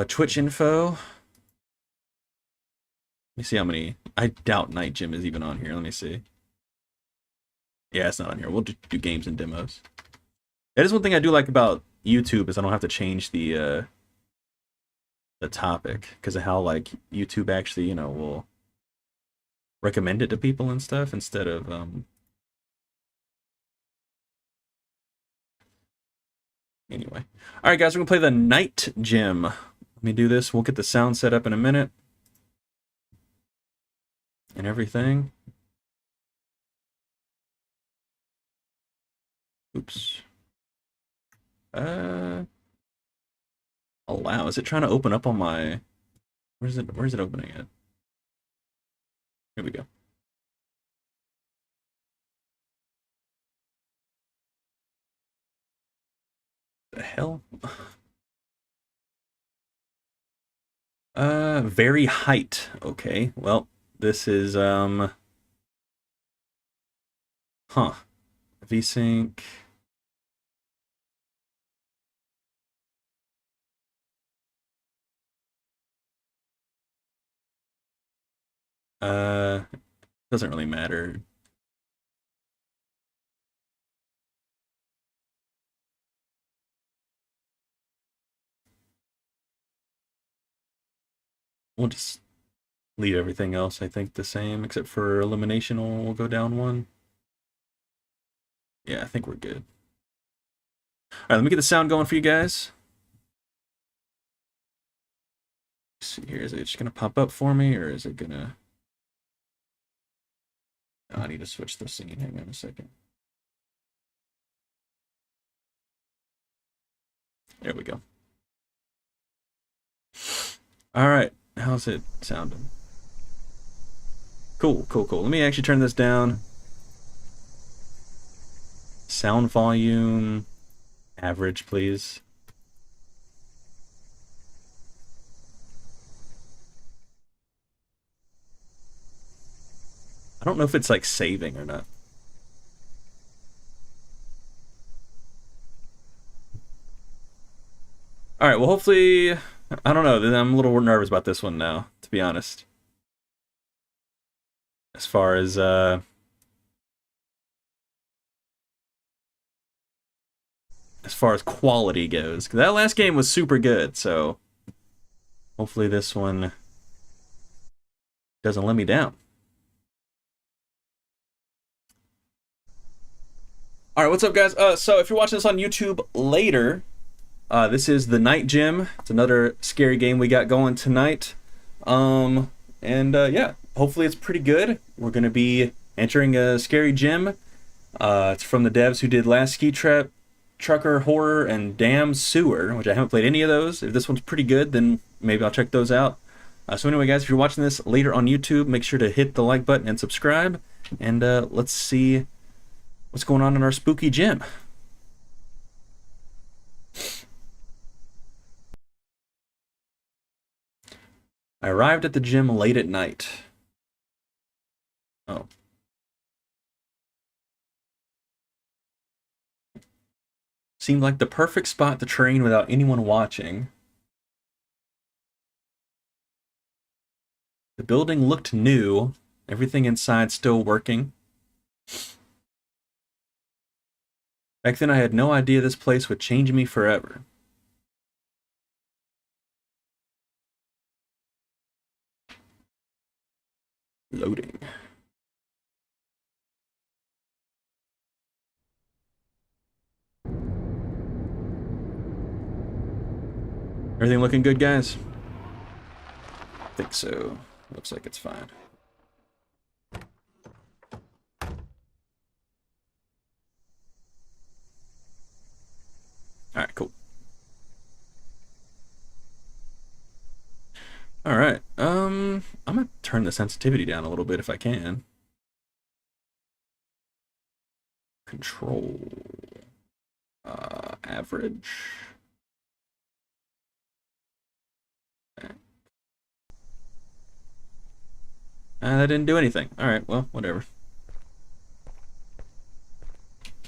Twitch info. Let me see how many. I doubt Night Gym is even on here. Let me see. Yeah, it's not on here. We'll do games and demos. That is one thing I do like about YouTube is I don't have to change the topic because of how like YouTube actually, you know, will recommend it to people and stuff instead of anyway. All right, guys, we're gonna play the Night Gym. Let me do this. We'll get the sound set up in a minute and everything. Oops. Allow. Is it trying to open up on my... Where's it opening at? Here we go. The hell? Very height. Okay. Well, this is VSync. Doesn't really matter. We'll just leave everything else, I think, the same, except for elimination will go down 1. Yeah, I think we're good. All right, let me get the sound going for you guys. Let's see here, is it just gonna pop up for me, or is it gonna... Oh, I need to switch the scene. Hang on a second. There we go. All right, how's it sounding? Cool. Let me actually turn this down. Sound volume, average, please. I don't know if it's like saving or not. All right, well, hopefully, I don't know. I'm a little nervous about this one now, to be honest. As far as quality goes, because that last game was super good, so hopefully this one doesn't let me down. All right, what's up, guys? So if you're watching this on YouTube later, this is the Night Gym. It's another scary game we got going tonight. Yeah, hopefully it's pretty good. We're gonna be entering a scary gym. It's from the devs who did Last Ski Trap, Trucker Horror, and Damn Sewer, which I haven't played any of those. If this one's pretty good, then maybe I'll check those out. So anyway, guys, if you're watching this later on YouTube, make sure to hit the like button and subscribe. And let's see what's going on in our spooky gym. I arrived at the gym late at night. Oh. Seemed like the perfect spot to train without anyone watching. The building looked new. Everything inside still working. Back then I had no idea this place would change me forever. Loading. Everything looking good, guys? I think so. Looks like it's fine. Alright, cool. Alright, I'm gonna turn the sensitivity down a little bit if I can. Control. Average. That didn't do anything. Alright, well, whatever.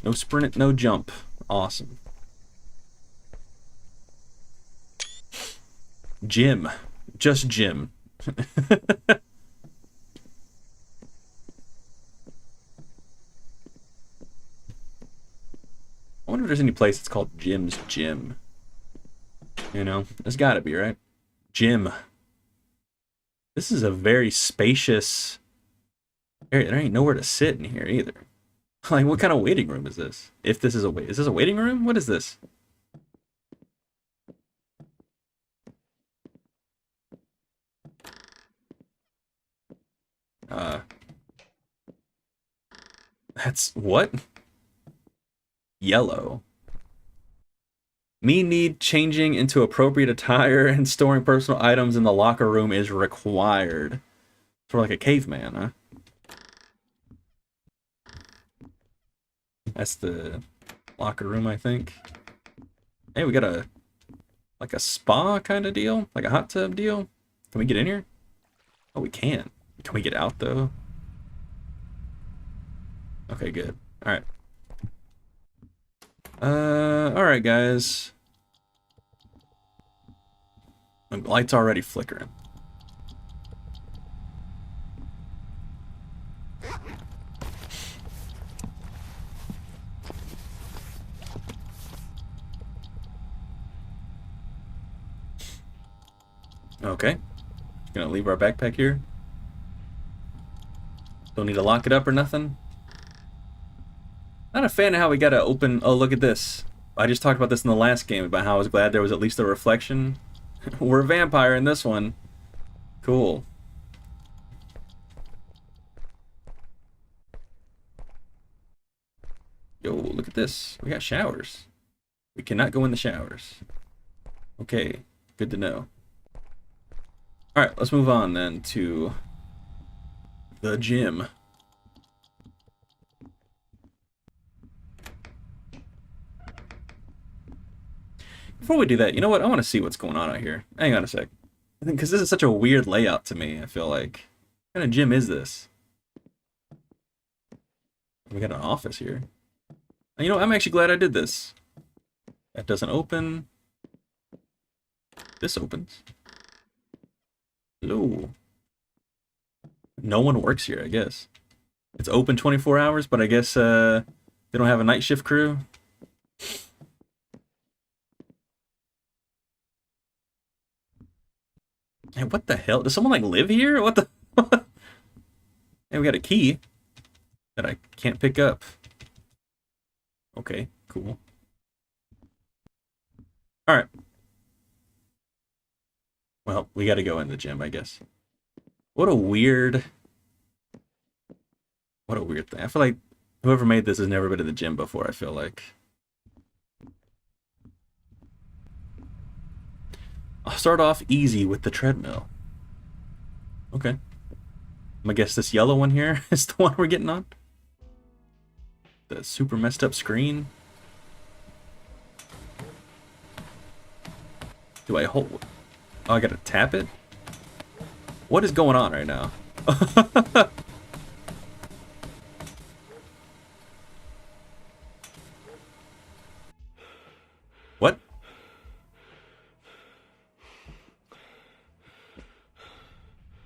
No sprint, no jump. Awesome. Jim. Just Jim. I wonder if there's any place that's called Jim's Gym. You know, there's gotta be, right? Gym. This is a very spacious area. There ain't nowhere to sit in here either. Like, what kind of waiting room is this? If this is is this a waiting room? What is this? That's what? Yellow. Me need changing into appropriate attire and storing personal items in the locker room is required. Sort of like a caveman, huh? That's the locker room, I think. Hey, we got a like a spa kind of deal, like a hot tub deal. Can we get in here? Oh, we can. Can we get out though? Okay, good. All right. All right, guys. The light's already flickering. Okay. Gonna leave our backpack here. Don't need to lock it up or nothing. Not a fan of how we gotta open. Oh, look at this. I just talked about this in the last game about how I was glad there was at least a reflection. We're a vampire in this one. Cool. Yo, look at this. We got showers. We cannot go in the showers. Okay, good to know. Alright, let's move on then to the gym. Before we do that, you know what? I want to see what's going on out here. Hang on a sec. I think because this is such a weird layout to me, I feel like. What kind of gym is this? We got an office here. You know, I'm actually glad I did this. That doesn't open. This opens. Hello. No one works here, I guess. It's open 24 hours, but I guess they don't have a night shift crew. Hey, what the hell? Does someone like live here? What the? Hey, we got a key that I can't pick up. Okay, cool. All right. Well, we got to go in the gym, I guess. What a weird thing. I feel like whoever made this has never been to the gym before, I feel like. I'll start off easy with the treadmill. Okay. I guess this yellow one here is the one we're getting on. The super messed up screen. Do I hold? Oh, I gotta tap it? What is going on right now? What?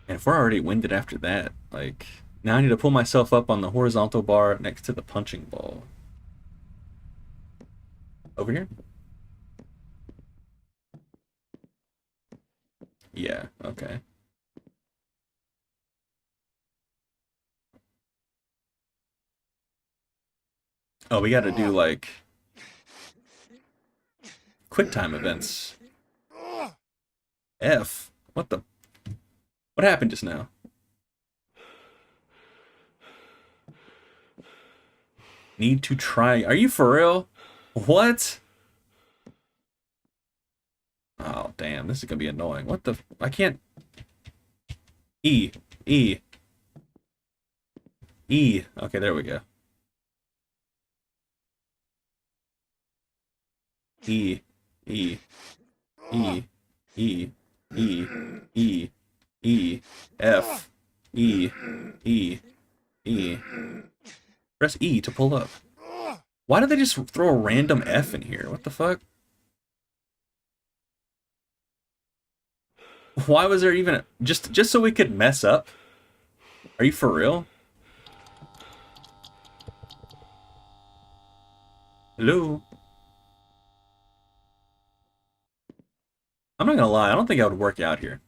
And if we're already winded after that, like, now I need to pull myself up on the horizontal bar next to the punching ball. Over here? Yeah, okay. Oh, we gotta do, like, quick time events. F. What the? What happened just now? Need to try. Are you for real? What? Oh, damn. This is gonna be annoying. What the? I can't. E. E. E. Okay, there we go. E. E. E. E. E. E. E. F. E. E. E. Press E to pull up. Why did they just throw a random F in here? What the fuck? Why was there even just so we could mess up? Are you for real? Hello? I'm not gonna lie, I don't think I would work out here.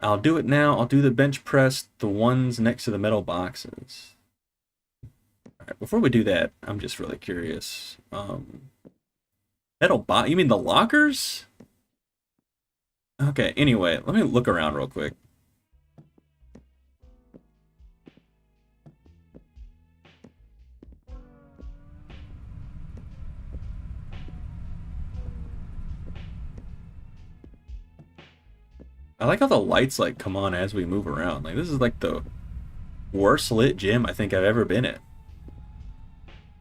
I'll do it now. I'll do the bench press, the ones next to the metal boxes. Alright, before we do that, I'm just really curious. Metal box? You mean the lockers? Okay, anyway, let me look around real quick. I like how the lights like come on as we move around. Like this is like the worst lit gym I think I've ever been in.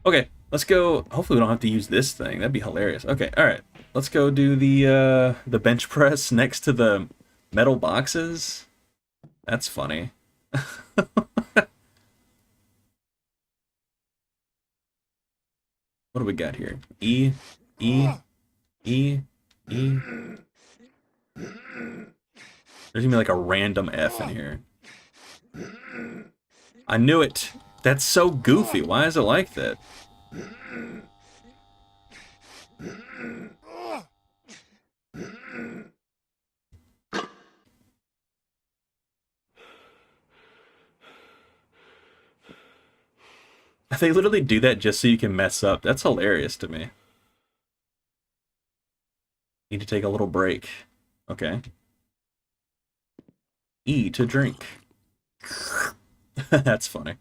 Okay, let's go. Hopefully we don't have to use this thing. That'd be hilarious. Okay, all right. Let's go do the bench press next to the metal boxes. That's funny. What do we got here? E, E, E, E. There's gonna be like a random F in here. I knew it. That's so goofy. Why is it like that? They literally do that just so you can mess up. That's hilarious to me. Need to take a little break. Okay. E to drink. That's funny.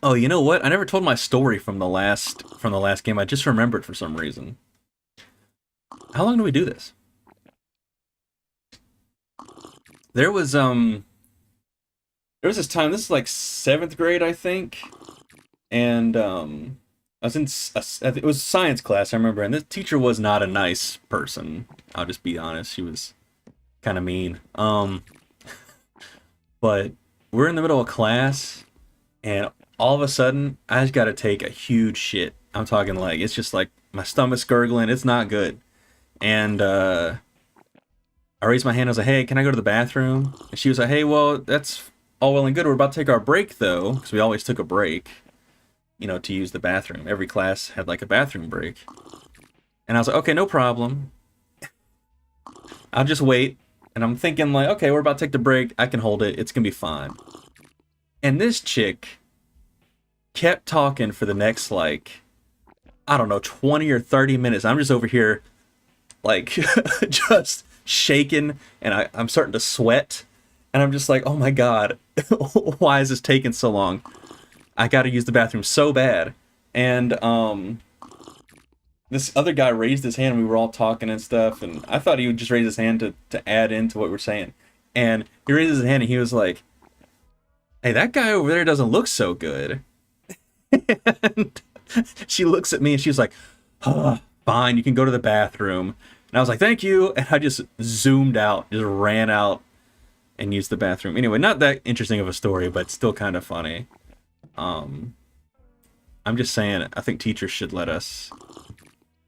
Oh, you know what? I never told my story from the last game. I just remembered for some reason. How long do we do this? There was this time, this is like 7th grade, I think. And I was in it was science class, I remember, and this teacher was not a nice person. I'll just be honest. She was kind of mean. But we're in the middle of class, and all of a sudden, I just got to take a huge shit. I'm talking like, it's just like my stomach's gurgling. It's not good. And I raised my hand. I was like, hey, can I go to the bathroom? And she was like, hey, well, that's all well and good. We're about to take our break, though, because we always took a break, you know, to use the bathroom. Every class had like a bathroom break. And I was like, okay, no problem. I'll just wait. And I'm thinking like, okay, we're about to take the break. I can hold it. It's going to be fine. And this chick kept talking for the next, like, I don't know, 20 or 30 minutes. I'm just over here, like, just shaking, and I'm starting to sweat. And I'm just like, oh my god, why is this taking so long? I gotta use the bathroom so bad. And this other guy raised his hand, and we were all talking and stuff, and I thought he would just raise his hand to add into what we were saying. And he raised his hand, and he was like, hey, that guy over there doesn't look so good. And she looks at me, and she's like, oh, fine, you can go to the bathroom. And I was like, thank you. And I just zoomed out, just ran out and used the bathroom. Anyway, not that interesting of a story, but still kind of funny. I'm just saying, I think teachers should let us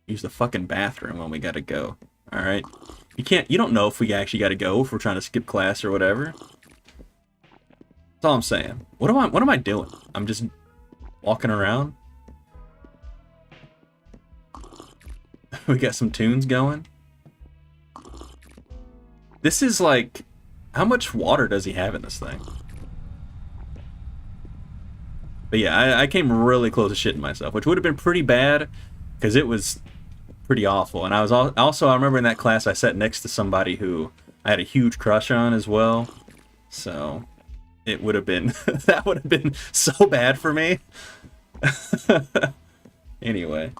use the fucking bathroom when we gotta go. Alright? You don't know if we actually gotta go, if we're trying to skip class or whatever. That's all I'm saying. What am I doing? I'm just walking around. We got some tunes going. This is like How much water does he have in this thing? But yeah, I came really close to shitting myself, which would have been pretty bad, because it was pretty awful. And I was also, I remember in that class I sat next to somebody who I had a huge crush on as well. So it would have been, that would have been so bad for me. Anyway.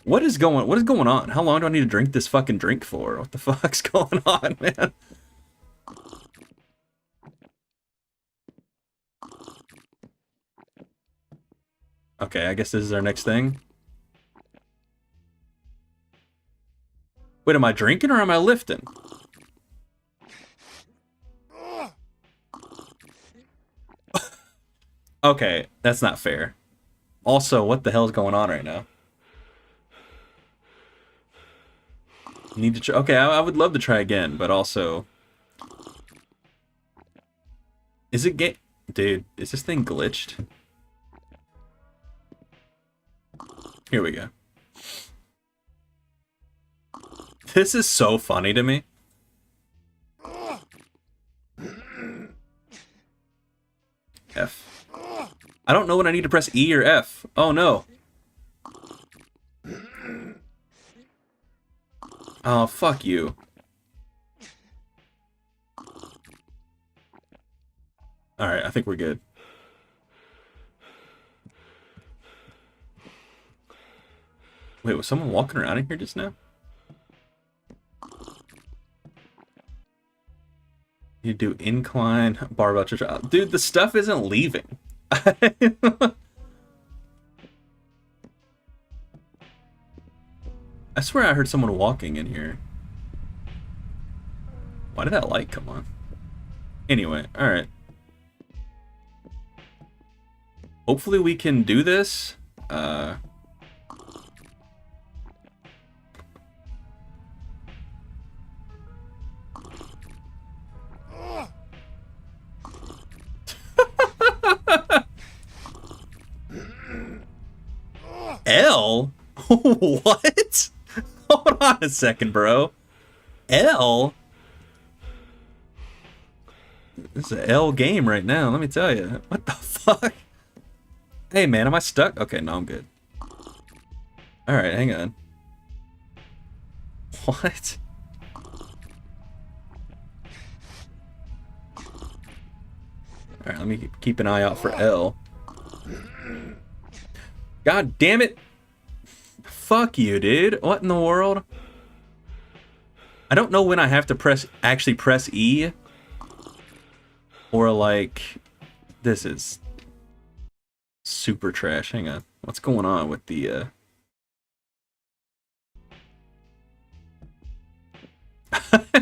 What is going on? How long do I need to drink this fucking drink for? What the fuck's going on, man? Okay, I guess this is our next thing. Wait, am I drinking or am I lifting? Okay, that's not fair. Also, what the hell is going on right now? You need to try. Okay, I would love to try again, but also, is it dude? Is this thing glitched? Here we go. This is so funny to me. F. I don't know when I need to press E or F. Oh no. Oh, fuck you. Alright, I think we're good. Wait, was someone walking around in here just now? You do incline, barbell, dude, the stuff isn't leaving. I swear I heard someone walking in here. Why did that light come on? Anyway, alright. Hopefully we can do this. L? What? Hold on a second, bro. L? This is an L game right now, let me tell you. What the fuck? Hey, man, am I stuck? Okay, no, I'm good. Alright, hang on. What? Alright, let me keep an eye out for L. God damn it! Fuck you, dude. What in the world? I don't know when I have to actually press E. Or like, this is super trash. Hang on. What's going on with the,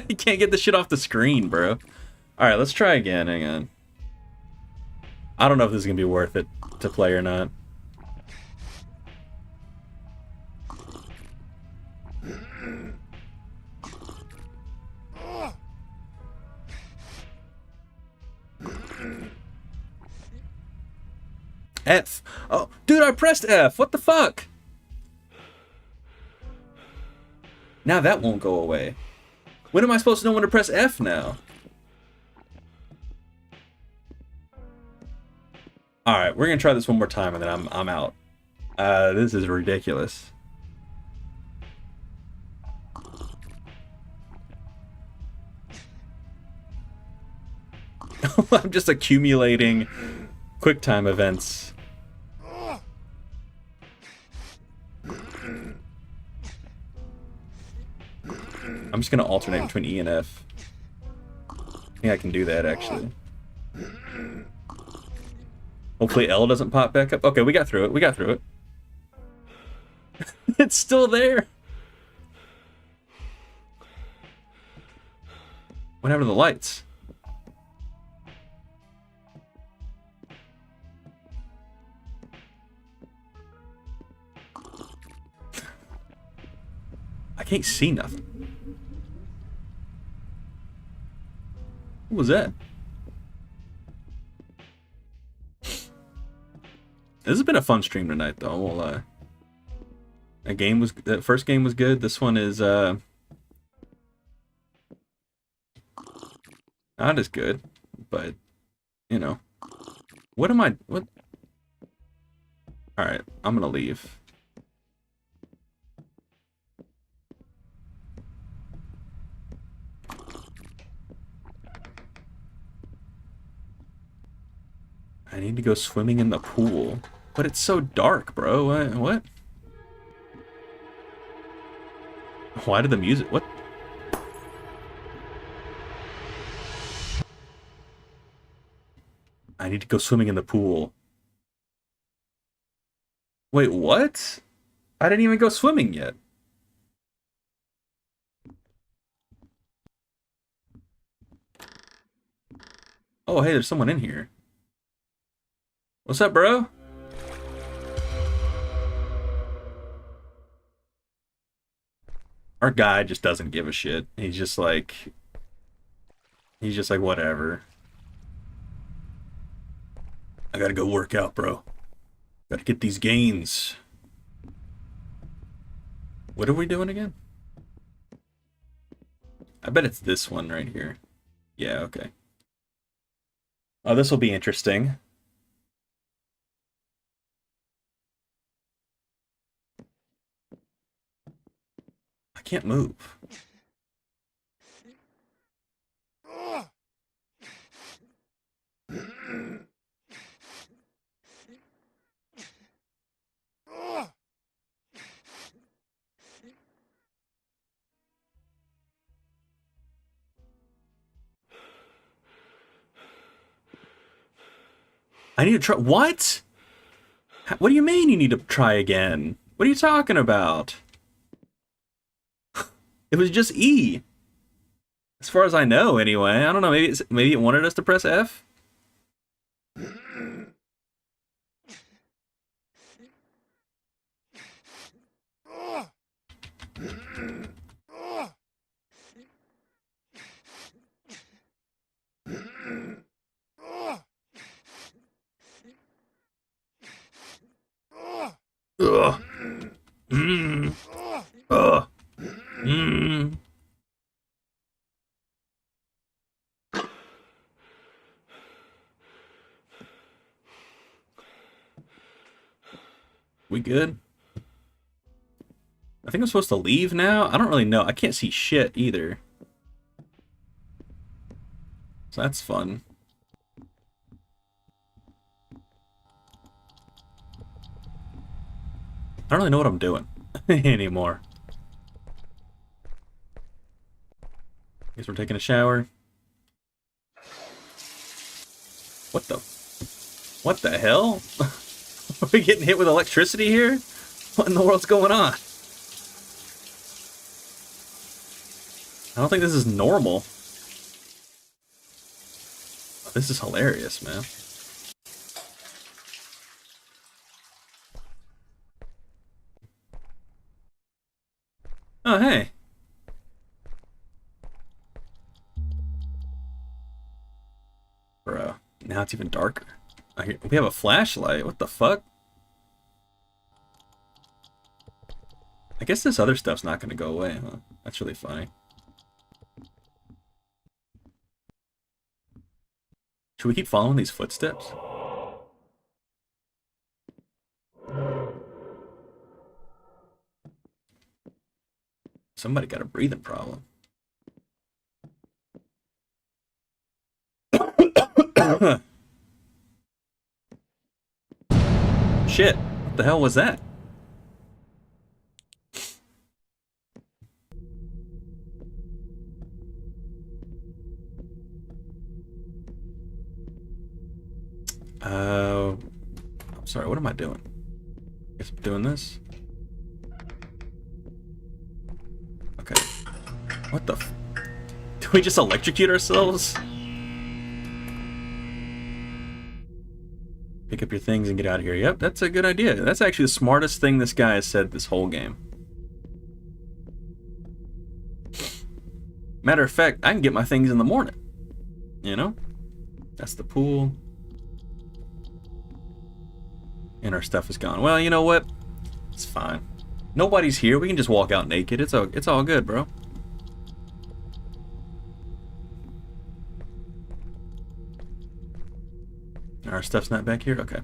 You can't get the shit off the screen, bro. Alright, let's try again. Hang on. I don't know if this is gonna be worth it to play or not. F. Oh, dude, I pressed F. What the fuck? Now that won't go away. When am I supposed to know when to press F now? Alright, we're gonna try this one more time and then I'm out. This is ridiculous. I'm just accumulating QuickTime events. I'm just gonna alternate between E and F. I think I can do that actually. Hopefully L doesn't pop back up. Okay, we got through it. We got through it. It's still there. What happened to the lights? I can't see nothing. What was that? This has been a fun stream tonight, though. I won't lie. That first game was good. This one is Not as good, but, you know. What am I... What? Alright, I'm gonna leave. I need to go swimming in the pool. But it's so dark, bro. What? Why did the music... What? I need to go swimming in the pool. Wait, what? I didn't even go swimming yet. Oh, hey, there's someone in here. What's up, bro? Our guy just doesn't give a shit. He's just like, whatever. I gotta go work out, bro. Gotta get these gains. What are we doing again? I bet it's this one right here. Yeah, okay. Oh, this will be interesting. I can't move. I need to try. What? What do you mean you need to try again? What are you talking about? It was just E. As far as I know, anyway. I don't know. Maybe it wanted us to press F. Ugh. Ugh. We good? I think I'm supposed to leave now? I don't really know. I can't see shit either. So that's fun. I don't really know what I'm doing anymore. Guess we're taking a shower. What the hell? Are we getting hit with electricity here? What in the world's going on? I don't think this is normal. This is hilarious, man. Oh, hey. Bro, now it's even darker. We have a flashlight. What the fuck? I guess this other stuff's not gonna go away, huh? That's really funny. Should we keep following these footsteps? Somebody got a breathing problem. Shit, what the hell was that? I'm sorry, what am I doing? Guess I'm doing this. Okay. What the f- Do we just electrocute ourselves? Pick up your things and get out of here. Yep, that's a good idea. That's actually the smartest thing this guy has said this whole game. Matter of fact, I can get my things in the morning. You know? That's the pool. And our stuff is gone. Well, you know what? It's fine. Nobody's here. We can just walk out naked. It's all good, bro. Our stuff's not back here? Okay.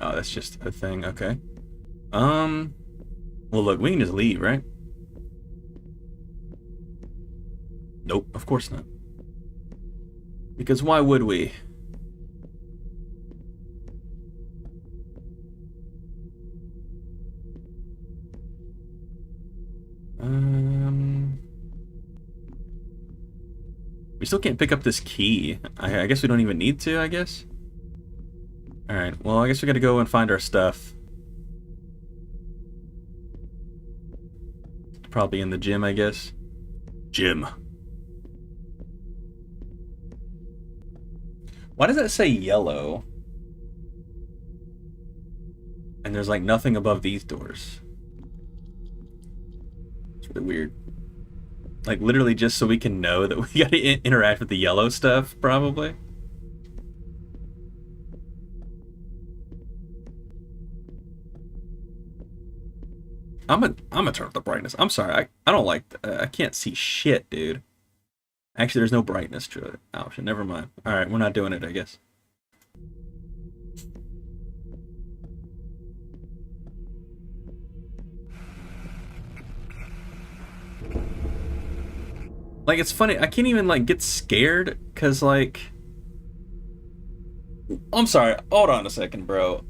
Oh, that's just a thing. Okay. Well, look, we can just leave, right? Nope, of course not. Because why would we? We still can't pick up this key. I guess we don't even need to, I guess. Alright, well, I guess we gotta go and find our stuff. Probably in the gym, I guess. Gym. Why does that say yellow? And there's like nothing above these doors. It's really weird. Like literally just so we can know that we gotta interact with the yellow stuff, probably. I'm gonna turn up the brightness. I'm sorry, I don't like, I can't see shit, dude. Actually, there's no brightness to it option. Never mind. All right, we're not doing it, I guess. Like, it's funny. I can't even like get scared because like, I'm sorry. Hold on a second, bro.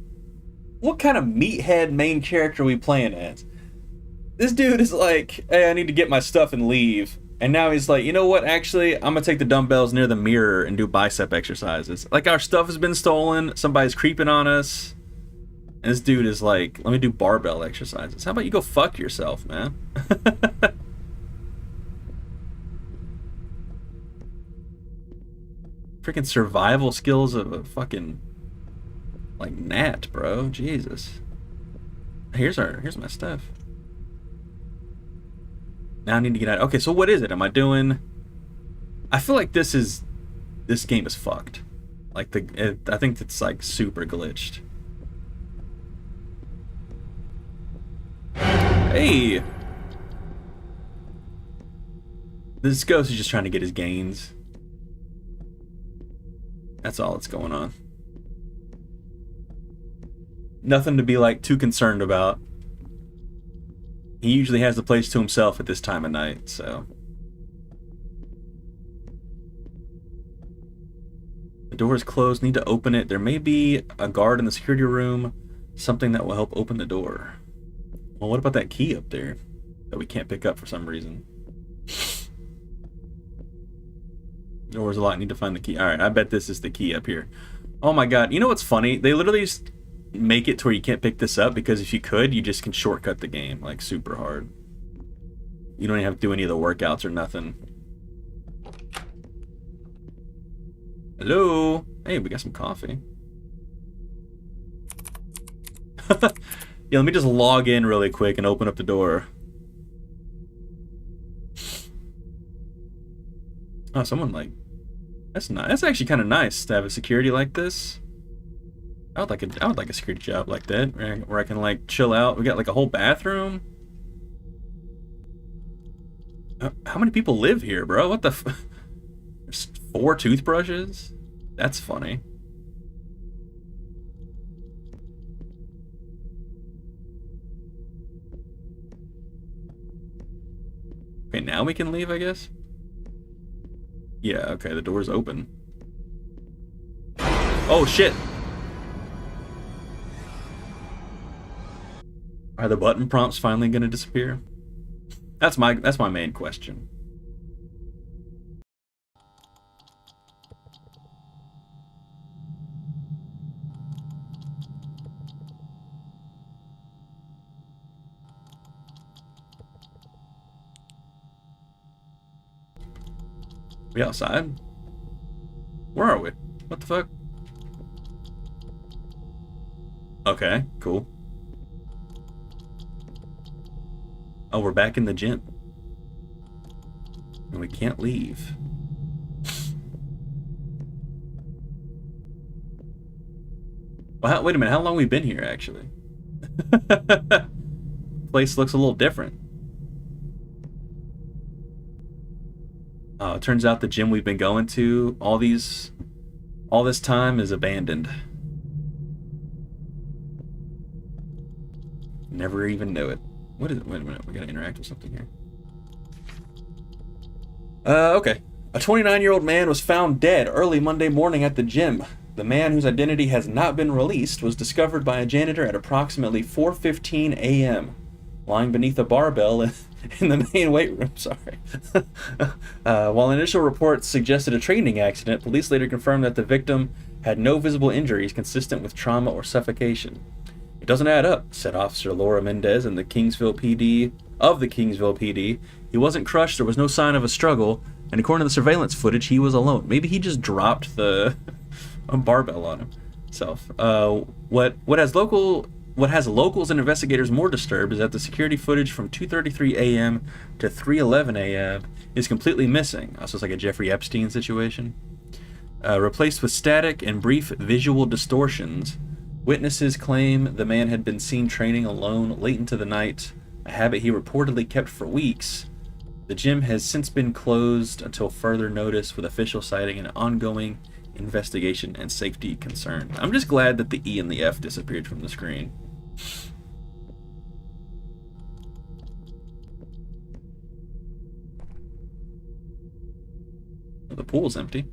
What kind of meathead main character are we playing as? This dude is like, hey, I need to get my stuff and leave. And now he's like, you know what, actually, I'm gonna take the dumbbells near the mirror and do bicep exercises. Like, our stuff has been stolen, somebody's creeping on us. And this dude is like, let me do barbell exercises. How about you go fuck yourself, man? Freaking survival skills of a fucking, like, gnat, bro. Jesus. Here's my stuff. Now I need to get out. Okay, so what is it? Am I doing? I feel like this game is fucked. Like I think it's like super glitched. Hey, this ghost is just trying to get his gains. That's all that's going on. Nothing to be like too concerned about. He usually has the place to himself at this time of night, so. The door is closed, need to open it. There may be a guard in the security room, something that will help open the door. Well, what about that key up there that we can't pick up for some reason? The door's a lot, need to find the key. Alright, I bet this is the key up here. Oh my god, you know what's funny? They literally just make it to where you can't pick this up, because if you could, you just can shortcut the game, like, super hard. You don't even have to do any of the workouts or nothing. Hello? Hey, we got some coffee. Yeah, let me just log in really quick and open up the door. Oh, someone like... That's nice. That's actually kind of nice to have a security like this. I would like a security job like that, where I can like chill out. We got like a whole bathroom. How many people live here, bro? What the? There's 4 toothbrushes. That's funny. Okay, now we can leave, I guess. Yeah. Okay, the door's open. Oh shit. Are the button prompts finally going to disappear? That's my main question. We outside? Where are we? What the fuck? Okay, cool. Oh, we're back in the gym. And we can't leave. Well, wait a minute, how long have we been here, actually? Place looks a little different. It turns out the gym we've been going to all this time is abandoned. Never even knew it. What is it? Wait a minute, we gotta interact with something here. Okay. A 29-year-old man was found dead early Monday morning at the gym. The man, whose identity has not been released, was discovered by a janitor at approximately 4:15 a.m. lying beneath a barbell in the main weight room. Sorry. While initial reports suggested a training accident, police later confirmed that the victim had no visible injuries consistent with trauma or suffocation. It doesn't add up, said Officer Laura Mendez in the Kingsville PD. He wasn't crushed, there was no sign of a struggle, and according to the surveillance footage, he was alone. Maybe he just dropped the barbell on himself. What has locals and investigators more disturbed is that the security footage from 2:33 a.m. to 3:11 a.m. is completely missing. So it's like a Jeffrey Epstein situation. Replaced with static and brief visual distortions. Witnesses claim the man had been seen training alone late into the night, a habit he reportedly kept for weeks. The gym has since been closed until further notice, with officials citing an ongoing investigation and safety concerns. I'm just glad that the E and the F disappeared from the screen. The pool's empty.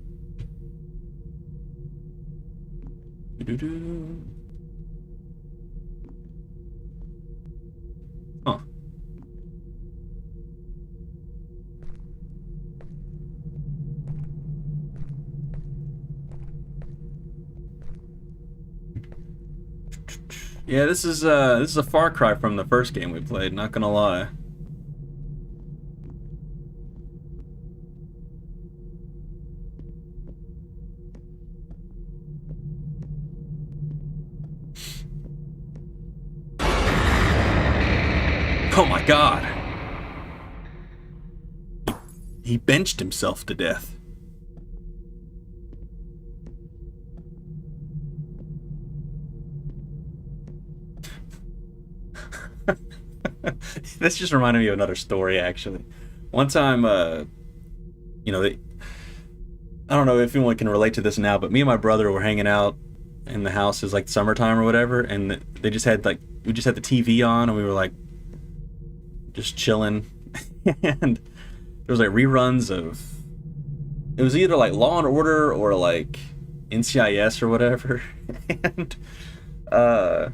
Huh. Yeah, this is a far cry from the first game we played, not gonna lie. Oh my god. He benched himself to death. This just reminded me of another story, actually. One time, I don't know if anyone can relate to this now, but me and my brother were hanging out in the house. It was like summertime or whatever, and we just had the TV on, and we were like just chilling. And there was like reruns of, it was either like Law and Order or like NCIS or whatever. And the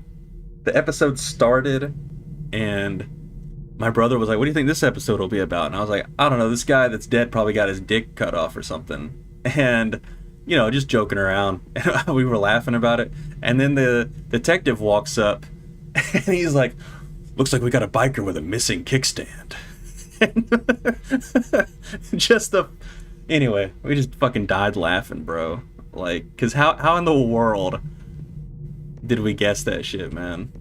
episode started, and my brother was like, what do you think this episode will be about? And I was like, I don't know, this guy that's dead probably got his dick cut off or something. And, just joking around. And we were laughing about it. And then the detective walks up, and he's like, looks like we got a biker with a missing kickstand. Anyway, we just fucking died laughing, bro. Like, because how in the world did we guess that shit, man?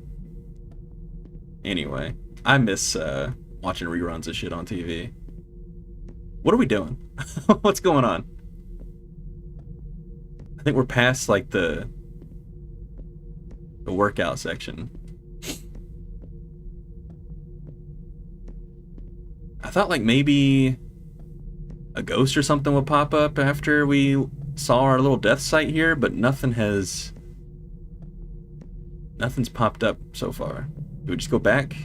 Anyway, I miss watching reruns of shit on TV. What are we doing? What's going on? I think we're past like the workout section. I thought like maybe a ghost or something would pop up after we saw our little death site here, but nothing's popped up so far. Do we just go back?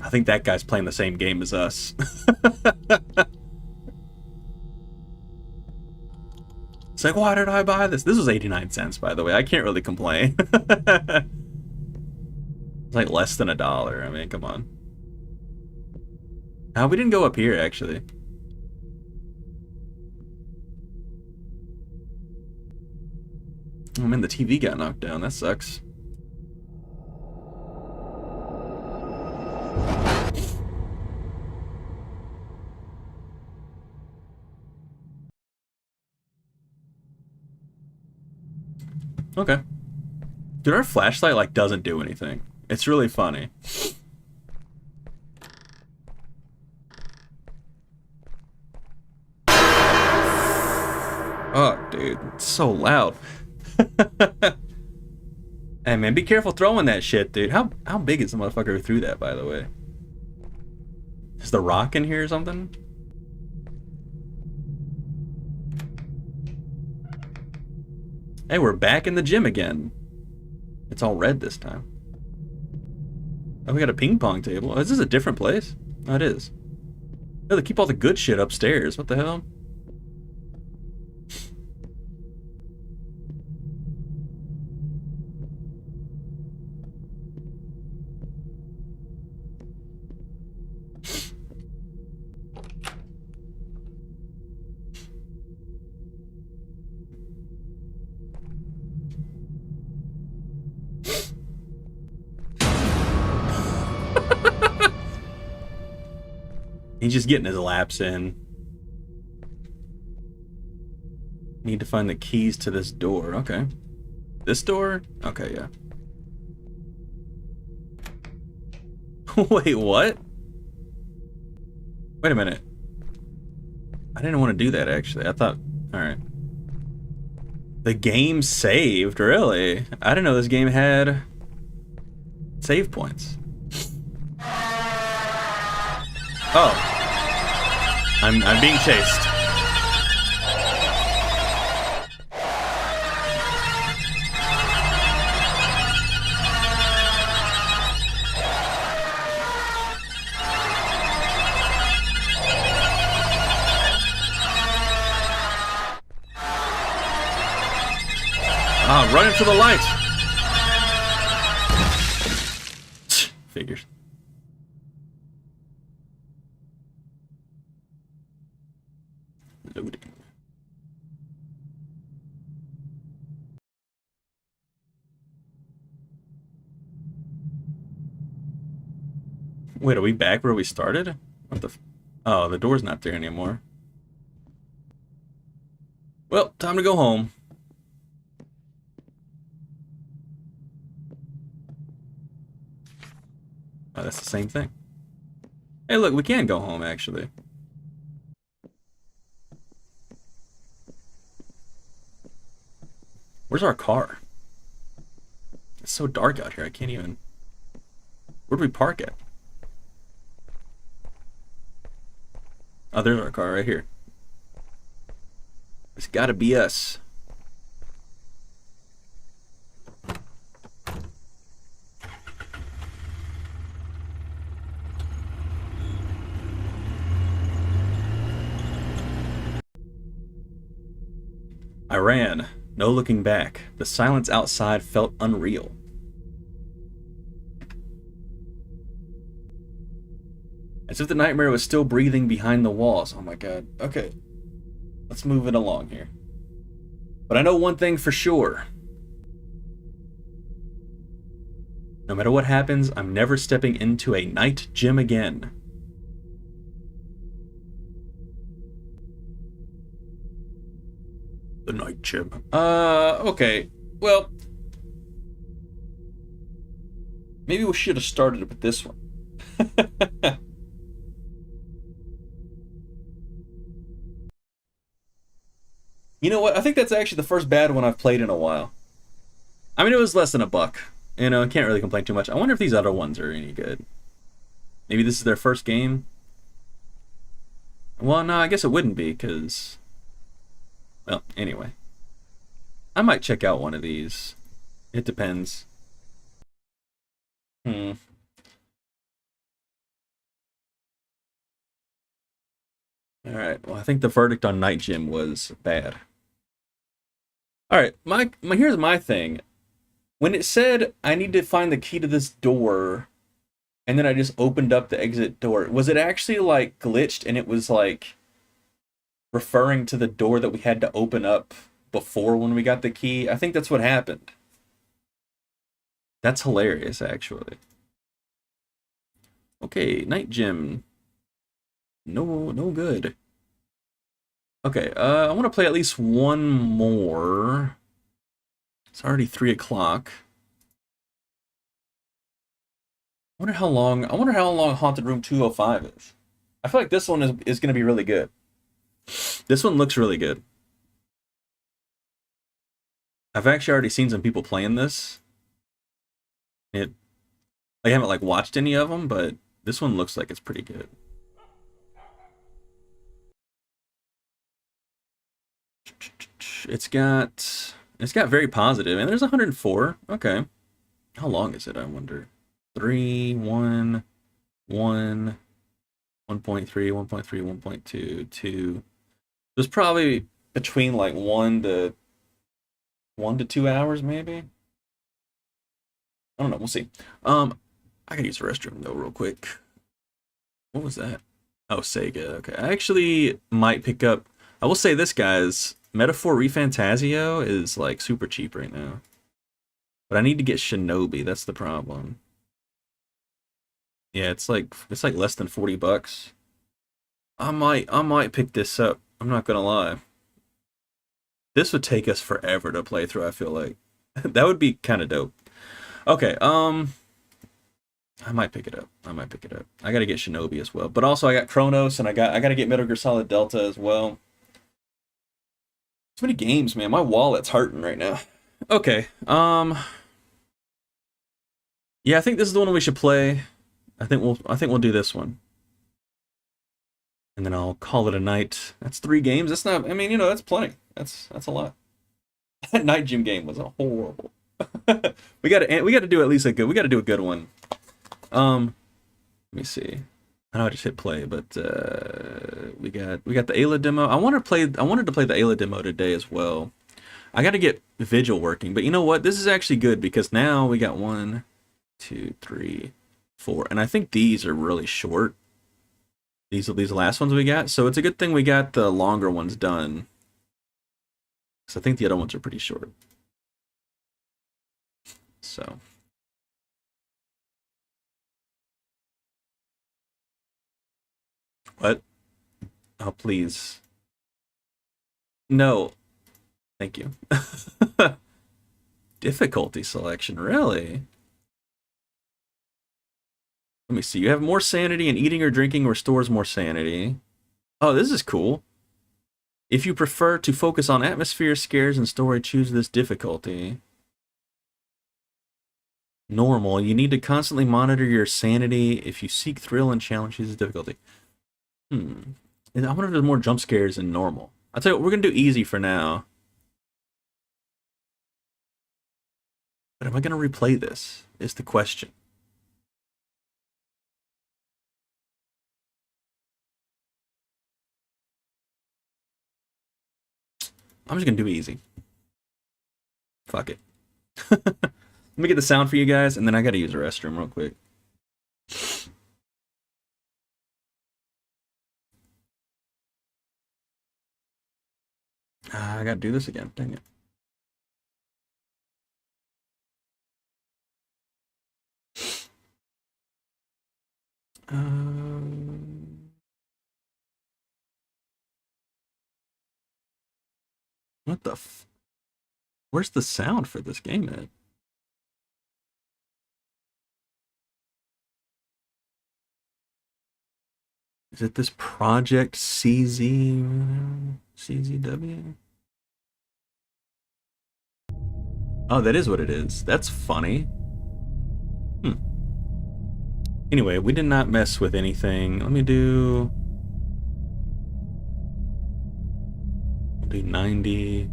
I think that guy's playing the same game as us. It's like, why did I buy this? This was 89 cents, by the way. I can't really complain. It's like less than $1. I mean, come on. We didn't go up here, actually. Oh man, the TV got knocked down. That sucks. Okay. Dude, our flashlight like doesn't do anything. It's really funny. Oh, dude, it's so loud. Hey, man, be careful throwing that shit, dude. How big is the motherfucker who threw that, by the way? Is the rock in here or something? Hey, we're back in the gym again. It's all red this time. Oh, we got a ping pong table. Oh, is this a different place? Oh, it is. Oh, they keep all the good shit upstairs. What the hell? He's just getting his laps in. Need to find the keys to this door. Okay. This door? Okay, yeah. Wait, what? Wait a minute. I didn't want to do that, actually. I thought... Alright. The game saved? Really? I didn't know this game had... save points. Oh. I'm being chased. Ah, run into the light. Figures. Loading. Wait, are we back where we started? What the oh, the door's not there anymore. Well, time to go home. Oh, that's the same thing. Hey, look, we can go home, actually. Where's our car? It's so dark out here, I can't even... Where'd we park at? Oh, there's our car right here. It's gotta be us. I ran, no looking back. The silence outside felt unreal. As if the nightmare was still breathing behind the walls. Oh my god. Okay. Let's move it along here. But I know one thing for sure. No matter what happens, I'm never stepping into a night gym again. The night gym. Okay. Well, maybe we should have started with this one. You know what? I think that's actually the first bad one I've played in a while. I mean, it was less than $1. You know, I can't really complain too much. I wonder if these other ones are any good. Maybe this is their first game? Well, no, I guess it wouldn't be, because... Well, anyway. I might check out one of these. It depends. Alright, well, I think the verdict on Night Gym was bad. Alright, here's my thing. When it said I need to find the key to this door, and then I just opened up the exit door, was it actually like glitched and it was like referring to the door that we had to open up before when we got the key? I think that's what happened. That's hilarious, actually. Okay, Night Gym. No good. Okay, I want to play at least one more. It's already 3 o'clock. I wonder how long Haunted Room 205 is. I feel like this one is going to be really good. This one looks really good. I've actually already seen some people playing this. I haven't like watched any of them, but this one looks like it's pretty good. It's got very positive, and there's 104. Okay. How long is it, I wonder? 3, 1, 1, 1.3, 1.3, 1.2, 2. There's probably between like 1 to 2 hours, maybe. I don't know. We'll see. I gotta use the restroom though, real quick. What was that? Oh, Sega. Okay, I actually might pick up. I will say this, guys. Metaphor ReFantazio is like super cheap right now, but I need to get Shinobi. That's the problem. Yeah, it's like less than $40. I might pick this up. I'm not gonna lie. This would take us forever to play through, I feel like. That would be kind of dope. Okay, I might pick it up. I might pick it up. I gotta get Shinobi as well. But also I got Chronos and I gotta get Metal Gear Solid Delta as well. Too many games, man. My wallet's hurting right now. Okay, yeah, I think this is the one we should play. I think we'll do this one. And then I'll call it a night. That's 3 games. That's not, I mean, that's plenty. That's a lot. That night gym game was a horrible. we got to do at least a good. We got to do a good one. Let me see. I know I just hit play, but we got the Ayla demo. I wanted to play the Ayla demo today as well. I got to get Vigil working, but you know what? This is actually good because now we got 1, 2, 3, 4, and I think these are really short. These last ones we got, so it's a good thing we got the longer ones done. So I think the other ones are pretty short. So. What? Oh, please. No. Thank you. Difficulty selection, really? Let me see. You have more sanity, and eating or drinking restores more sanity. Oh, this is cool. If you prefer to focus on atmosphere, scares, and story, choose this difficulty. Normal. You need to constantly monitor your sanity. If you seek thrill and challenge, choose this difficulty. And I wonder if there's more jump scares in normal. I'll tell you what, we're going to do easy for now. But am I going to replay this? Is the question. I'm just going to do easy. Fuck it. Let me get the sound for you guys, and then I got to use the restroom real quick. I got to do this again. Dang it. What the f... Where's the sound for this game at? Is it this Project CZW? Oh, that is what it is. That's funny. Anyway, we did not mess with anything. Let me do 90.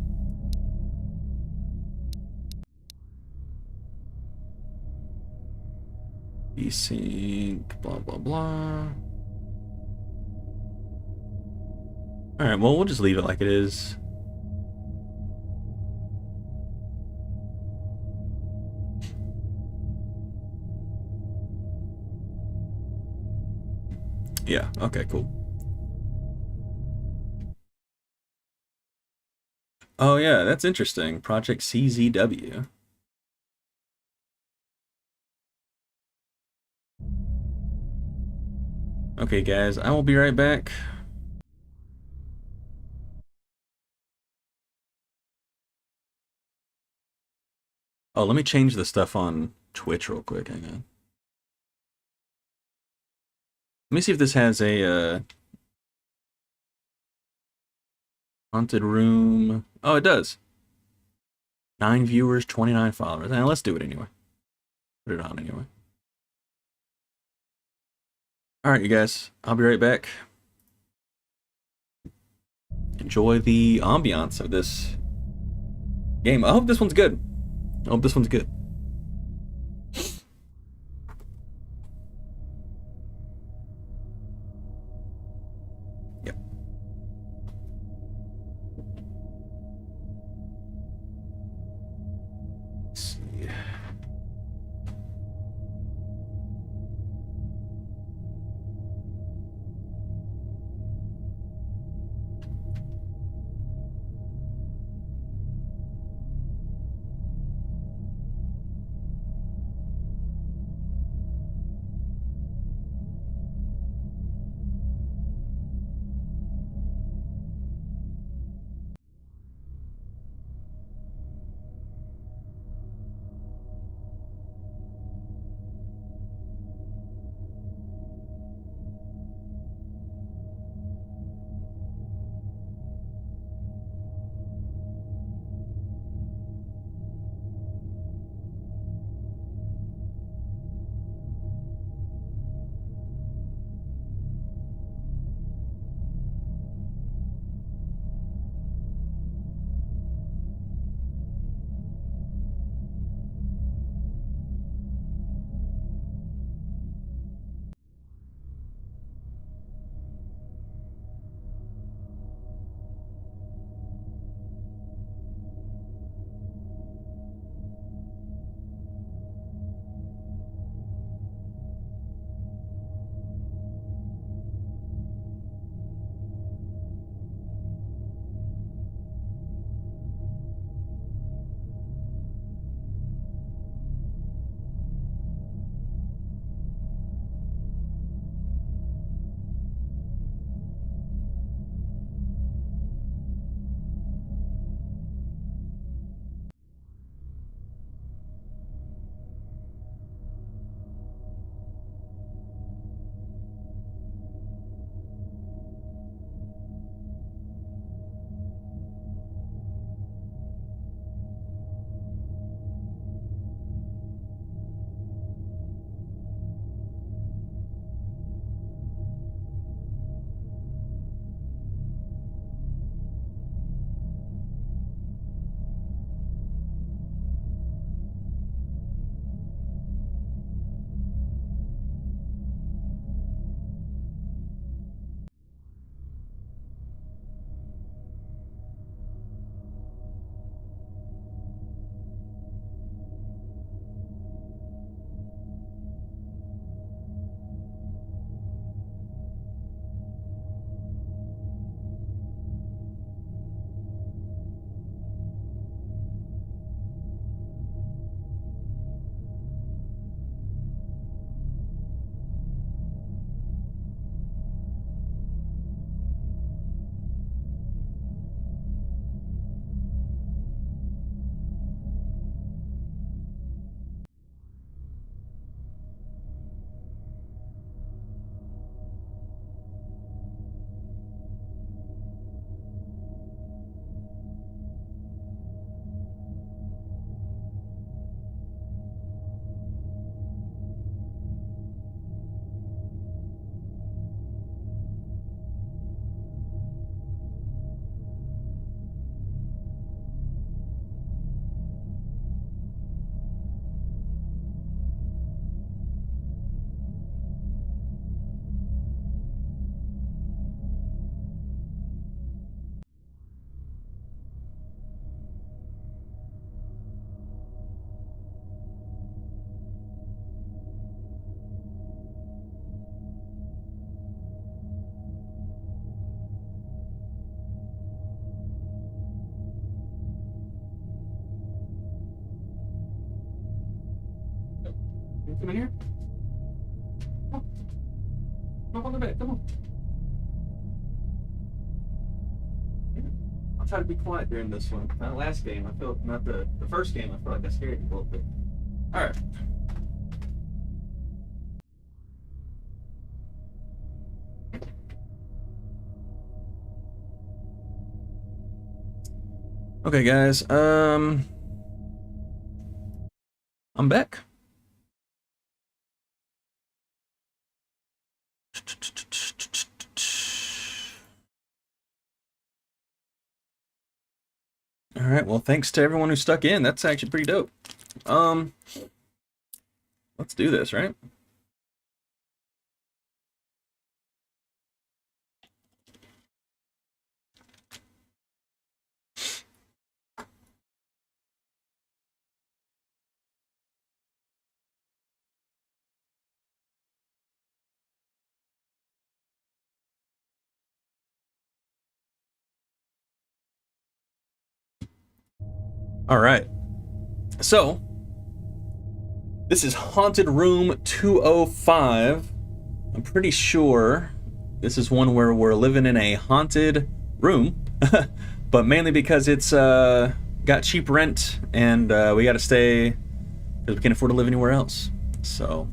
Desync, blah, blah, blah. Alright, well, we'll just leave it like it is. Yeah, okay, cool. Oh yeah, that's interesting. Project CZW. Okay, guys, I will be right back. Oh, let me change the stuff on Twitch real quick. Hang on. Let me see if this has a haunted room. Oh, it does. 9 viewers, 29 followers. And let's do it anyway. Put it on anyway. Alright, you guys. I'll be right back. Enjoy the ambiance of this game. I hope this one's good. I hope this one's good. Yep. Let's see. Come in here. Come on. Come up on the bed. Come on. Yeah. I'll try to be quiet during this one. Not last game. I feel not the first game. I feel like I scared you a little bit. All right. Okay, guys. I'm back. All right, well, thanks to everyone who stuck in. That's actually pretty dope. Let's do this, right? All right. So, this is Haunted Room 205. I'm pretty sure this is one where we're living in a haunted room, but mainly because it's got cheap rent and we got to stay because we can't afford to live anywhere else. So,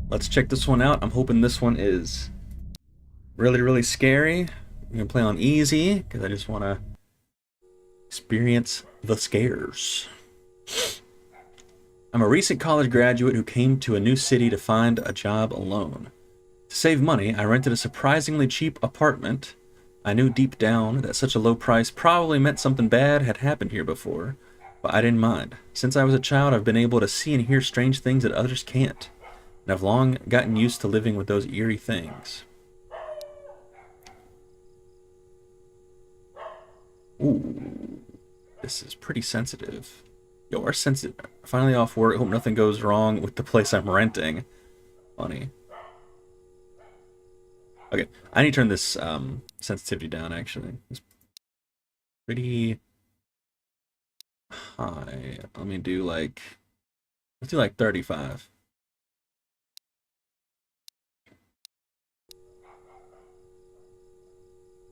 let's check this one out. I'm hoping this one is really, really scary. I'm going to play on easy because I just want to experience the scares. I'm a recent college graduate who came to a new city to find a job alone. To save money, I rented a surprisingly cheap apartment. I knew deep down that such a low price probably meant something bad had happened here before, but I didn't mind. Since I was a child, I've been able to see and hear strange things that others can't, and I've long gotten used to living with those eerie things. Ooh, this is pretty sensitive. Yo, our sensitive. Finally off work. Hope nothing goes wrong with the place I'm renting. Funny. Okay, I need to turn this sensitivity down. Actually, it's pretty high. Let me do like, let's do like 35.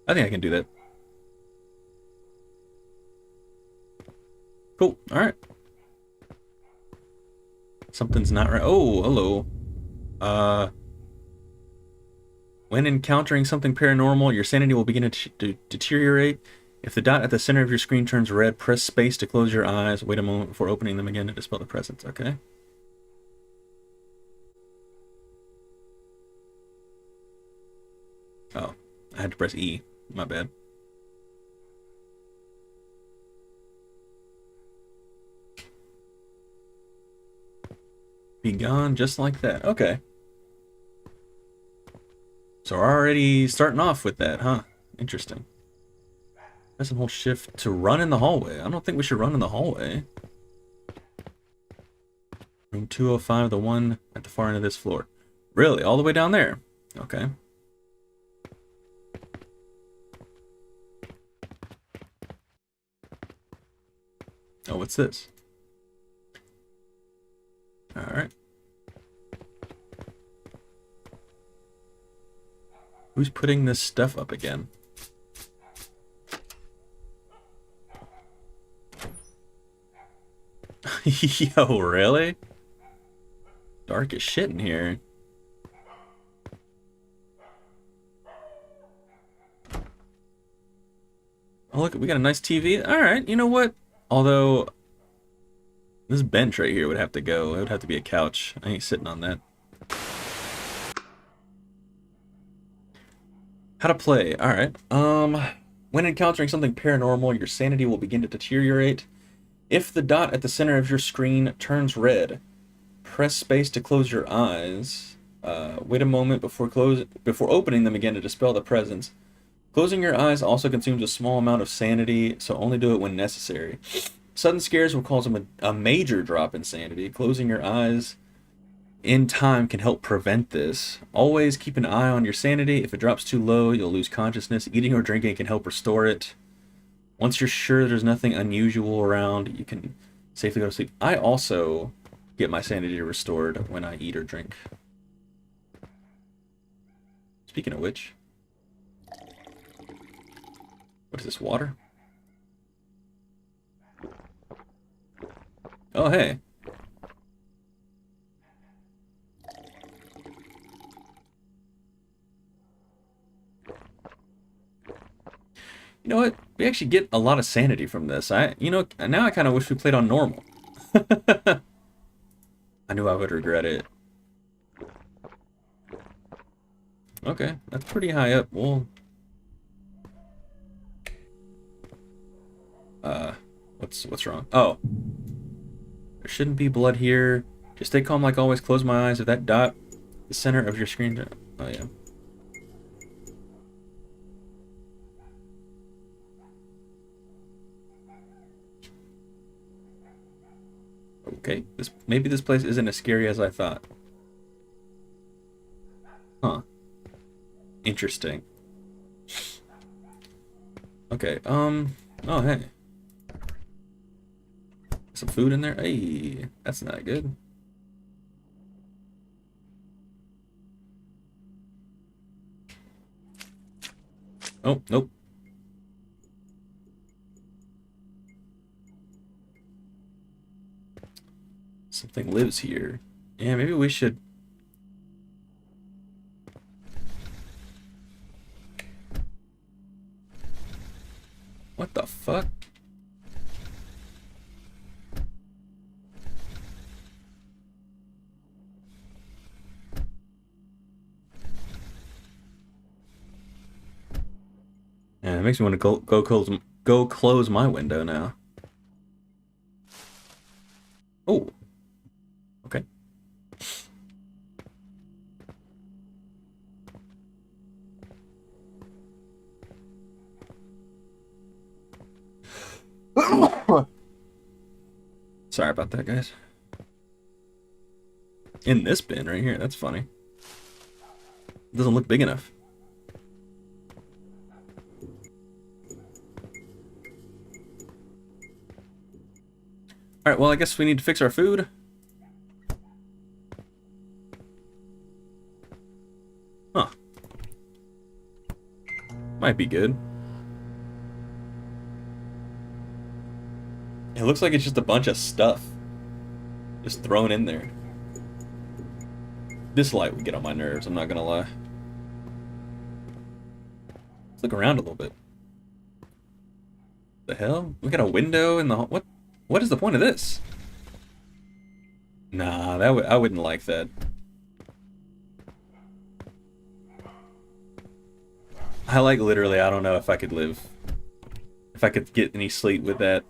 I think I can do that. Cool. All right. Something's not right. Oh, hello. When encountering something paranormal, your sanity will begin to deteriorate. If the dot at the center of your screen turns red, press space to close your eyes. Wait a moment before opening them again to dispel the presence. Okay. Oh, I had to press E. My bad. Be gone just like that. Okay. So we're already starting off with that, huh? Interesting. Press and hold shift to run in the hallway. I don't think we should run in the hallway. Room 205, the one at the far end of this floor. Really? All the way down there? Okay. Oh, what's this? Alright. Who's putting this stuff up again? Yo, really? Dark as shit in here. Oh, look, we got a nice TV. Alright, you know what? Although, this bench right here would have to go. It would have to be a couch. I ain't sitting on that. How to play. Alright. When encountering something paranormal, your sanity will begin to deteriorate. If the dot at the center of your screen turns red, press space to close your eyes. Wait a moment before opening them again to dispel the presence. Closing your eyes also consumes a small amount of sanity, so only do it when necessary. Sudden scares will cause a major drop in sanity. Closing your eyes in time can help prevent this. Always keep an eye on your sanity. If it drops too low, you'll lose consciousness. Eating or drinking can help restore it. Once you're sure there's nothing unusual around, you can safely go to sleep. I also get my sanity restored when I eat or drink. Speaking of which, what is this, water? Oh, hey. You know what? We actually get a lot of sanity from this. Now I kind of wish we played on normal. knew I would regret it. Okay, that's pretty high up. Well, what's wrong? Oh, there shouldn't be blood here. Just stay calm like always. Close my eyes. If that dot, the center of your screen. Oh yeah. Okay, maybe this place isn't as scary as I thought. Huh. Interesting. Okay, oh hey. Some food in there? Hey, that's not good. Oh, nope. Something lives here. Yeah, maybe we should... What the fuck? Yeah, it makes me want to go close my window now. Oh. Okay. Sorry about that, guys. In this bin right here, that's funny. It doesn't look big enough. Alright, well, I guess we need to fix our food. Huh. Might be good. It looks like it's just a bunch of stuff just thrown in there. This light would get on my nerves, I'm not gonna lie. Let's look around a little bit. The hell? We got a window in the... What is the point of this? Nah, I wouldn't like that. I like literally, I don't know if I could live. If I could get any sleep with that.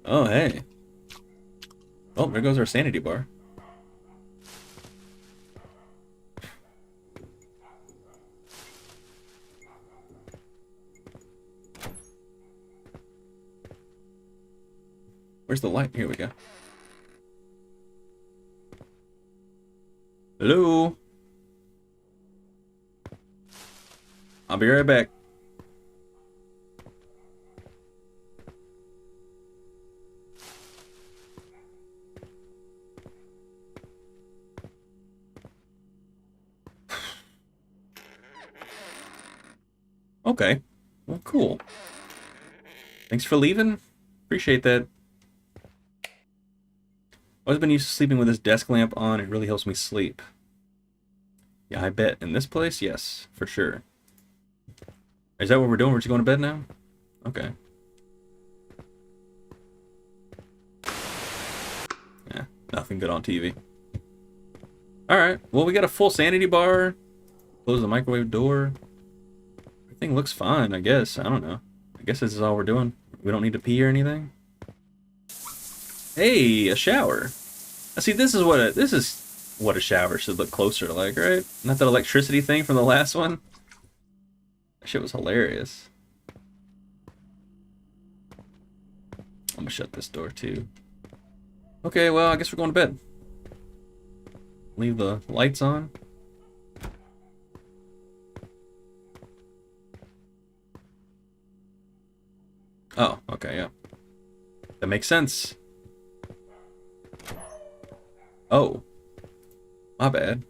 Oh, hey. Oh, there goes our sanity bar. Where's the light? Here we go. Hello? I'll be right back. Okay. Well, cool. Thanks for leaving. Appreciate that. I've been used to sleeping with this desk lamp on. It really helps me sleep. Yeah, I bet. In this place? Yes, for sure. Is that what we're doing? We're just going to bed now? Okay. Yeah, nothing good on TV. Alright, well, we got a full sanity bar. Close the microwave door. Everything looks fine, I guess. I don't know. I guess this is all we're doing. We don't need to pee or anything. Hey, a shower. Now, see, this is what a shower should look closer like, right? Not that electricity thing from the last one. That shit was hilarious. I'm gonna shut this door too. Okay, well, I guess we're going to bed. Leave the lights on. Oh, okay, yeah. That makes sense. Oh. My bad.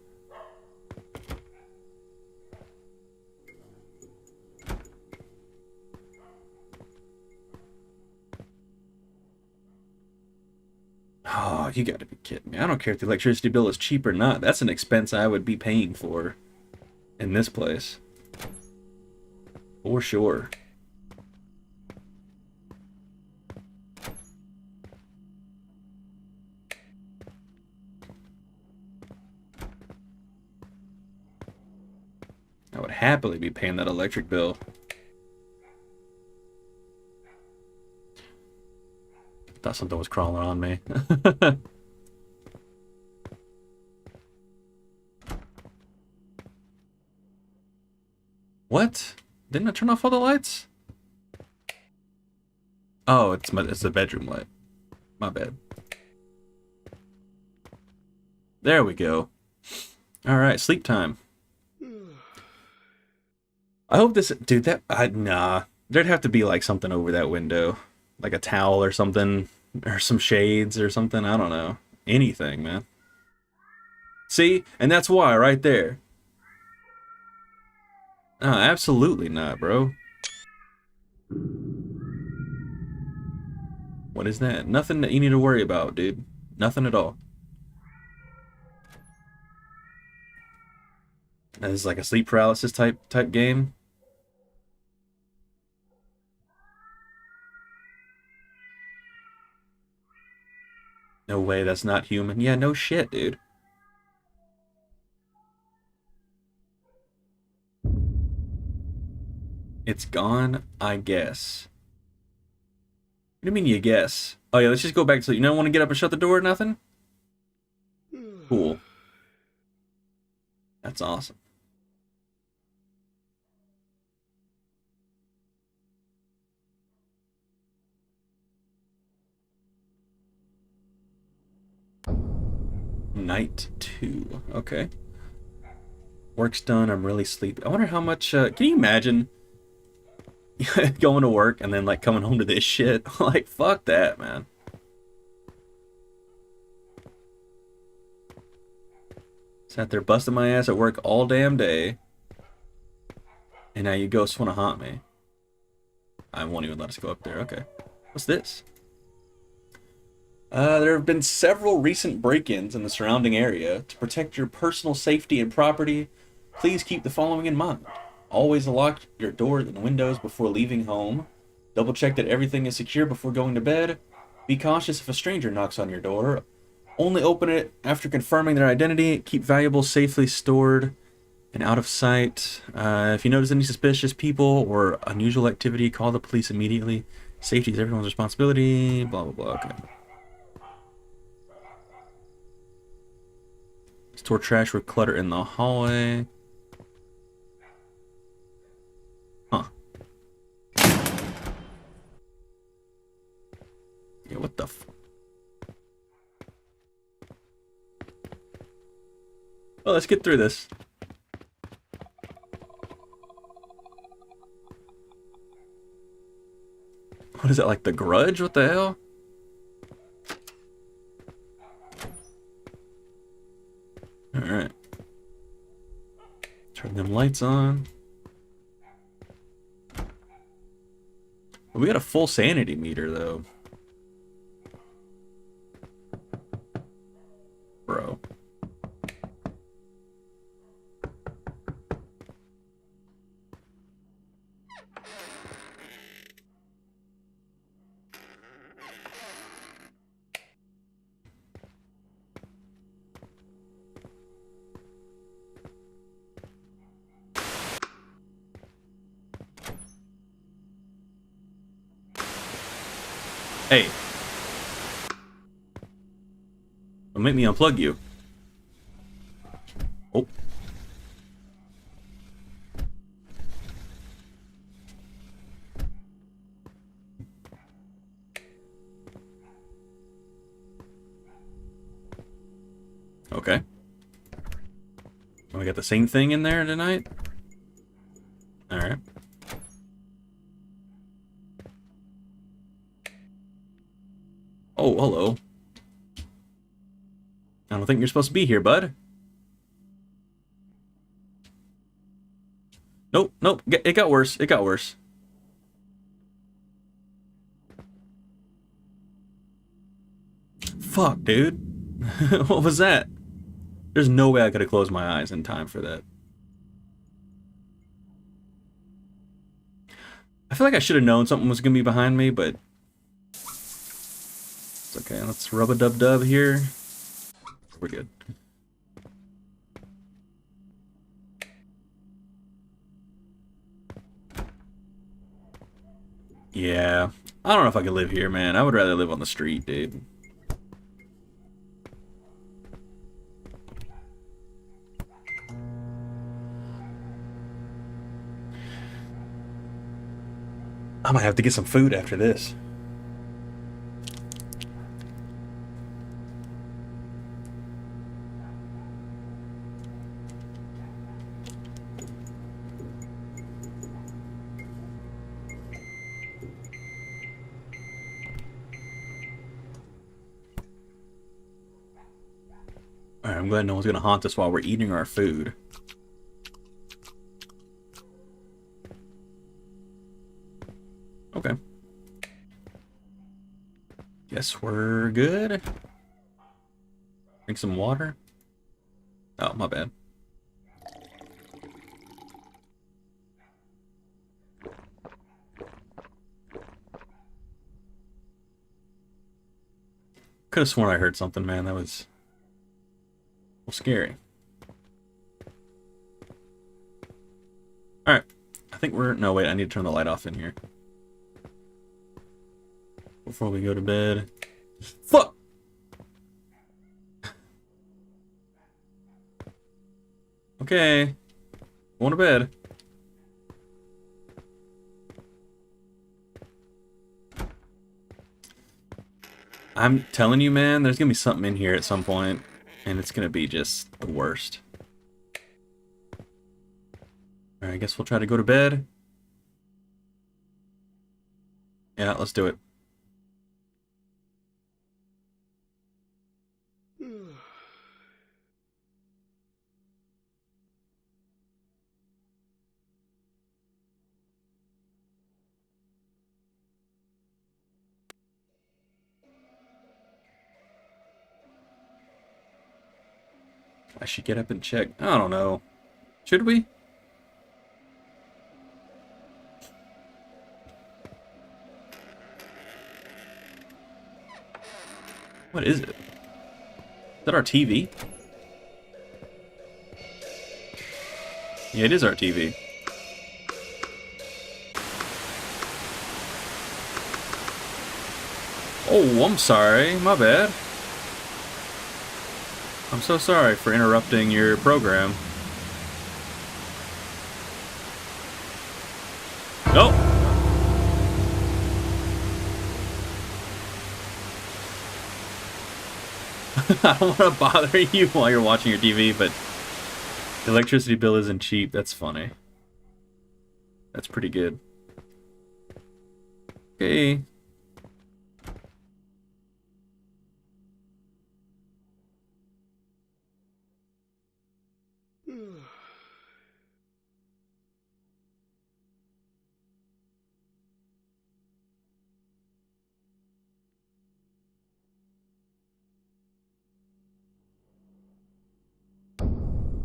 Oh, you gotta be kidding me. I don't care if the electricity bill is cheap or not. That's an expense I would be paying for in this place. For sure. I would happily be paying that electric bill. Thought something was crawling on me. What? Didn't I turn off all the lights? Oh, it's the bedroom light. My bad. There we go. Alright, sleep time. I hope this... Dude, nah. There'd have to be, like, something over that window. Like a towel or something. Or some shades or something. I don't know. Anything, man. See? And that's why, right there. Oh, absolutely not, bro. What is that? Nothing that you need to worry about, dude. Nothing at all. This is like a sleep paralysis type game. No way, that's not human. Yeah, no shit, dude. It's gone, I guess. What do you mean you guess? Oh yeah, let's just go back to... You don't want to get up and shut the door or nothing? Cool. That's awesome. Night 2. Okay. Work's done. I'm really sleepy. I wonder how much... can you imagine going to work and then like coming home to this shit? Like, fuck that, man. Sat there busting my ass at work all damn day. And now you ghosts want to haunt me. I won't even let us go up there. Okay. What's this? There have been several recent break-ins in the surrounding area. To protect your personal safety and property, please keep the following in mind. Always lock your doors and windows before leaving home. Double check that everything is secure before going to bed. Be cautious if a stranger knocks on your door. Only open it after confirming their identity. Keep valuables safely stored and out of sight. If you notice any suspicious people or unusual activity, call the police immediately. Safety is everyone's responsibility. Blah, blah, blah. Okay. Store trash with clutter in the hallway. Huh. Yeah, what the f... Well, let's get through this. What is that, like The Grudge? What the hell? Alright. Turn them lights on. We got a full sanity meter, though. Bro. Hey. Don't make me unplug you. Oh. Okay. We got the same thing in there tonight? Alright. Oh, hello. I don't think you're supposed to be here, bud. Nope, nope. It got worse. It got worse. Fuck, dude. What was that? There's no way I could have closed my eyes in time for that. I feel like I should have known something was going to be behind me, but... It's okay. Let's rub-a-dub-dub here. We're good. Yeah. I don't know if I could live here, man. I would rather live on the street, dude. I might have to get some food after this. Alright, I'm glad no one's gonna haunt us while we're eating our food. Okay. Guess we're good. Drink some water. Oh, my bad. Could have sworn I heard something, man. That was scary. Alright. I think we're... No, wait. I need to turn the light off in here. Before we go to bed. Fuck! Okay. Going to bed. I'm telling you, man, there's gonna be something in here at some point, and it's gonna be just the worst. Alright, I guess we'll try to go to bed. Yeah, let's do it. I should get up and check. I don't know. Should we? What is it? Is that our TV? Yeah, it is our TV. Oh, I'm sorry. My bad. I'm so sorry for interrupting your program. Nope. I don't want to bother you while you're watching your TV, but the electricity bill isn't cheap. That's funny. That's pretty good. Okay.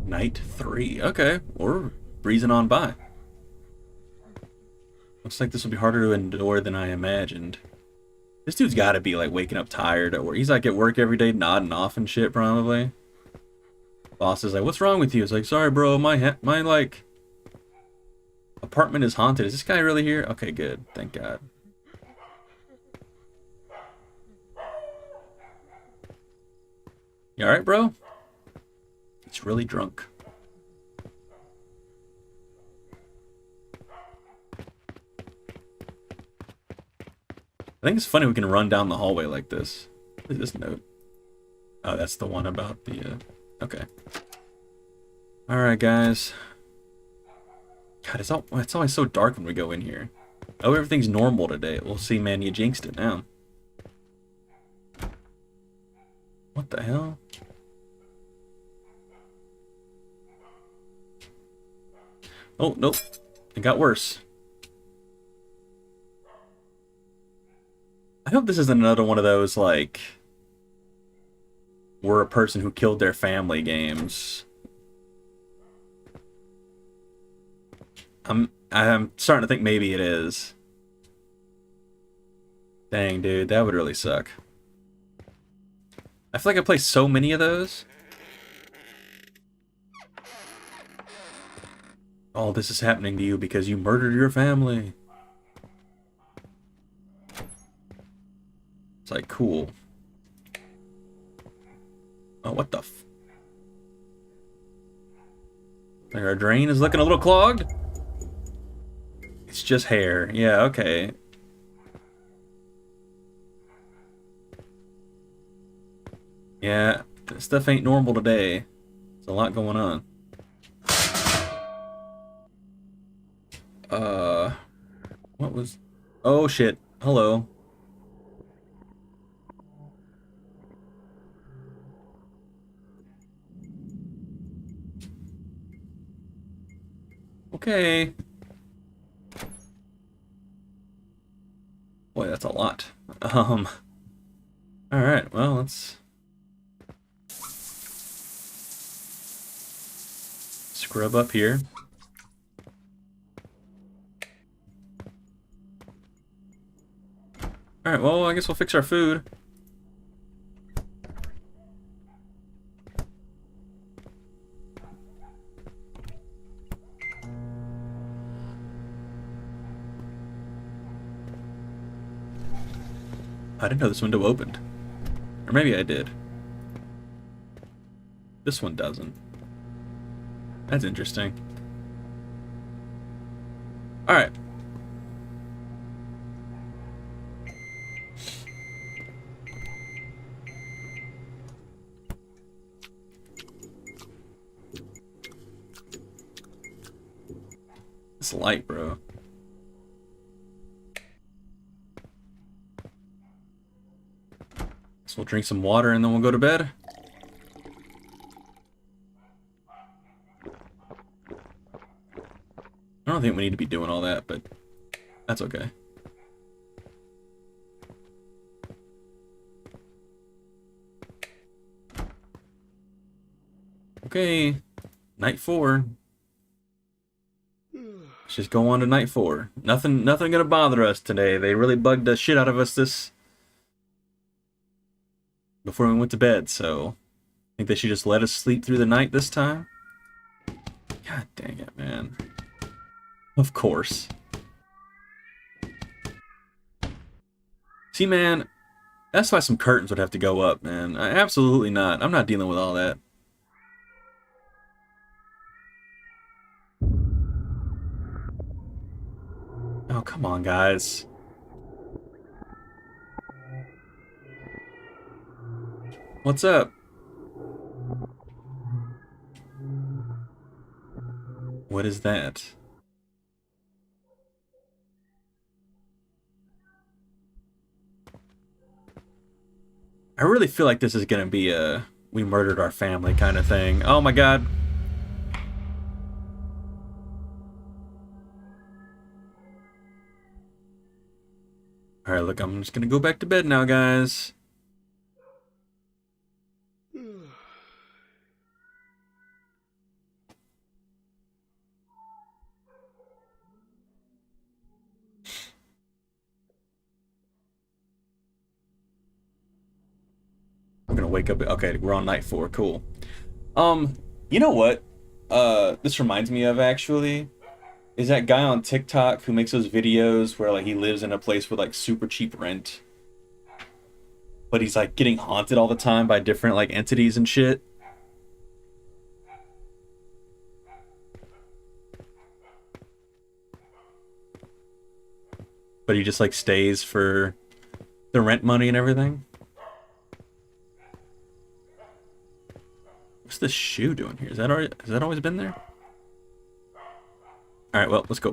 Night 3. Okay, we're breezing on by. Looks like this will be harder to endure than I imagined. This dude's got to be like waking up tired at work. He's like at work every day, nodding off and shit, probably. Boss is like, "What's wrong with you?" It's like, "Sorry, bro, my like apartment is haunted. Is this guy really here?" Okay, good. Thank God. You all right, bro? He's really drunk. I think it's funny we can run down the hallway like this. What is this note? Oh, that's the one about the, okay. Alright, guys. God, it's always so dark when we go in here. Oh, everything's normal today. We'll see, man, you jinxed it now. What the hell? Oh, nope. It got worse. I hope this isn't another one of those, like, we're a person who killed their family games. I'm starting to think maybe it is. Dang, dude, that would really suck. I feel like I play so many of those. All this is happening to you because you murdered your family. cool. Oh, what the f... Like our drain is looking a little clogged? It's just hair. Yeah, okay. Yeah, this stuff ain't normal today. There's a lot going on. What was... Oh, shit. Hello. Okay. Boy, that's a lot. Alright, well, let's... scrub up here. Alright, well, I guess we'll fix our food. I didn't know this window opened. Or maybe I did. This one doesn't. That's interesting. Alright. This light, bro. So we'll drink some water and then we'll go to bed. I don't think we need to be doing all that, but that's okay. Okay, night 4. Let's just go on to night 4. Nothing gonna bother us today. They really bugged the shit out of us before we went to bed, so I think they should just let us sleep through the night this time. God dang it, man. Of course. See, man, that's why some curtains would have to go up, man. Absolutely not. I'm not dealing with all that. Oh, come on, guys. What's up? What is that? I really feel like this is gonna be a we murdered our family kind of thing. Oh my god. Alright, look, I'm just gonna go back to bed now, guys. I'm gonna wake up. Okay, we're on night 4. Cool. You know what? This reminds me of actually is that guy on TikTok who makes those videos where like he lives in a place with like super cheap rent, but he's like getting haunted all the time by different like entities and shit. But he just like stays for the rent money and everything. What's this shoe doing here? Has that always been there? Alright, well, let's go.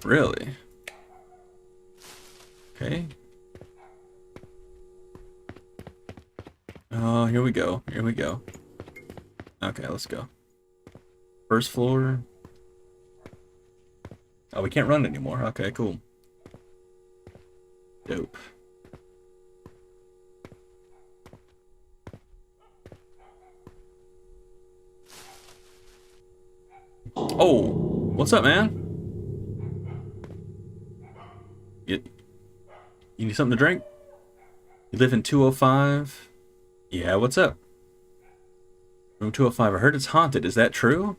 Really? Okay. Oh, here we go. Here we go. Okay, let's go. First floor. Oh, we can't run anymore. Okay, cool. Dope. Oh, what's up, man? You need something to drink? You live in 205? Yeah, what's up? Room 205. I heard it's haunted. Is that true?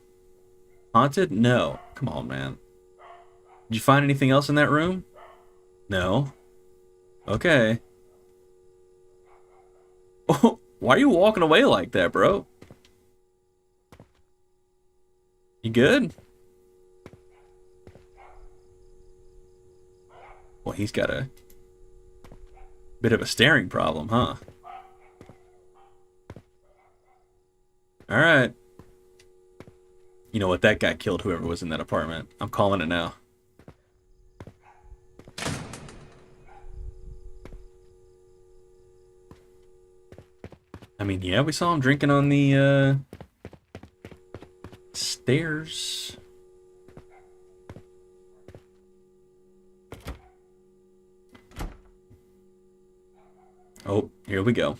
Haunted? No. Come on, man. Did you find anything else in that room? No. Okay. Oh, why are you walking away like that, bro? You good? Well, he's got a bit of a staring problem, huh? Alright. You know what? That guy killed whoever was in that apartment. I'm calling it now. I mean, yeah, we saw him drinking on the stairs. Oh, here we go.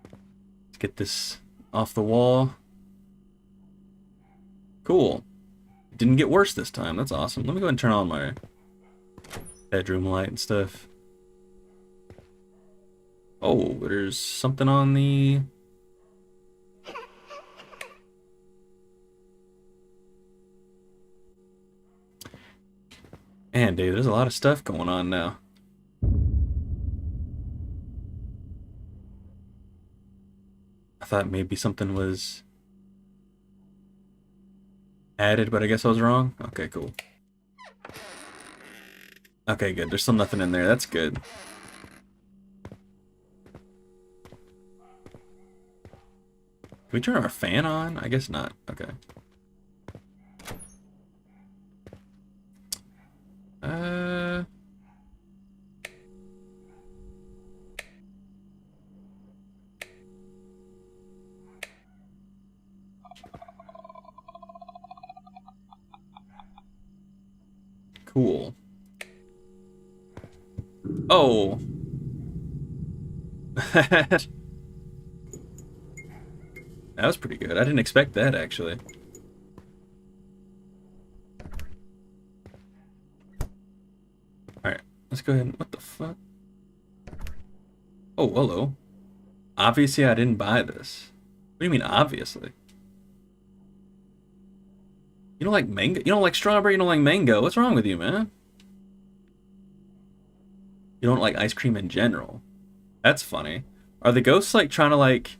Let's get this off the wall. Cool. It didn't get worse this time. That's awesome. Let me go ahead and turn on my bedroom light and stuff. Oh, there's something on the... Man, dude, there's a lot of stuff going on now. I thought maybe something was added, but I guess I was wrong. Okay, cool. Okay, good. There's still nothing in there. That's good. Can we turn our fan on? I guess not. Okay. Cool. Oh. That was pretty good. I didn't expect that, actually. Alright, let's go ahead and... What the fuck? Oh, hello. Obviously, I didn't buy this. What do you mean, obviously? You don't like mango? You don't like strawberry? You don't like mango? What's wrong with you, man? You don't like ice cream in general. That's funny. Are the ghosts, like, trying to, like,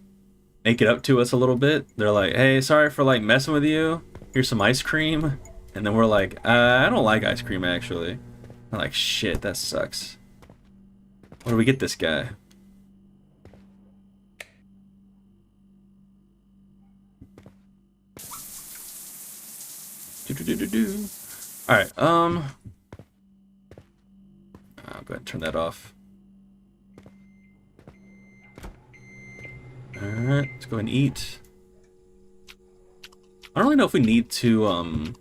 make it up to us a little bit? They're like, hey, sorry for, like, messing with you. Here's some ice cream. And then we're like, I don't like ice cream, actually. I'm like, shit, that sucks. Where do we get this guy? Alright, I'll go ahead and turn that off. Alright, let's go ahead and eat. I don't really know if we need to,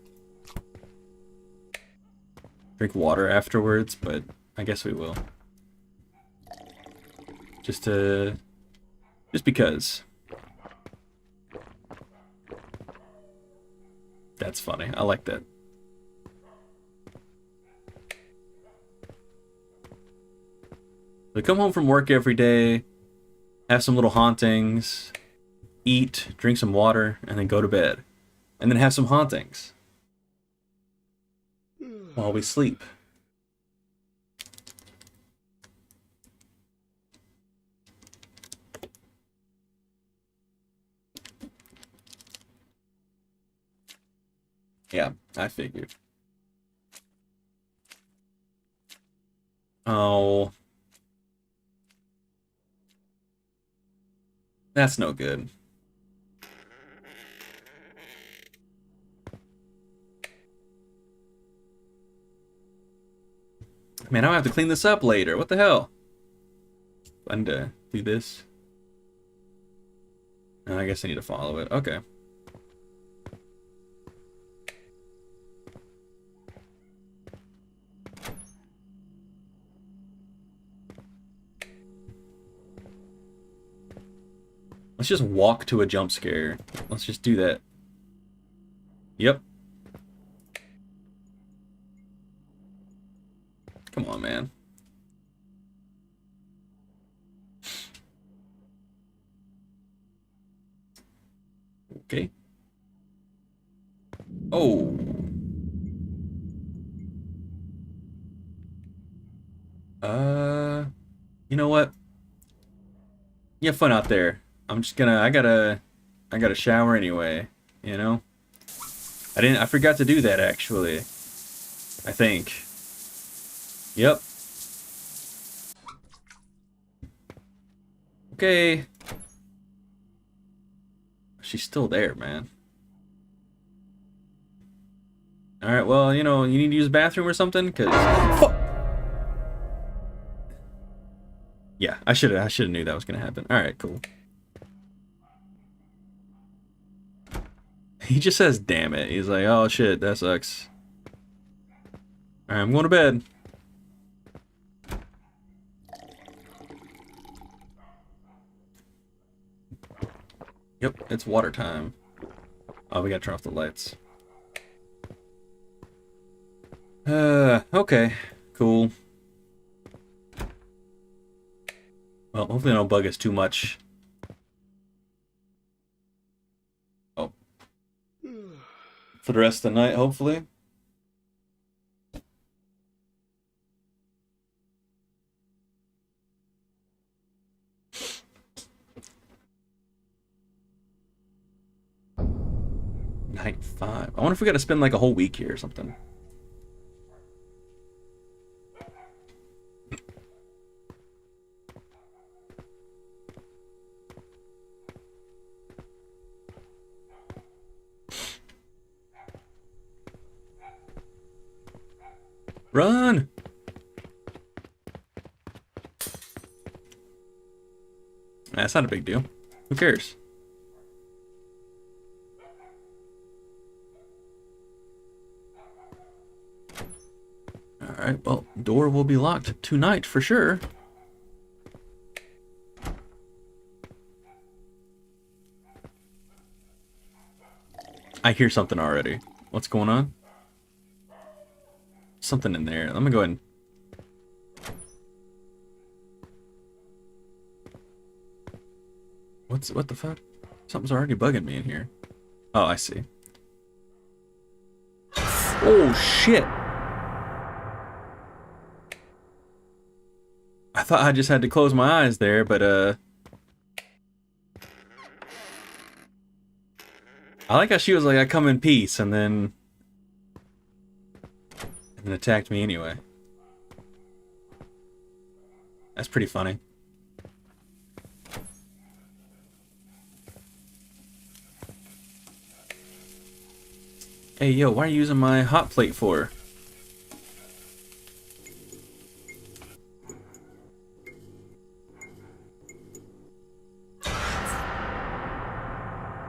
drink water afterwards, but I guess we will. Just because. That's funny. I like that. We come home from work every day, have some little hauntings, eat, drink some water, and then go to bed. And then have some hauntings while we sleep. Yeah, I figured. Oh. That's no good. Man, I'll have to clean this up later. What the hell? I need to do this. I guess I need to follow it. Okay. Let's just walk to a jump scare. Let's just do that. Yep. Come on, man. Oh. You know what? You have fun out there. I'm just gonna, I gotta shower anyway, you know? I forgot to do that actually. I think. Yep. Okay. She's still there, man. Alright, well, you know, you need to use the bathroom or something, because... Yeah, I should have knew that was going to happen. Alright, cool. He just says, damn it. He's like, oh shit, that sucks. Alright, I'm going to bed. Yep, it's water time. Oh, we gotta turn off the lights. Okay. Cool. Well, hopefully they don't bug us too much. Oh. For the rest of the night, hopefully. Night 5. I wonder if we gotta spend like a whole week here or something. Run! That's not a big deal. Who cares? Alright, well, door will be locked tonight for sure. I hear something already. What's going on? Something in there. Let me go ahead and... What the fuck? Something's already bugging me in here. Oh, I see. Oh, shit! I thought I just had to close my eyes there, but, I like how she was like, I come in peace, and then attacked me anyway. That's pretty funny. Hey, yo, why are you using my hot plate for?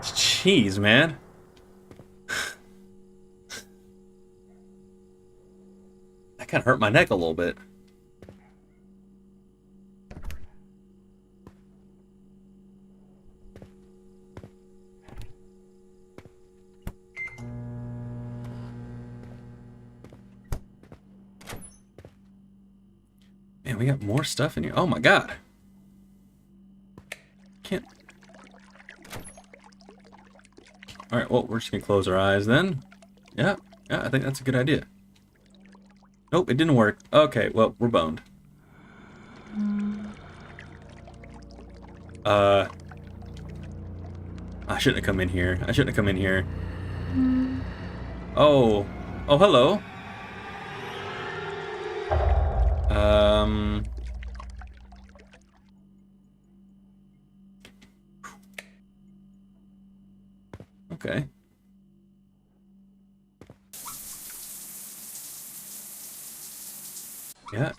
Jeez, man. That kind of hurt my neck a little bit. Man, we got more stuff in here. Oh my god. Can't... Alright, well, we're just gonna close our eyes then. Yeah, I think that's a good idea. Nope, it didn't work. Okay, well, we're boned. I shouldn't have come in here. I shouldn't have come in here. Oh. Oh, hello. Okay.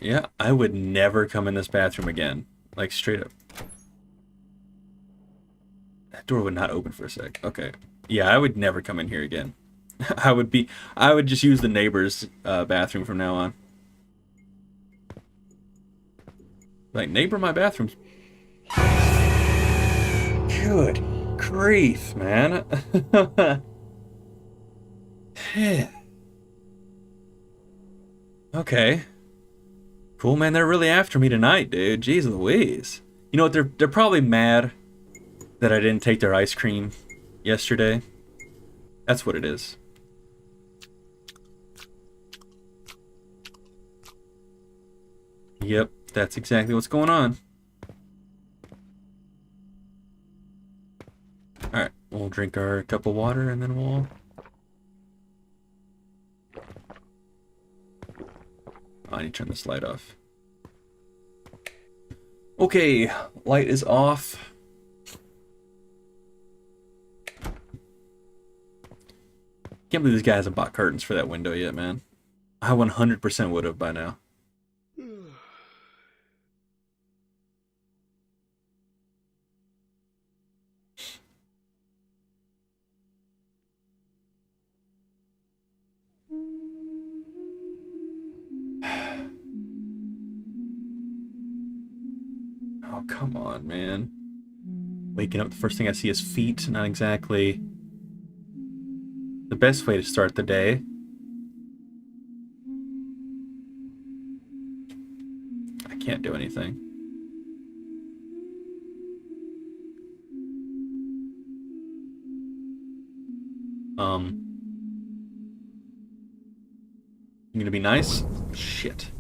Yeah, I would never come in this bathroom again. Like, straight up. That door would not open for a sec. Okay. Yeah, I would never come in here again. I would just use the neighbor's bathroom from now on. Like, neighbor, my bathroom's... Good grief, man. Okay. Cool, man. They're really after me tonight, dude. Jeez Louise. You know what? They're probably mad that I didn't take their ice cream yesterday. That's what it is. Yep, that's exactly what's going on. Alright, we'll drink our cup of water and then we'll... Oh, I need to turn this light off. Okay, light is off. Can't believe this guy hasn't bought curtains for that window yet, man. I 100% would have by now. Oh, come on, man. Waking up, the first thing I see is feet. Not exactly the best way to start the day. I can't do anything. You gonna be nice? Shit.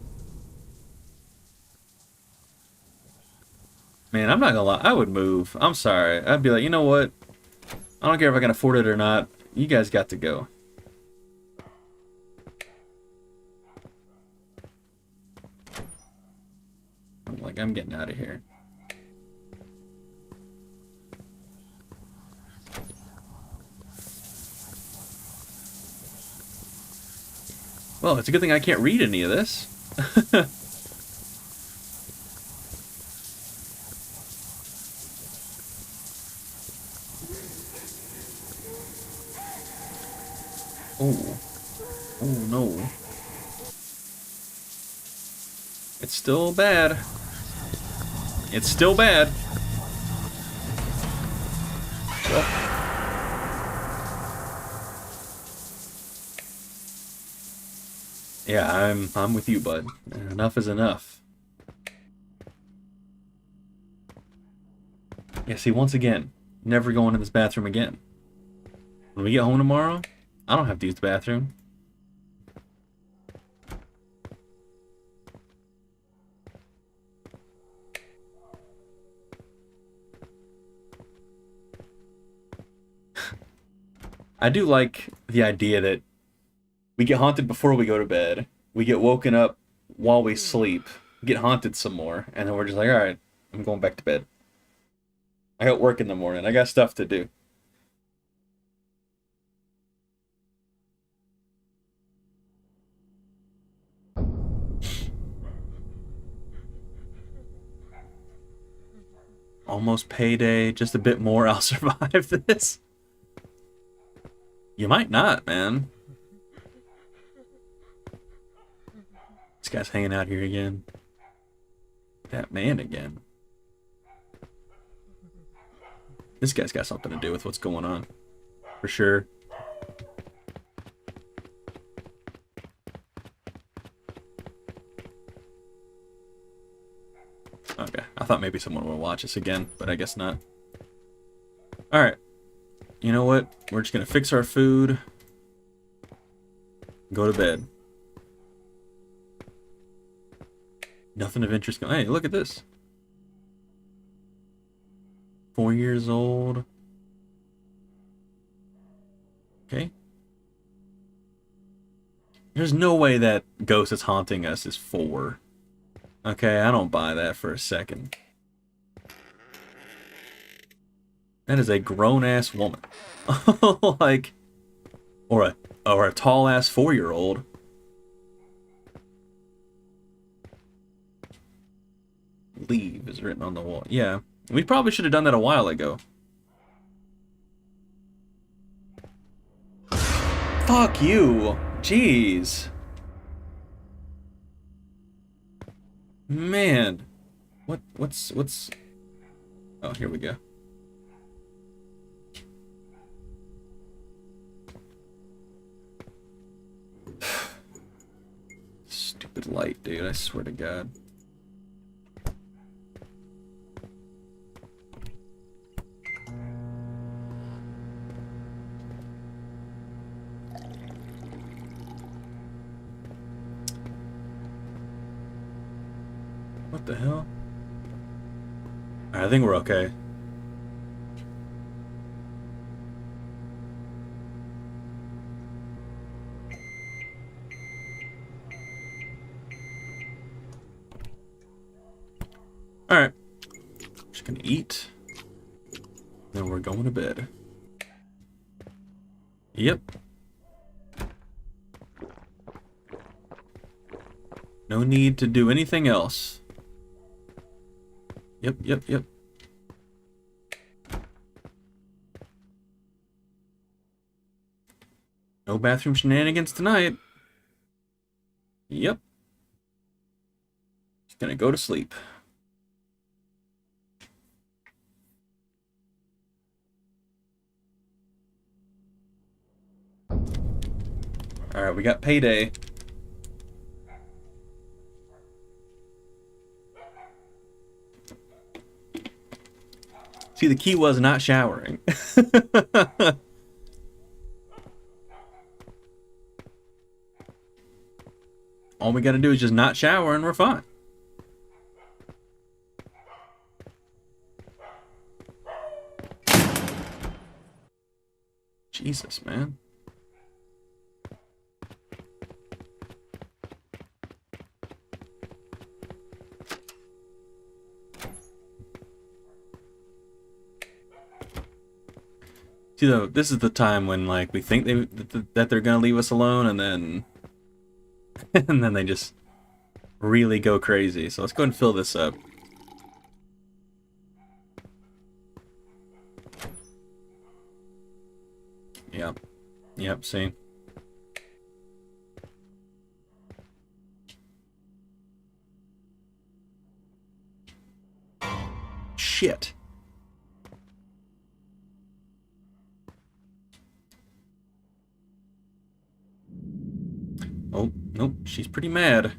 Man, I'm not gonna lie. I would move. I'm sorry. I'd be like, you know what? I don't care if I can afford it or not. You guys got to go. I'm like, I'm getting out of here. Well, it's a good thing I can't read any of this. Oh. Oh, no. It's still bad. It's still bad. Well. Yeah, I'm with you, bud. Enough is enough. Yeah, see, once again, never going in this bathroom again. When we get home tomorrow, I don't have to use the bathroom. I do like the idea that we get haunted before we go to bed. We get woken up while we sleep. We get haunted some more. And then we're just like, alright, I'm going back to bed. I got work in the morning. I got stuff to do. Almost payday. Just a bit more. I'll survive this. You might not, man. This guy's hanging out here again. That man again. This guy's got something to do with what's going on. For sure. Okay, I thought maybe someone would watch us again, but I guess not. Alright. You know what? We're just gonna fix our food. Go to bed. Nothing of interest. Hey, look at this. 4 years old. Okay. There's no way that ghost that's haunting us is 4. Okay, I don't buy that for a second. That is a grown-ass woman. Like, or a tall-ass 4-year-old. Leave is written on the wall. Yeah, we probably should have done that a while ago. Fuck you. Jeez. Man. What's... Oh, here we go. Stupid light, dude. I swear to God. What the hell? Alright, I think we're okay. Alright. Just gonna eat. Then we're going to bed. Yep. No need to do anything else. Yep, yep, yep. No bathroom shenanigans tonight. Yep. Just gonna go to sleep. Alright, we got payday. See, the key was not showering. All we gotta do is just not shower and we're fine. Jesus, man. See, though, this is the time when, like, we think that they're gonna leave us alone, and then and then they just really go crazy. So let's go ahead and fill this up. Yep. Yep, see. Shit. Oh, nope, she's pretty mad.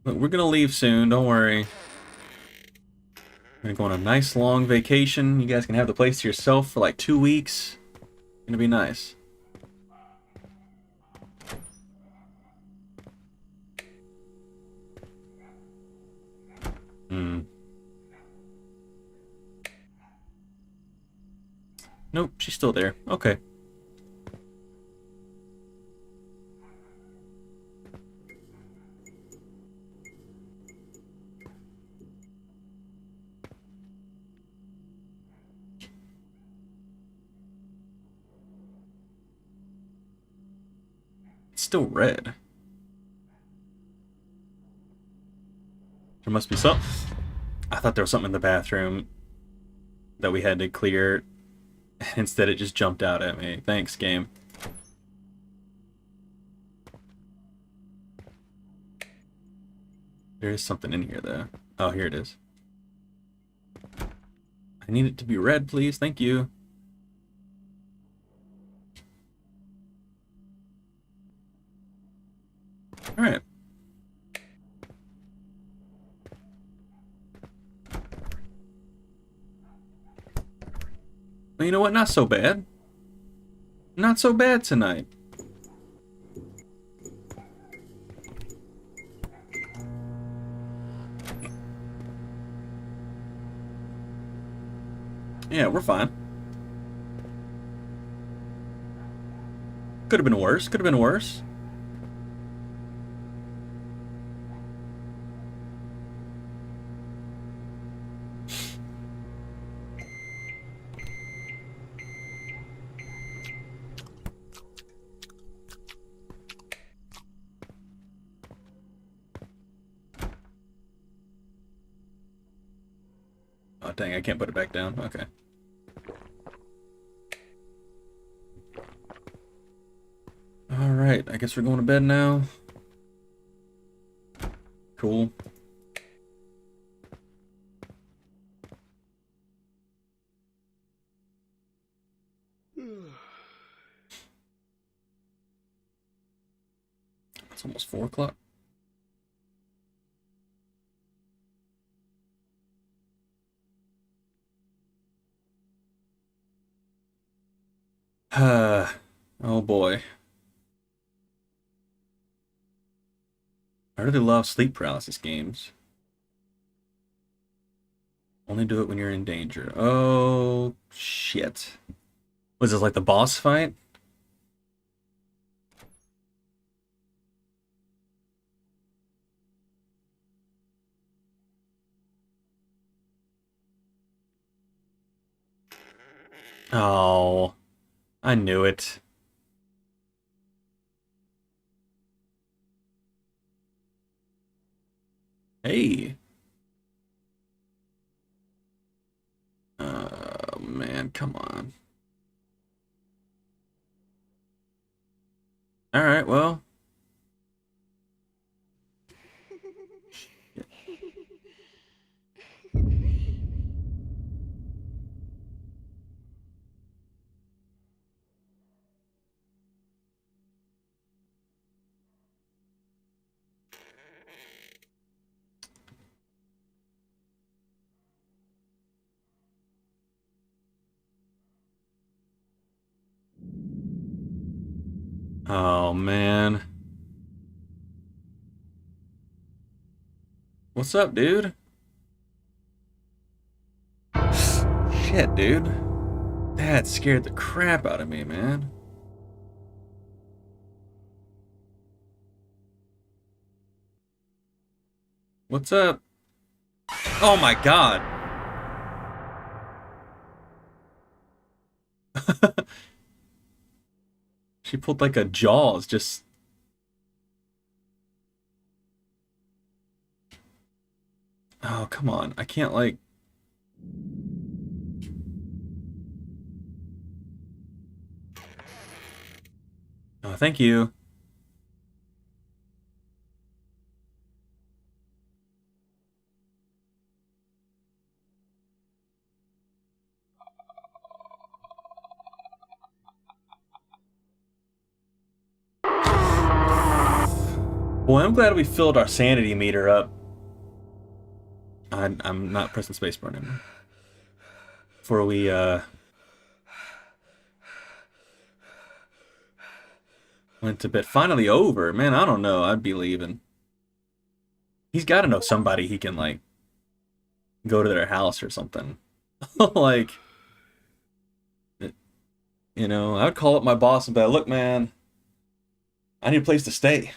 But we're gonna leave soon, don't worry. We're gonna go on a nice long vacation. You guys can have the place to yourself for like 2 weeks. It's gonna be nice. Nope, she's still there. Okay. It's still red. There must be something. I thought there was something in the bathroom that we had to clear. Instead, it just jumped out at me. Thanks, game. There is something in here, though. Oh, here it is. I need it to be red, please. Thank you. Alright. Well, you know what? Not so bad. Not so bad tonight. Yeah, we're fine. Could have been worse. Could have been worse. Oh, dang, I can't put it back down. Okay. Alright, I guess we're going to bed now. Cool. It's almost 4 o'clock. Oh boy. I really love sleep paralysis games. Only do it when you're in danger. Oh, shit. Was this like the boss fight? Oh, I knew it. Hey. Oh, man, come on. Alright, well. Oh, man. What's up, dude? Shit, dude. That scared the crap out of me, man. What's up? Oh my god. She pulled like a Jaws, just... Oh, come on. I can't, like... Oh, thank you. Boy, I'm glad we filled our sanity meter up. I'm not pressing spacebar anymore. Before we, went to bed. Finally over. Man, I don't know. I'd be leaving. He's got to know somebody he can, like, go to their house or something. Like, you know, I would call up my boss and be like, look, man, I need a place to stay.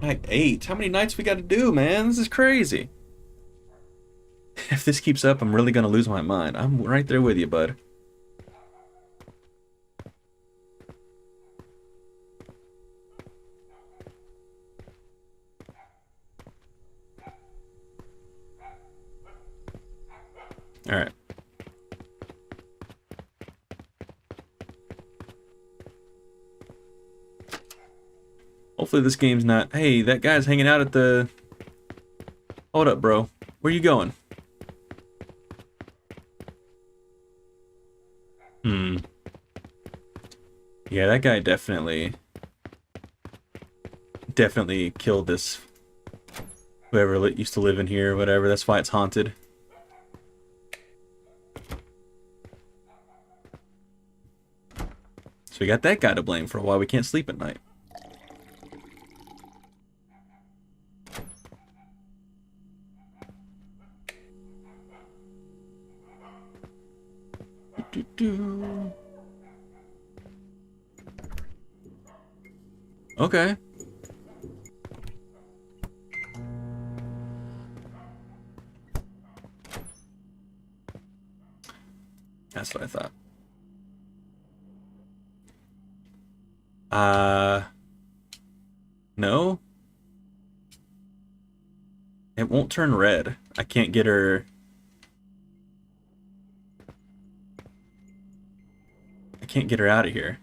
Night 8. How many nights we got to do, man? This is crazy. If this keeps up, I'm really going to lose my mind. I'm right there with you, bud. Alright. Hopefully this game's not... Hey, that guy's hanging out at the... Hold up, bro. Where you going? Yeah, that guy definitely killed this... Whoever used to live in here or whatever. That's why it's haunted. So we got that guy to blame for why we can't sleep at night. Okay. That's what I thought. No. It won't turn red. I can't get her... I can't get her out of here.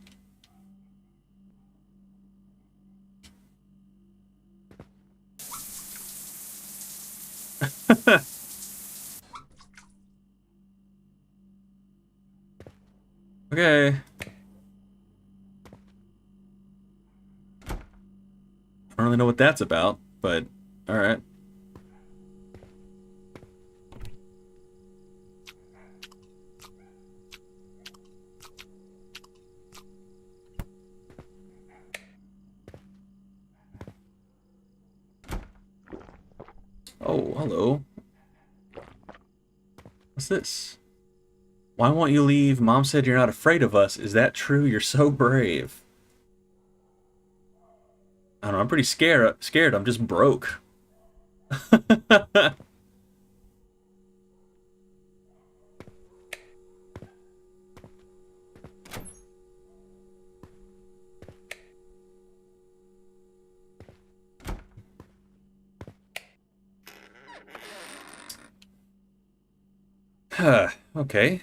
Okay. I don't really know what that's about, but alright. hello. What's this? Why won't you leave? Mom said you're not afraid of us. Is that true? You're so brave. I don't know, I'm pretty scared. I'm just broke. Okay.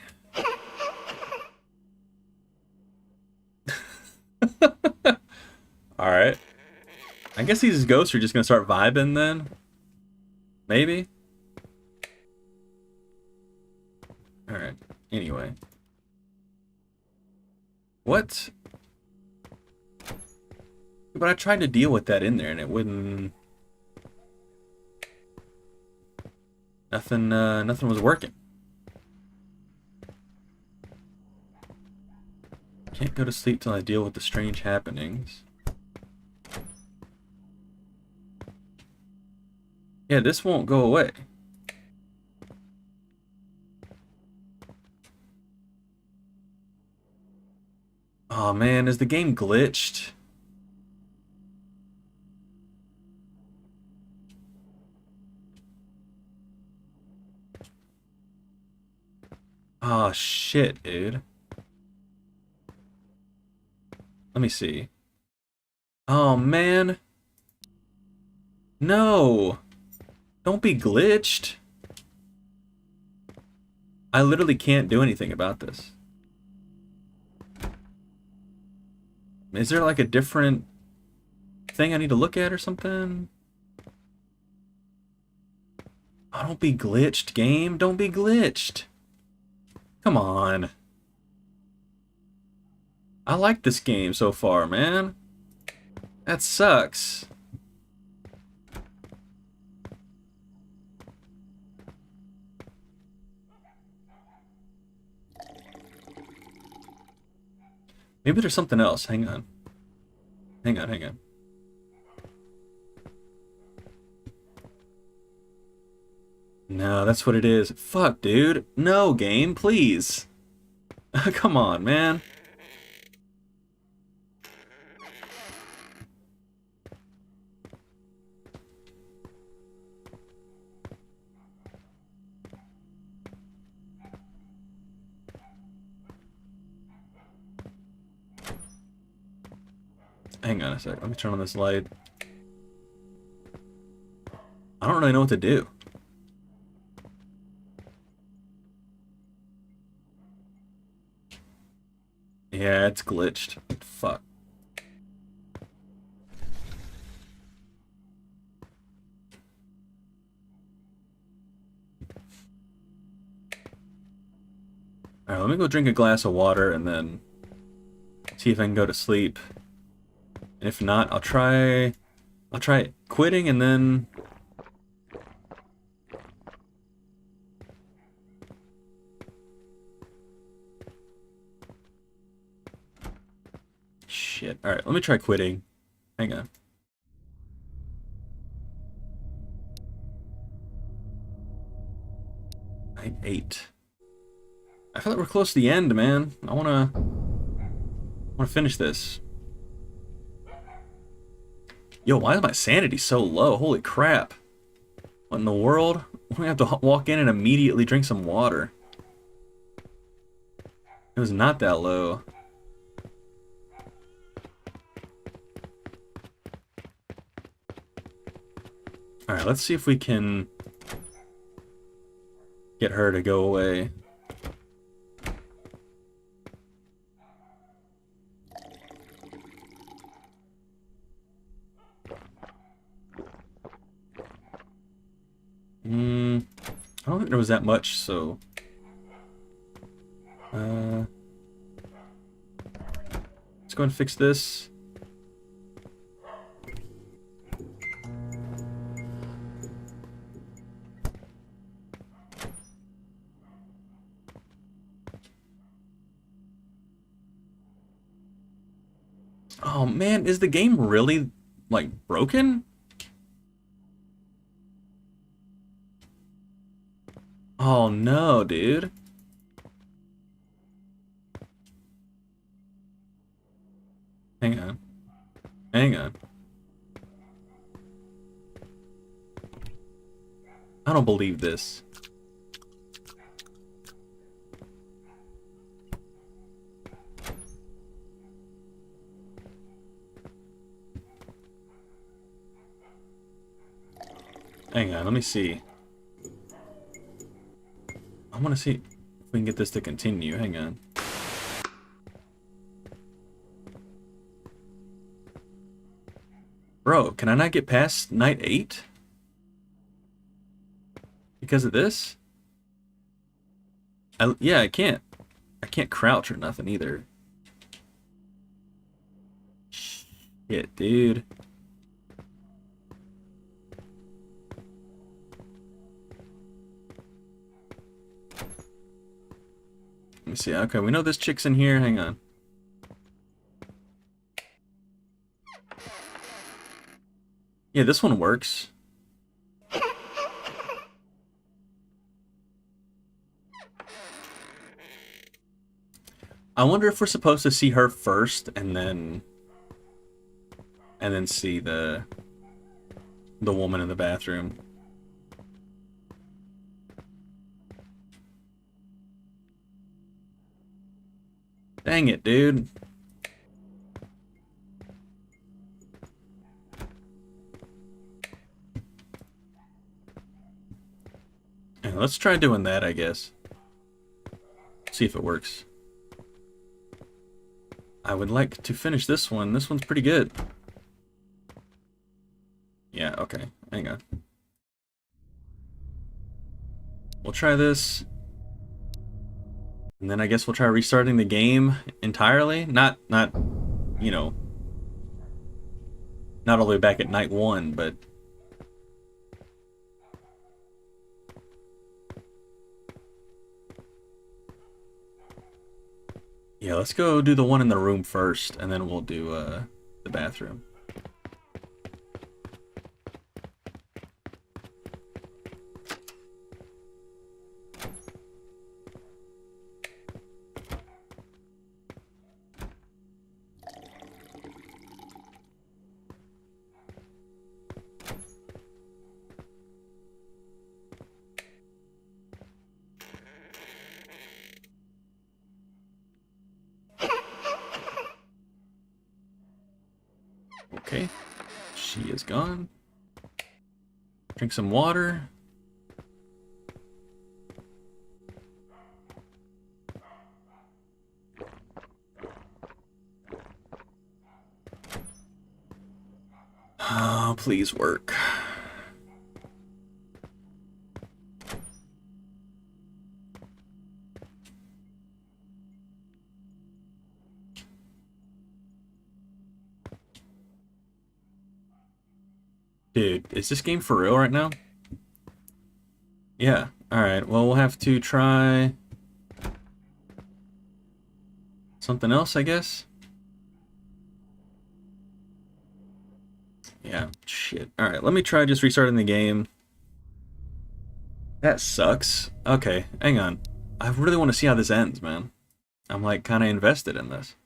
Alright. I guess these ghosts are just gonna start vibing then. Maybe? Alright. Anyway. What? But I tried to deal with that in there and it wouldn't... Nothing was working. Can't go to sleep till I deal with the strange happenings. Yeah, this won't go away. Oh man, is the game glitched? Oh shit, dude. Let me see. Oh man. No. Don't be glitched. I literally can't do anything about this. Is there like a different thing I need to look at or something? Oh, don't be glitched, game. Don't be glitched. Come on. I like this game so far, man. That sucks. Maybe there's something else. Hang on. Hang on. No, that's what it is. Fuck, dude. No, game, please. Come on, man. Hang on a sec. Let me turn on this light. I don't really know what to do. Yeah, it's glitched. Fuck. Alright, let me go drink a glass of water and then see if I can go to sleep. And if not, I'll try quitting and then... Shit. Alright, let me try quitting. Hang on. Night 8. I feel like we're close to the end, man. I wanna finish this. Yo, why is my sanity so low? Holy crap. What in the world? I'm gonna have to walk in and immediately drink some water. It was not that low. Alright, let's see if we can get her to go away. I don't think there was that much, so... let's go and fix this. Oh man, is the game really, like, broken? Oh no, dude. Hang on. Hang on. I don't believe this. Hang on, let me see. I want to see if we can get this to continue. Hang on. Bro, can I not get past night 8? Because of this? Yeah, I can't. I can't crouch or nothing either. Shit, dude. Let me see. Okay, we know this chick's in here. Hang on. Yeah, this one works. I wonder if we're supposed to see her first and then see the woman in the bathroom. Dang it, dude. Yeah, let's try doing that, I guess. See if it works. I would like to finish this one. This one's pretty good. Yeah, okay. Hang on. We'll try this. And then I guess we'll try restarting the game entirely. Not, you know, not all the way back at night 1, but... Yeah, let's go do the one in the room first, and then we'll do the bathroom. Okay, she is gone. Drink some water. Oh, please work. Dude, is this game for real right now? Yeah. Alright, well, we'll have to try something else, I guess. Yeah, shit. Alright, let me try just restarting the game. That sucks. Okay, hang on. I really want to see how this ends, man. I'm like kind of invested in this.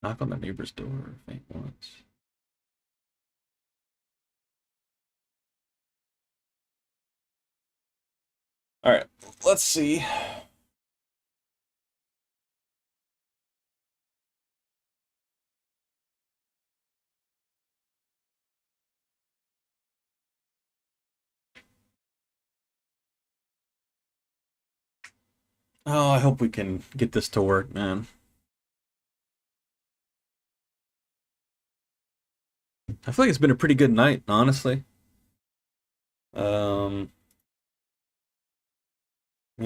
Knock on the neighbor's door, faint once. Alright, let's see. Oh, I hope we can get this to work, man. I feel like it's been a pretty good night, honestly. We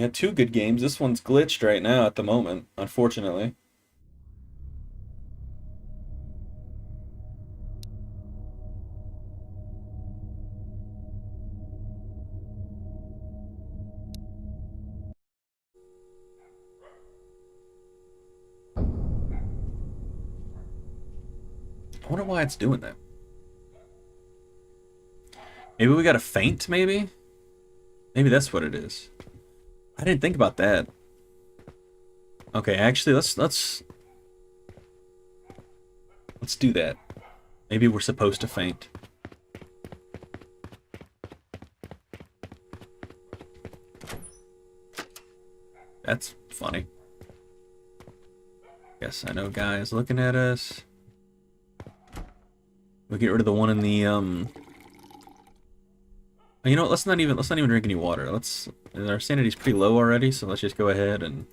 had 2 good games. This one's glitched right now at the moment, unfortunately. I wonder why it's doing that. Maybe we got a faint, maybe? Maybe that's what it is. I didn't think about that. Okay, actually, let's do that. Maybe we're supposed to faint. That's funny. Guess I know guys looking at us. We'll get rid of the one in the oh, you know what, let's not even drink any water. Our sanity's pretty low already, so let's just go ahead and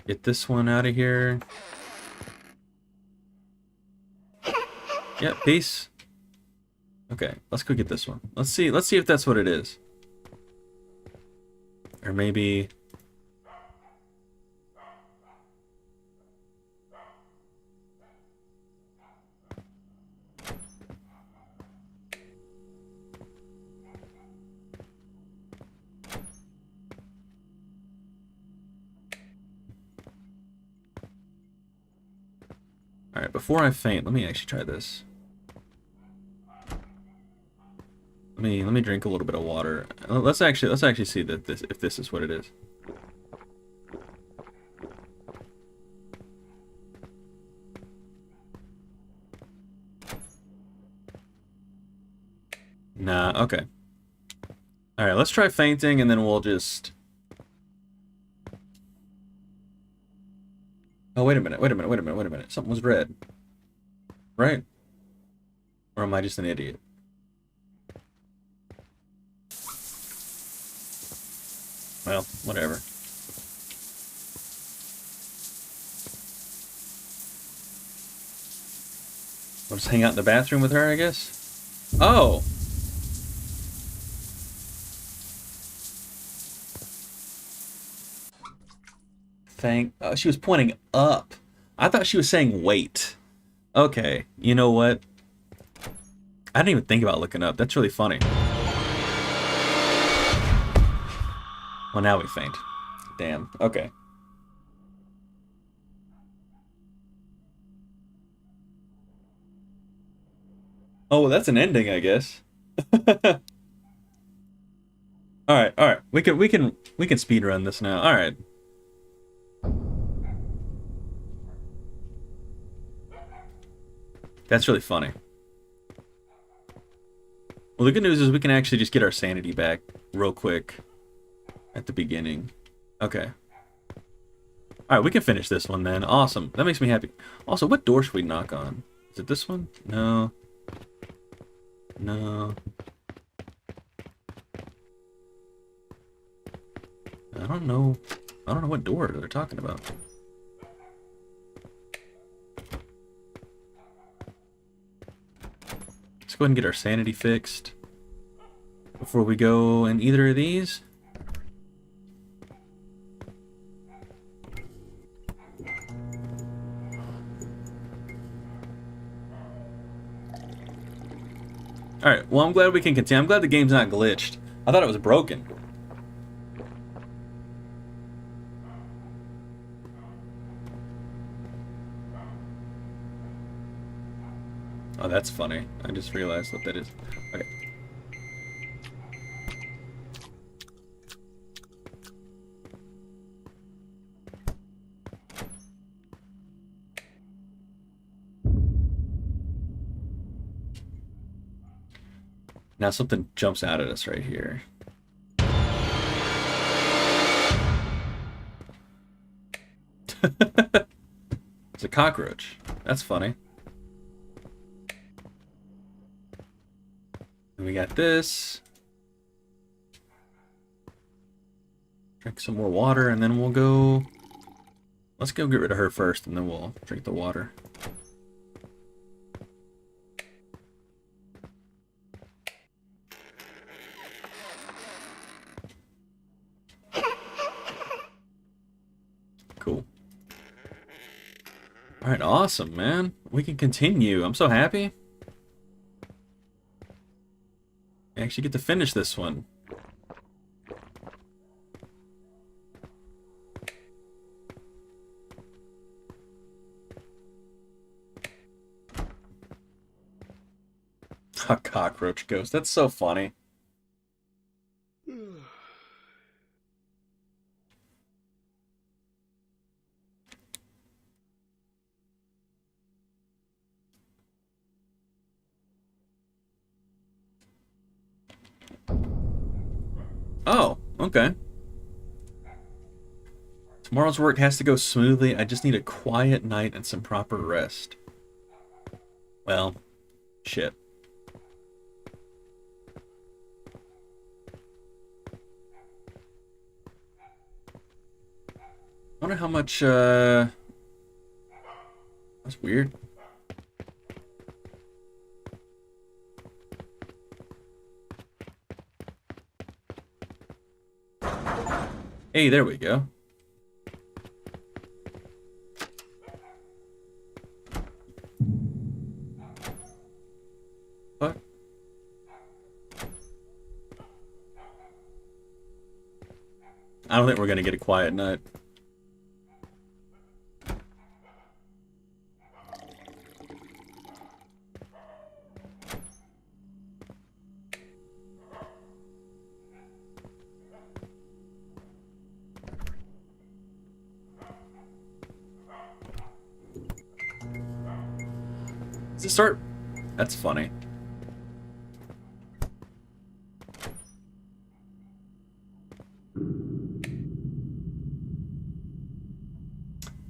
get this one out of here. Yeah, peace. Okay, let's go get this one. Let's see if that's what it is. Or maybe... Alright, before I faint, let me actually try this. Let me drink a little bit of water. Let's actually see that if this is what it is. Nah, okay. Alright, let's try fainting and then we'll just... Oh, wait a minute. Something was red. Right? Or am I just an idiot? Well, whatever. We'll just hang out in the bathroom with her, I guess? Oh! She was pointing up. I thought she was saying wait. Okay, you know what? I didn't even think about looking up. That's really funny. Well, now we faint. Damn. Okay. Oh, well, that's an ending, I guess. All right. We can speed run this now. All right. That's really funny. Well, the good news is we can actually just get our sanity back real quick at the beginning. Okay. Alright, we can finish this one then. Awesome. That makes me happy. Also, what door should we knock on? Is it this one? No. No. I don't know what door they're talking about. Let's go ahead and get our sanity fixed before we go in either of these. Alright, well, I'm glad we can continue. I'm glad the game's not glitched. I thought it was broken. Oh, that's funny. I just realized what that is. Okay. Now something jumps out at us right here. It's a cockroach. That's funny. And we got this. Drink some more water and then we'll go... Let's go get rid of her first and then we'll drink the water. Cool. Alright, awesome, man. We can continue. I'm so happy. I actually get to finish this one. A cockroach ghost. That's so funny. Oh, okay. Tomorrow's work has to go smoothly. I just need a quiet night and some proper rest. Well, shit. I wonder how much, that's weird. Hey, there we go. What? I don't think we're gonna get a quiet night. Does it start? That's funny.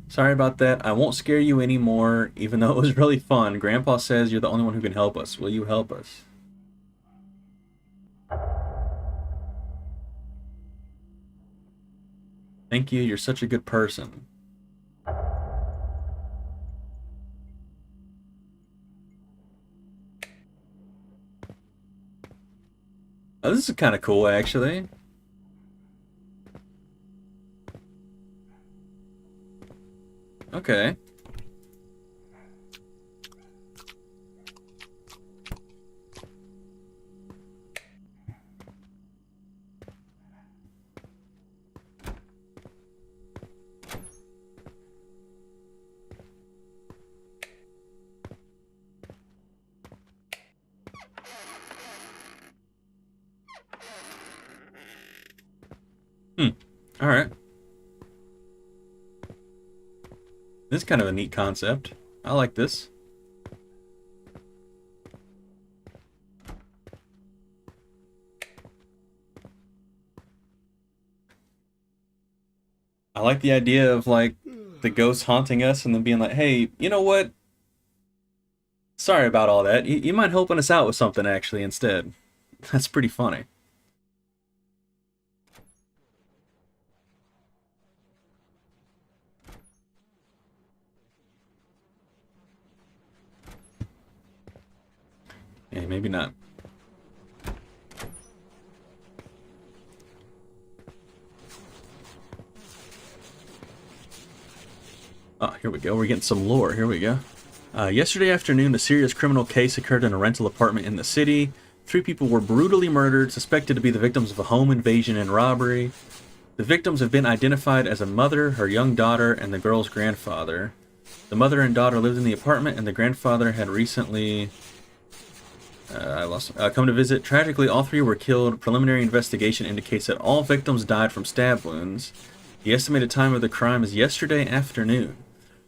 Sorry about that. I won't scare you anymore, even though it was really fun. Grandpa says you're the only one who can help us. Will you help us? Thank you. You're such a good person. Oh, this is kind of cool, actually. Okay. All right. This is kind of a neat concept. I like this. I like the idea of, like, the ghosts haunting us and then being like, hey, you know what? Sorry about all that. You mind helping us out with something, actually, instead. That's pretty funny. Yeah, maybe not. Oh, here we go. We're getting some lore. Here we go. Yesterday afternoon, a serious criminal case occurred in a rental apartment in the city. 3 people were brutally murdered, suspected to be the victims of a home invasion and robbery. The victims have been identified as a mother, her young daughter, and the girl's grandfather. The mother and daughter lived in the apartment, and the grandfather had recently come to visit. Tragically, all 3 were killed. Preliminary investigation indicates that all victims died from stab wounds. The estimated time of the crime is yesterday afternoon.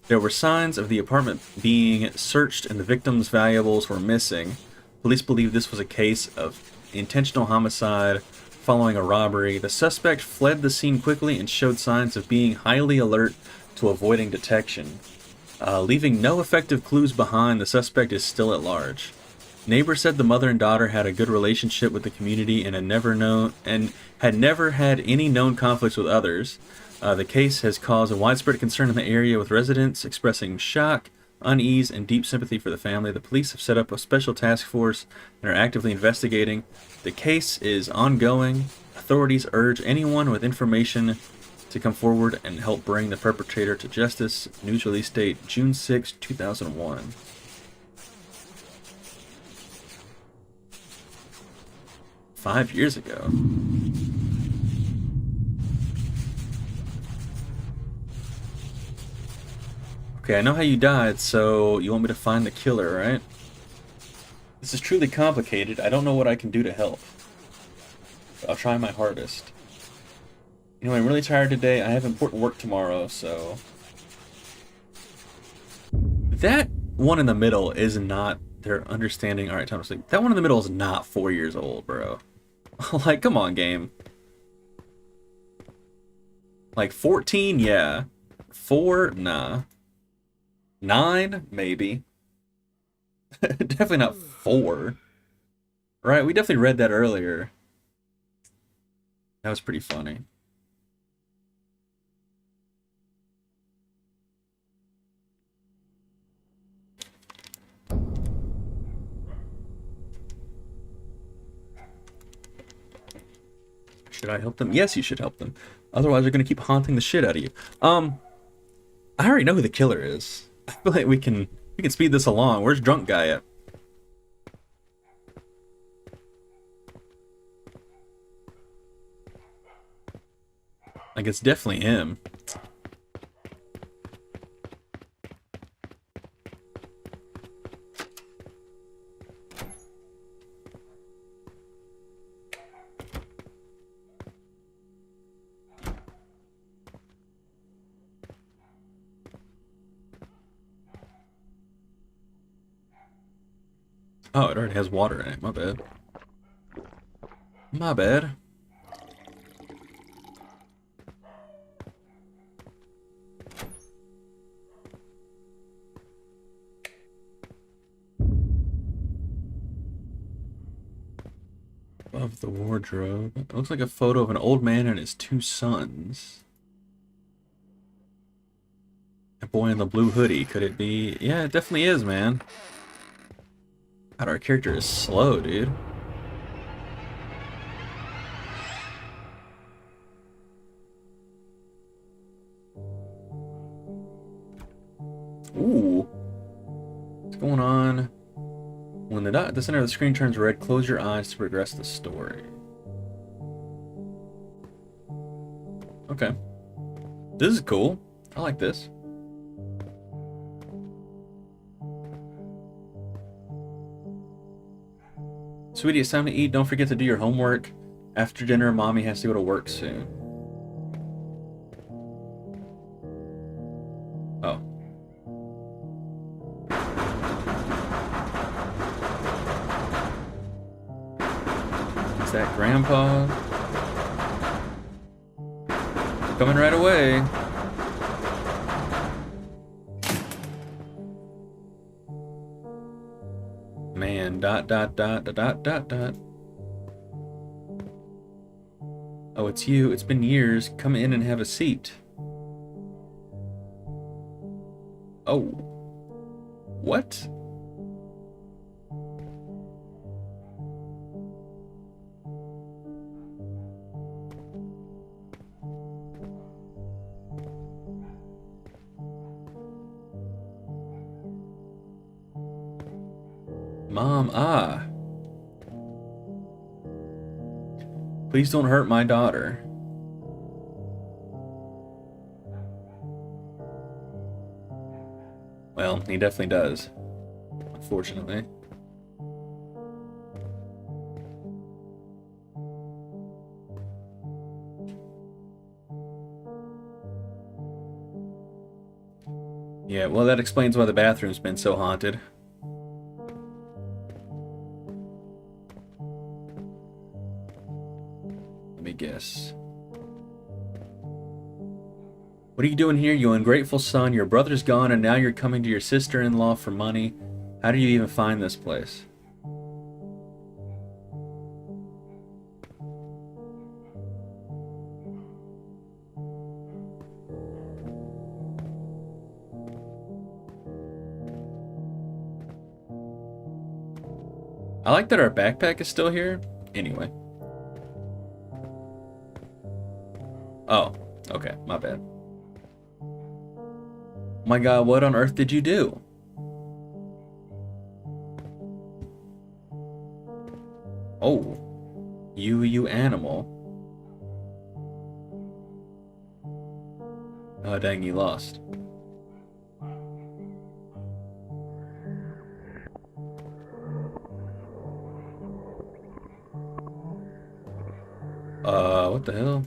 There were signs of the apartment being searched and the victims' valuables were missing. Police believe this was a case of intentional homicide following a robbery. The suspect fled the scene quickly and showed signs of being highly alert to avoiding detection. Leaving no effective clues behind, the suspect is still at large. Neighbors said the mother and daughter had a good relationship with the community and had never had any known conflicts with others. The case has caused a widespread concern in the area, with residents expressing shock, unease, and deep sympathy for the family. The police have set up a special task force and are actively investigating. The case is ongoing. Authorities urge anyone with information to come forward and help bring the perpetrator to justice. News release date June 6, 2001. "5 years ago. Okay, I know how you died, so you want me to find the killer, right? This is truly complicated. I don't know what I can do to help. I'll try my hardest. You know, I'm really tired today. I have important work tomorrow, so... That one in the middle is not their understanding. Alright, time to sleep. That one in the middle is not 4 years old, bro. Like, come on, game. Like, 14? Yeah. 4? Nah. 9? Maybe. Definitely not 4. Right, we definitely read that earlier. That was pretty funny. Should I help them? Yes, you should help them. Otherwise, they're gonna keep haunting the shit out of you. I already know who the killer is. I feel like we can speed this along. Where's drunk guy at? Like, it's definitely him. Oh, it already has water in it. My bad. My bad. Above the wardrobe. It looks like a photo of an old man and his 2 sons. A boy in the blue hoodie. Could it be? Yeah, it definitely is, man. God, our character is slow, dude. Ooh. What's going on? When the dot at the center of the screen turns red, close your eyes to progress the story. Okay. This is cool. I like this. Sweetie, it's time to eat. Don't forget to do your homework. After dinner, Mommy has to go to work soon. Oh. Is that Grandpa? Coming right away. Man, ... Oh, it's you. It's been years. Come in and have a seat. Oh. What? Mom, Please don't hurt my daughter. Well, he definitely does. Unfortunately. Yeah, well, that explains why the bathroom's been so haunted. Let me guess. What are you doing here, you ungrateful son? Your brother's gone and now you're coming to your sister-in-law for money. How do you even find this place? I like that our backpack is still here. Anyway. Oh, okay, my bad. My God, what on earth did you do? Oh, you animal. Oh, dang, you lost. What the hell?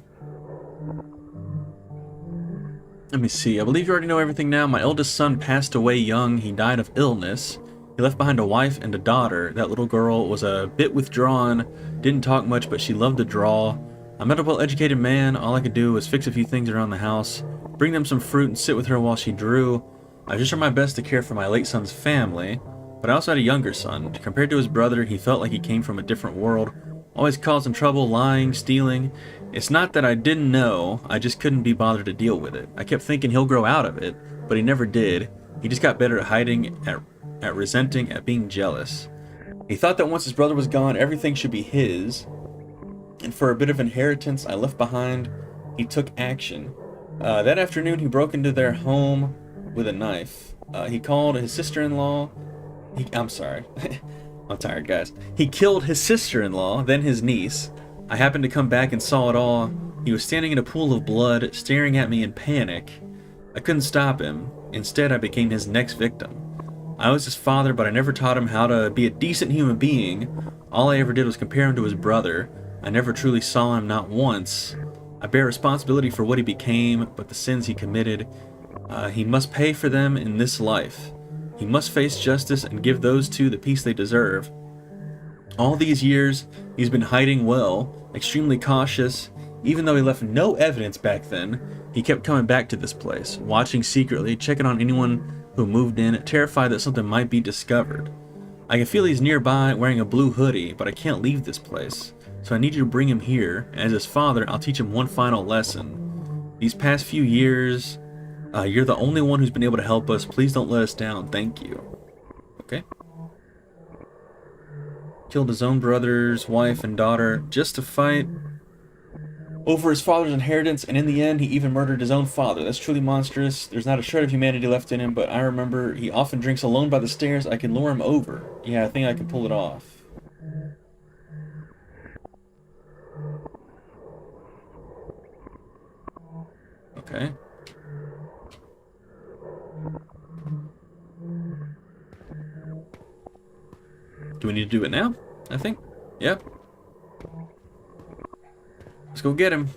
Let me see. I believe you already know everything now. My eldest son passed away young. He died of illness. He left behind a wife and a daughter. That little girl was a bit withdrawn, didn't talk much, but she loved to draw. I met a well-educated man. All I could do was fix a few things around the house, bring them some fruit, and sit with her while she drew. I just tried my best to care for my late son's family, but I also had a younger son. Compared to his brother, he felt like he came from a different world, always causing trouble, lying, stealing. It's not that I didn't know, I just couldn't be bothered to deal with it. I kept thinking he'll grow out of it, but he never did. He just got better at hiding, at resenting, at being jealous. He thought that once his brother was gone, everything should be his. And for a bit of inheritance I left behind, he took action. That afternoon, he broke into their home with a knife. He called his sister-in-law. I'm sorry. I'm tired, guys. He killed his sister-in-law, then his niece. I happened to come back and saw it all. He was standing in a pool of blood, staring at me in panic. I couldn't stop him. Instead, I became his next victim. I was his father, but I never taught him how to be a decent human being. All I ever did was compare him to his brother. I never truly saw him, not once. I bear responsibility for what he became, but the sins he committed, he must pay for them in this life. He must face justice and give those two the peace they deserve. All these years, he's been hiding well, extremely cautious. Even though he left no evidence back then, he kept coming back to this place, watching secretly, checking on anyone who moved in, terrified that something might be discovered. I can feel he's nearby, wearing a blue hoodie, but I can't leave this place. So I need you to bring him here. As his father, I'll teach him one final lesson. These past few years, you're the only one who's been able to help us. Please don't let us down. Thank you. Okay. Killed his own brother's wife and daughter just to fight over his father's inheritance, and in the end, he even murdered his own father. That's truly monstrous. There's not a shred of humanity left in him, but I remember he often drinks alone by the stairs. I can lure him over. Yeah, I think I can pull it off. Okay. Do we need to do it now? I think. Yep. Let's go get him.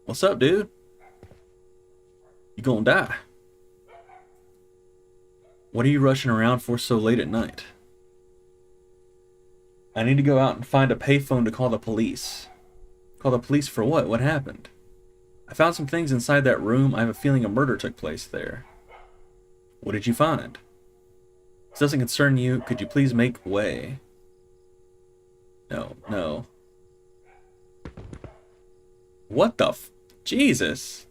What's up, dude? You gonna die. What are you rushing around for so late at night? I need to go out and find a payphone to call the police. Call the police for what? What happened? I found some things inside that room. I have a feeling a murder took place there. What did you find? This doesn't concern you. Could you please make way? No, no. What the Jesus.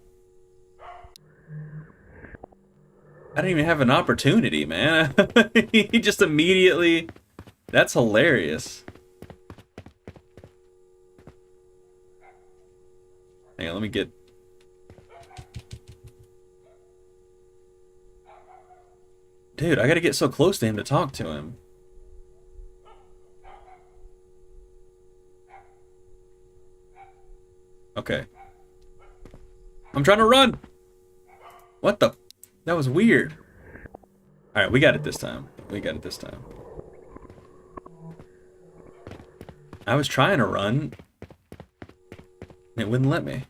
I didn't even have an opportunity, man. He just immediately... That's hilarious. Hang on, let me get... Dude, I gotta get so close to him to talk to him. Okay. I'm trying to run! What the... That was weird. Alright, we got it this time. We got it this time. I was trying to run. It wouldn't let me.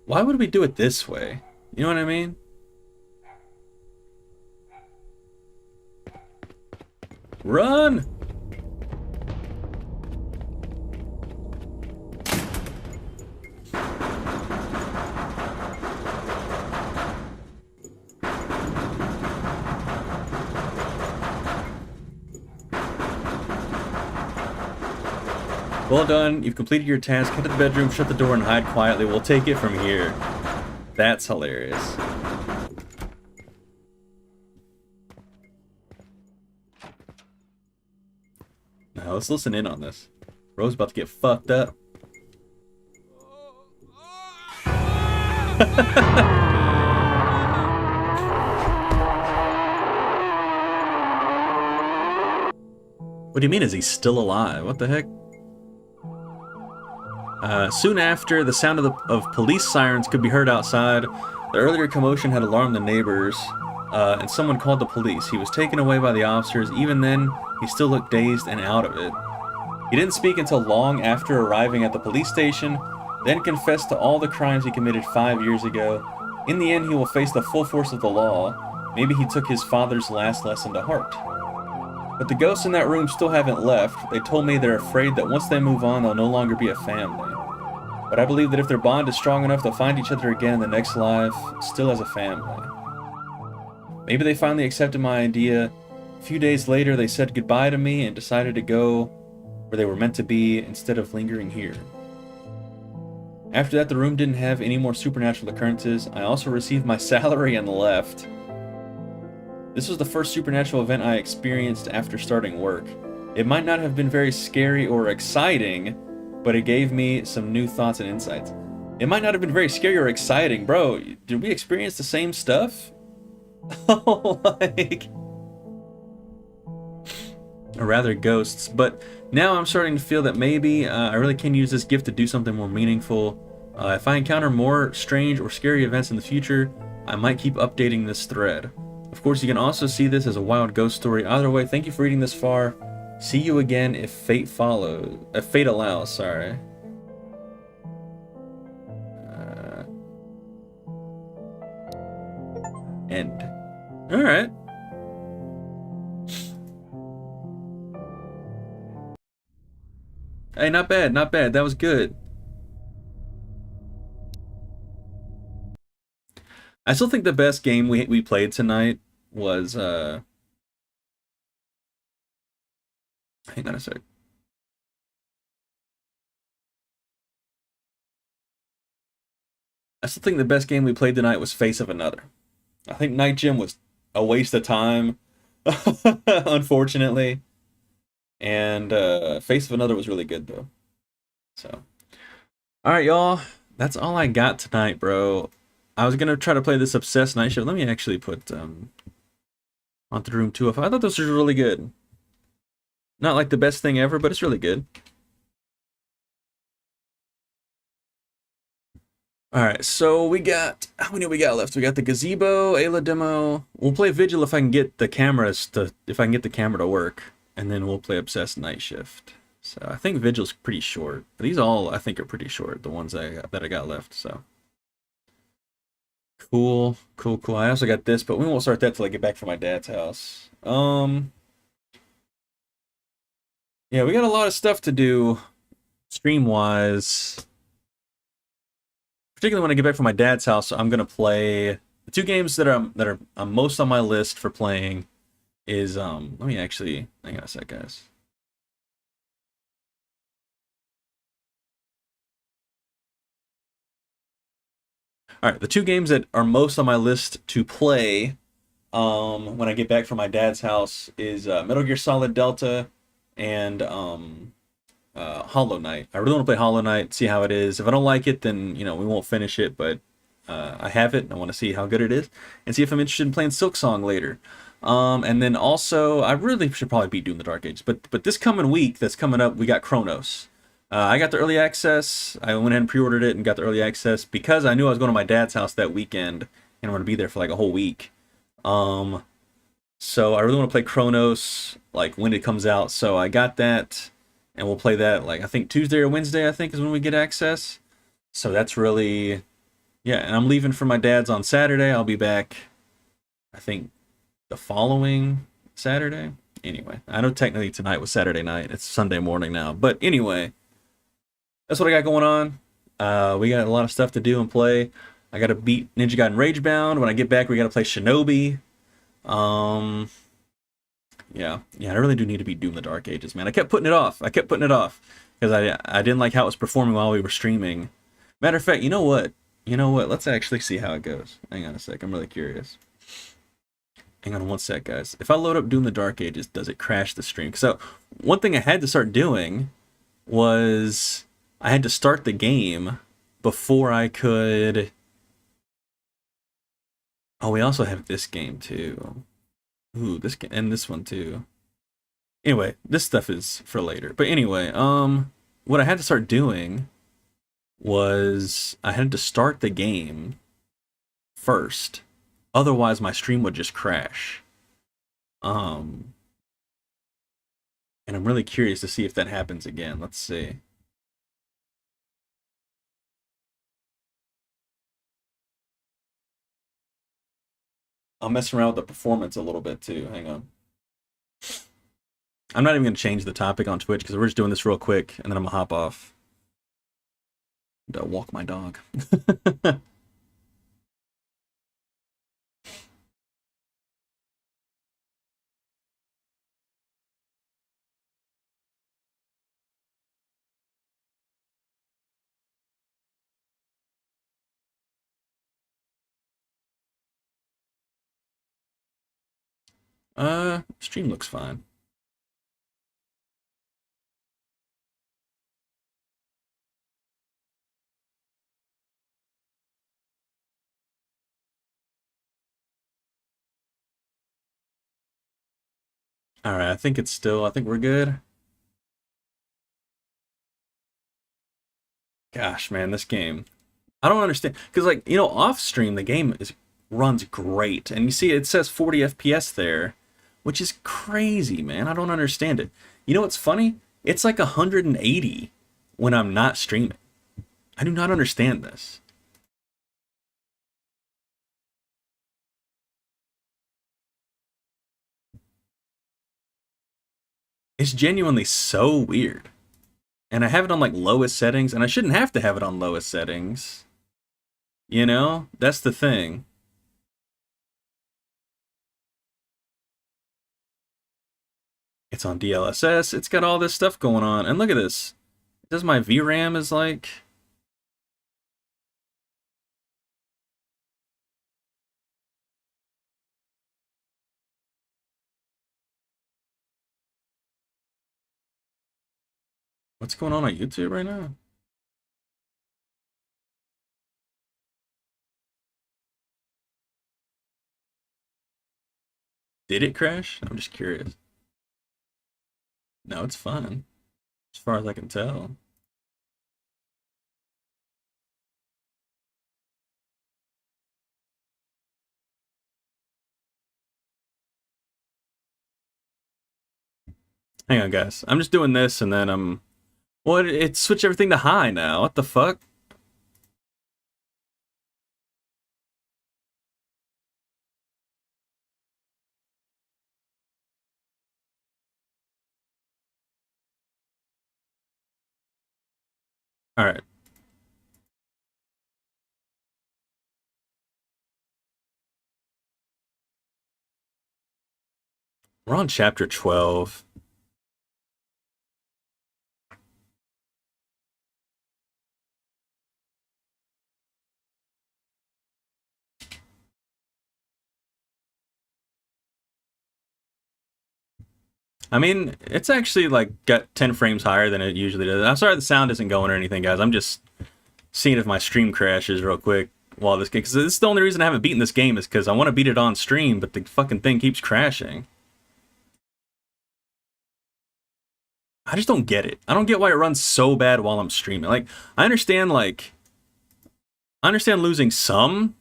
Why would we do it this way? You know what I mean? Run! Well done. You've completed your task. Head to the bedroom, shut the door, and hide quietly. We'll take it from here. That's hilarious. Now, let's listen in on this. Ro's about to get fucked up. What do you mean, is he still alive? What the heck? Soon after, the sound of police sirens could be heard outside. The earlier commotion had alarmed the neighbors, and someone called the police. He was taken away by the officers. Even then, he still looked dazed and out of it. He didn't speak until long after arriving at the police station, then confessed to all the crimes he committed 5 years ago. In the end, he will face the full force of the law. Maybe he took his father's last lesson to heart. But the ghosts in that room still haven't left. They told me they're afraid that once they move on, they'll no longer be a family. But I believe that if their bond is strong enough, they'll find each other again in the next life, still as a family. Maybe they finally accepted my idea. A few days later, they said goodbye to me and decided to go where they were meant to be instead of lingering here. After that, the room didn't have any more supernatural occurrences. I also received my salary and left. This was the first supernatural event I experienced after starting work. It might not have been very scary or exciting, but it gave me some new thoughts and insights. It might not have been very scary or exciting. Bro, did we experience the same stuff? Like... or rather, ghosts. But now I'm starting to feel that maybe I really can use this gift to do something more meaningful. If I encounter more strange or scary events in the future, I might keep updating this thread. Of course, you can also see this as a wild ghost story. Either way, thank you for reading this far. See you again if fate follows. If fate allows, sorry. End. Alright. Hey, not bad, not bad. That was good. I still think the best game we played tonight was hang on a sec. I still think the best game we played tonight was Face of Another. I think Night Gym was a waste of time, unfortunately. And Face of Another was really good though. So, all right, y'all. That's all I got tonight, bro. I was gonna try to play this Obsessed Night Shift. Let me actually put Haunted Room 205. I thought this was really good. Not like the best thing ever, but it's really good. Alright, so we got... how many we got left? We got the Gazebo, Ayla demo. We'll play Vigil if I can get the cameras to... if I can get the camera to work. And then we'll play Obsessed Night Shift. So I think Vigil's pretty short. These all, I think, are pretty short. The ones that I got left, so... Cool, cool, cool. I also got this, but we won't start that till I get back from my dad's house. Yeah, we got a lot of stuff to do stream-wise. Particularly when I get back from my dad's house, I'm gonna play the two games that are most on my list for playing. Is let me actually hang on a sec, guys. All right, the two games that are most on my list to play when I get back from my dad's house is Metal Gear Solid Delta and Hollow Knight. I really want to play Hollow Knight, see how it is. If I don't like it, then we won't finish it. But I have it, and I want to see how good it is, and see if I'm interested in playing Silksong later. And then also, I really should probably beat Doom: The Dark Ages. But this coming week, that's coming up, we got Chronos. I got the early access. I went ahead and pre-ordered it and got the early access because I knew I was going to my dad's house that weekend, and I'm going to be there for like a whole week. So I really want to play Chronos like when it comes out. So I got that, and we'll play that like I think Tuesday or Wednesday. I think is when we get access. So that's really, yeah. And I'm leaving for my dad's on Saturday. I'll be back, I think, the following Saturday. Anyway, I know technically tonight was Saturday night. It's Sunday morning now. But anyway, that's what I got going on. We got a lot of stuff to do and play. I got to beat Ninja Gaiden Ragebound. When I get back, we got to play Shinobi. Yeah, I really do need to beat Doom: The Dark Ages, man. I kept putting it off. Because I didn't like how it was performing while we were streaming. Matter of fact, you know what? Let's actually see how it goes. Hang on a sec. I'm really curious. Hang on one sec, guys. If I load up Doom: The Dark Ages, does it crash the stream? So one thing I had to start doing was I had to start the game before I could... Oh, we also have this game too. Ooh, this game and this one too. Anyway, this stuff is for later. But anyway, what I had to start doing was I had to start the game first. Otherwise, my stream would just crash. Um, and I'm really curious to see if that happens again. Let's see. I'll mess around with the performance a little bit too. Hang on. I'm not even going to change the topic on Twitch because we're just doing this real quick and then I'm going to hop off. Walk my dog. Stream looks fine. All right, I think we're good. Gosh, man, this game. I don't understand because, like, off stream the game runs great, and you see it says 40 FPS there, which is crazy, man. I don't understand it. You know what's funny? It's like 180 when I'm not streaming. I do not understand this. It's genuinely so weird. And I have it on like lowest settings, and I shouldn't have to have it on lowest settings. That's the thing. It's on DLSS. It's got all this stuff going on. And look at this. Does my VRAM is like... What's going on YouTube right now? Did it crash? I'm just curious. No, it's fine. As far as I can tell. Hang on, guys. I'm just doing this, and then Well, it switched everything to high now. What the fuck? Alright. We're on chapter 12. I mean, it's actually like got 10 frames higher than it usually does. I'm sorry the sound isn't going or anything, guys. I'm just seeing if my stream crashes real quick while this game... Because this is the only reason I haven't beaten this game is because I want to beat it on stream, but the fucking thing keeps crashing. I just don't get it. I don't get why it runs so bad while I'm streaming. Like, I understand losing some...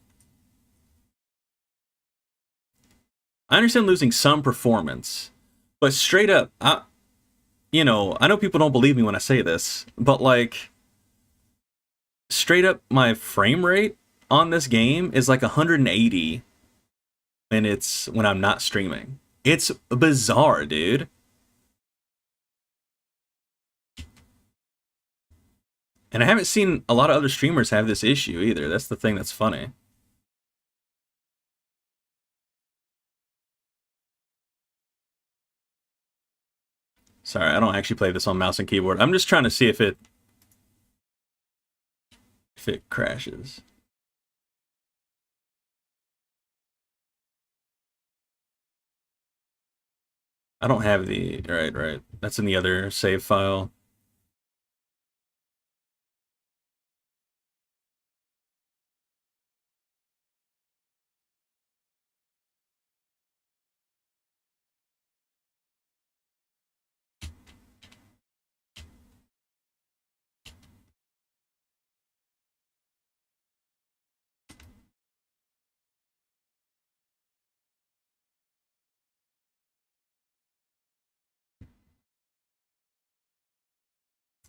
I understand losing some performance. But straight up, I know people don't believe me when I say this, but like, straight up, my frame rate on this game is like 180 when I'm not streaming. It's bizarre, dude. And I haven't seen a lot of other streamers have this issue either. That's the thing that's funny. Sorry, I don't actually play this on mouse and keyboard. I'm just trying to see if it crashes. I don't have the... Right. That's in the other save file.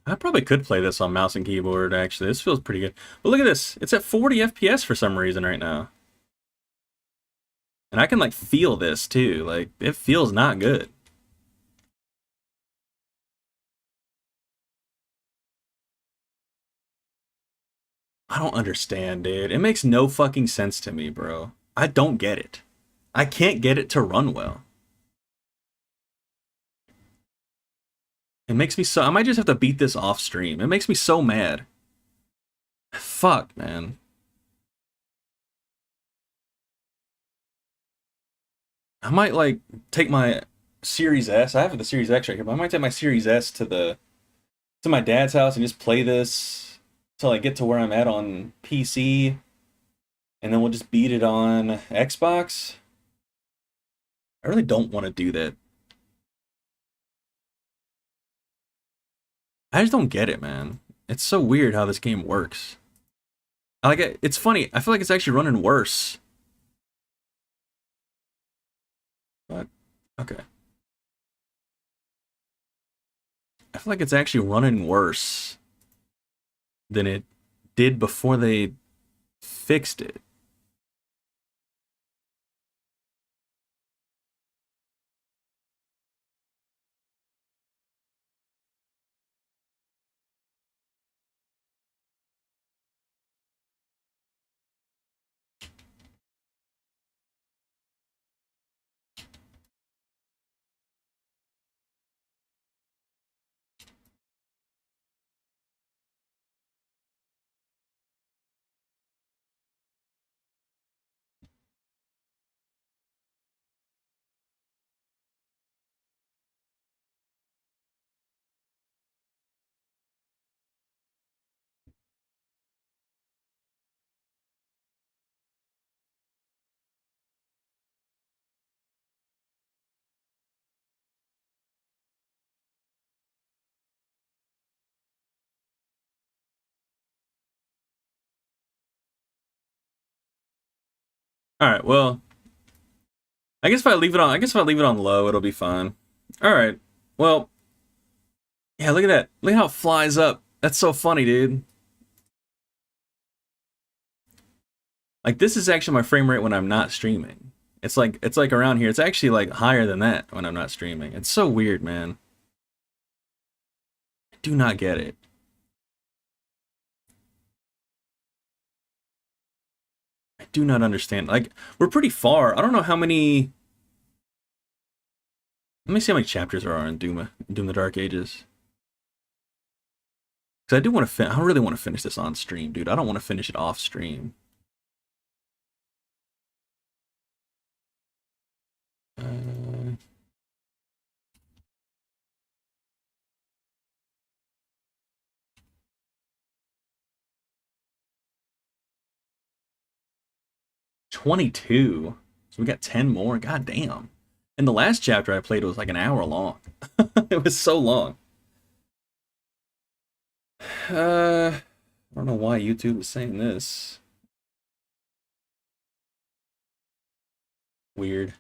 I probably could play this on mouse and keyboard, actually. This feels pretty good. But look at this. It's at 40 FPS for some reason right now. And I can, like, feel this, too. Like, it feels not good. I don't understand, dude. It makes no fucking sense to me, bro. I don't get it. I can't get it to run well. It makes me so... I might just have to beat this off stream. It makes me so mad. Fuck, man. I might, like, take my Series S. I have the Series X right here, but I might take my Series S to my dad's house and just play this till I get to where I'm at on PC. And then we'll just beat it on Xbox. I really don't want to do that. I just don't get it, man. It's so weird how this game works. Like, it's funny. I feel like it's actually running worse. But, okay. I feel like it's actually running worse than it did before they fixed it. All right, well, I guess if I leave it on low, it'll be fine. All right. Well, yeah, look at that. Look at how it flies up. That's so funny, dude. Like, this is actually my frame rate when I'm not streaming. It's like around here. It's actually like higher than that when I'm not streaming. It's so weird, man. I do not get it. I do not understand. Like, we're pretty far. I don't know how many... Let me see how many chapters there are in Doom the Dark Ages. Because I do want to I really want to finish this on stream, dude. I don't want to finish it off stream. 22. So we got 10 more. God damn. And the last chapter I played was like an hour long. It was so long. I don't know why YouTube is saying this. Weird.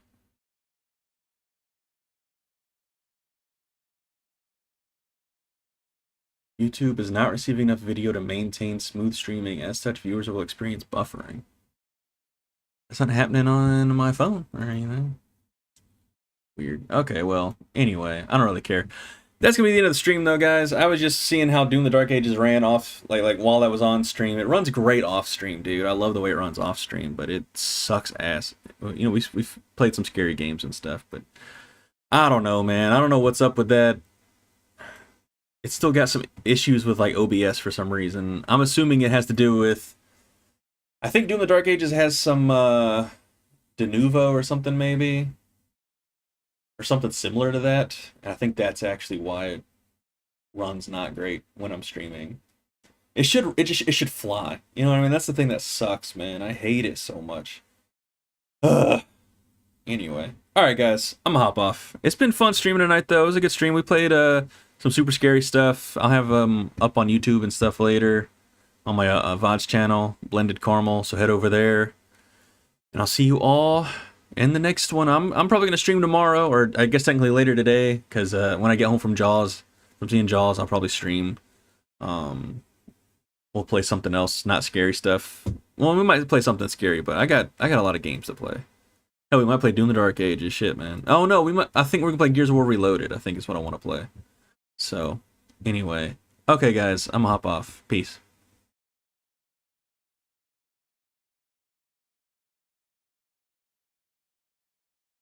YouTube is not receiving enough video to maintain smooth streaming. As such, viewers will experience buffering. That's not happening on my phone or anything. Weird. Okay, well, anyway, I don't really care. That's gonna be the end of the stream, though, guys. I was just seeing how Doom the Dark Ages ran off, like while I was on stream. It runs great off stream, dude. I love the way it runs off stream, but it sucks ass. You know, we've played some scary games and stuff, but I don't know, man. I don't know what's up with that. It's still got some issues with like OBS for some reason. I'm assuming it has to do with... I think Doom the Dark Ages has some de novo or something, maybe. Or something similar to that. And I think that's actually why it runs not great when I'm streaming. It should fly. You know what I mean? That's the thing that sucks, man. I hate it so much. Ugh. Anyway. Alright, guys. I'm gonna hop off. It's been fun streaming tonight, though. It was a good stream. We played some super scary stuff. I'll have up on YouTube and stuff later. On my VOD's channel, Blended Caramel. So head over there. And I'll see you all in the next one. I'm probably going to stream tomorrow, or I guess technically later today, because when I get home from seeing Jaws, I'll probably stream. We'll play something else, not scary stuff. Well, we might play something scary, but I got a lot of games to play. Hell, we might play Doom the Dark Ages, shit, man. Oh no, I think we're gonna play Gears of War Reloaded. I think is what I want to play. So, anyway, okay, guys, I'm gonna hop off. Peace.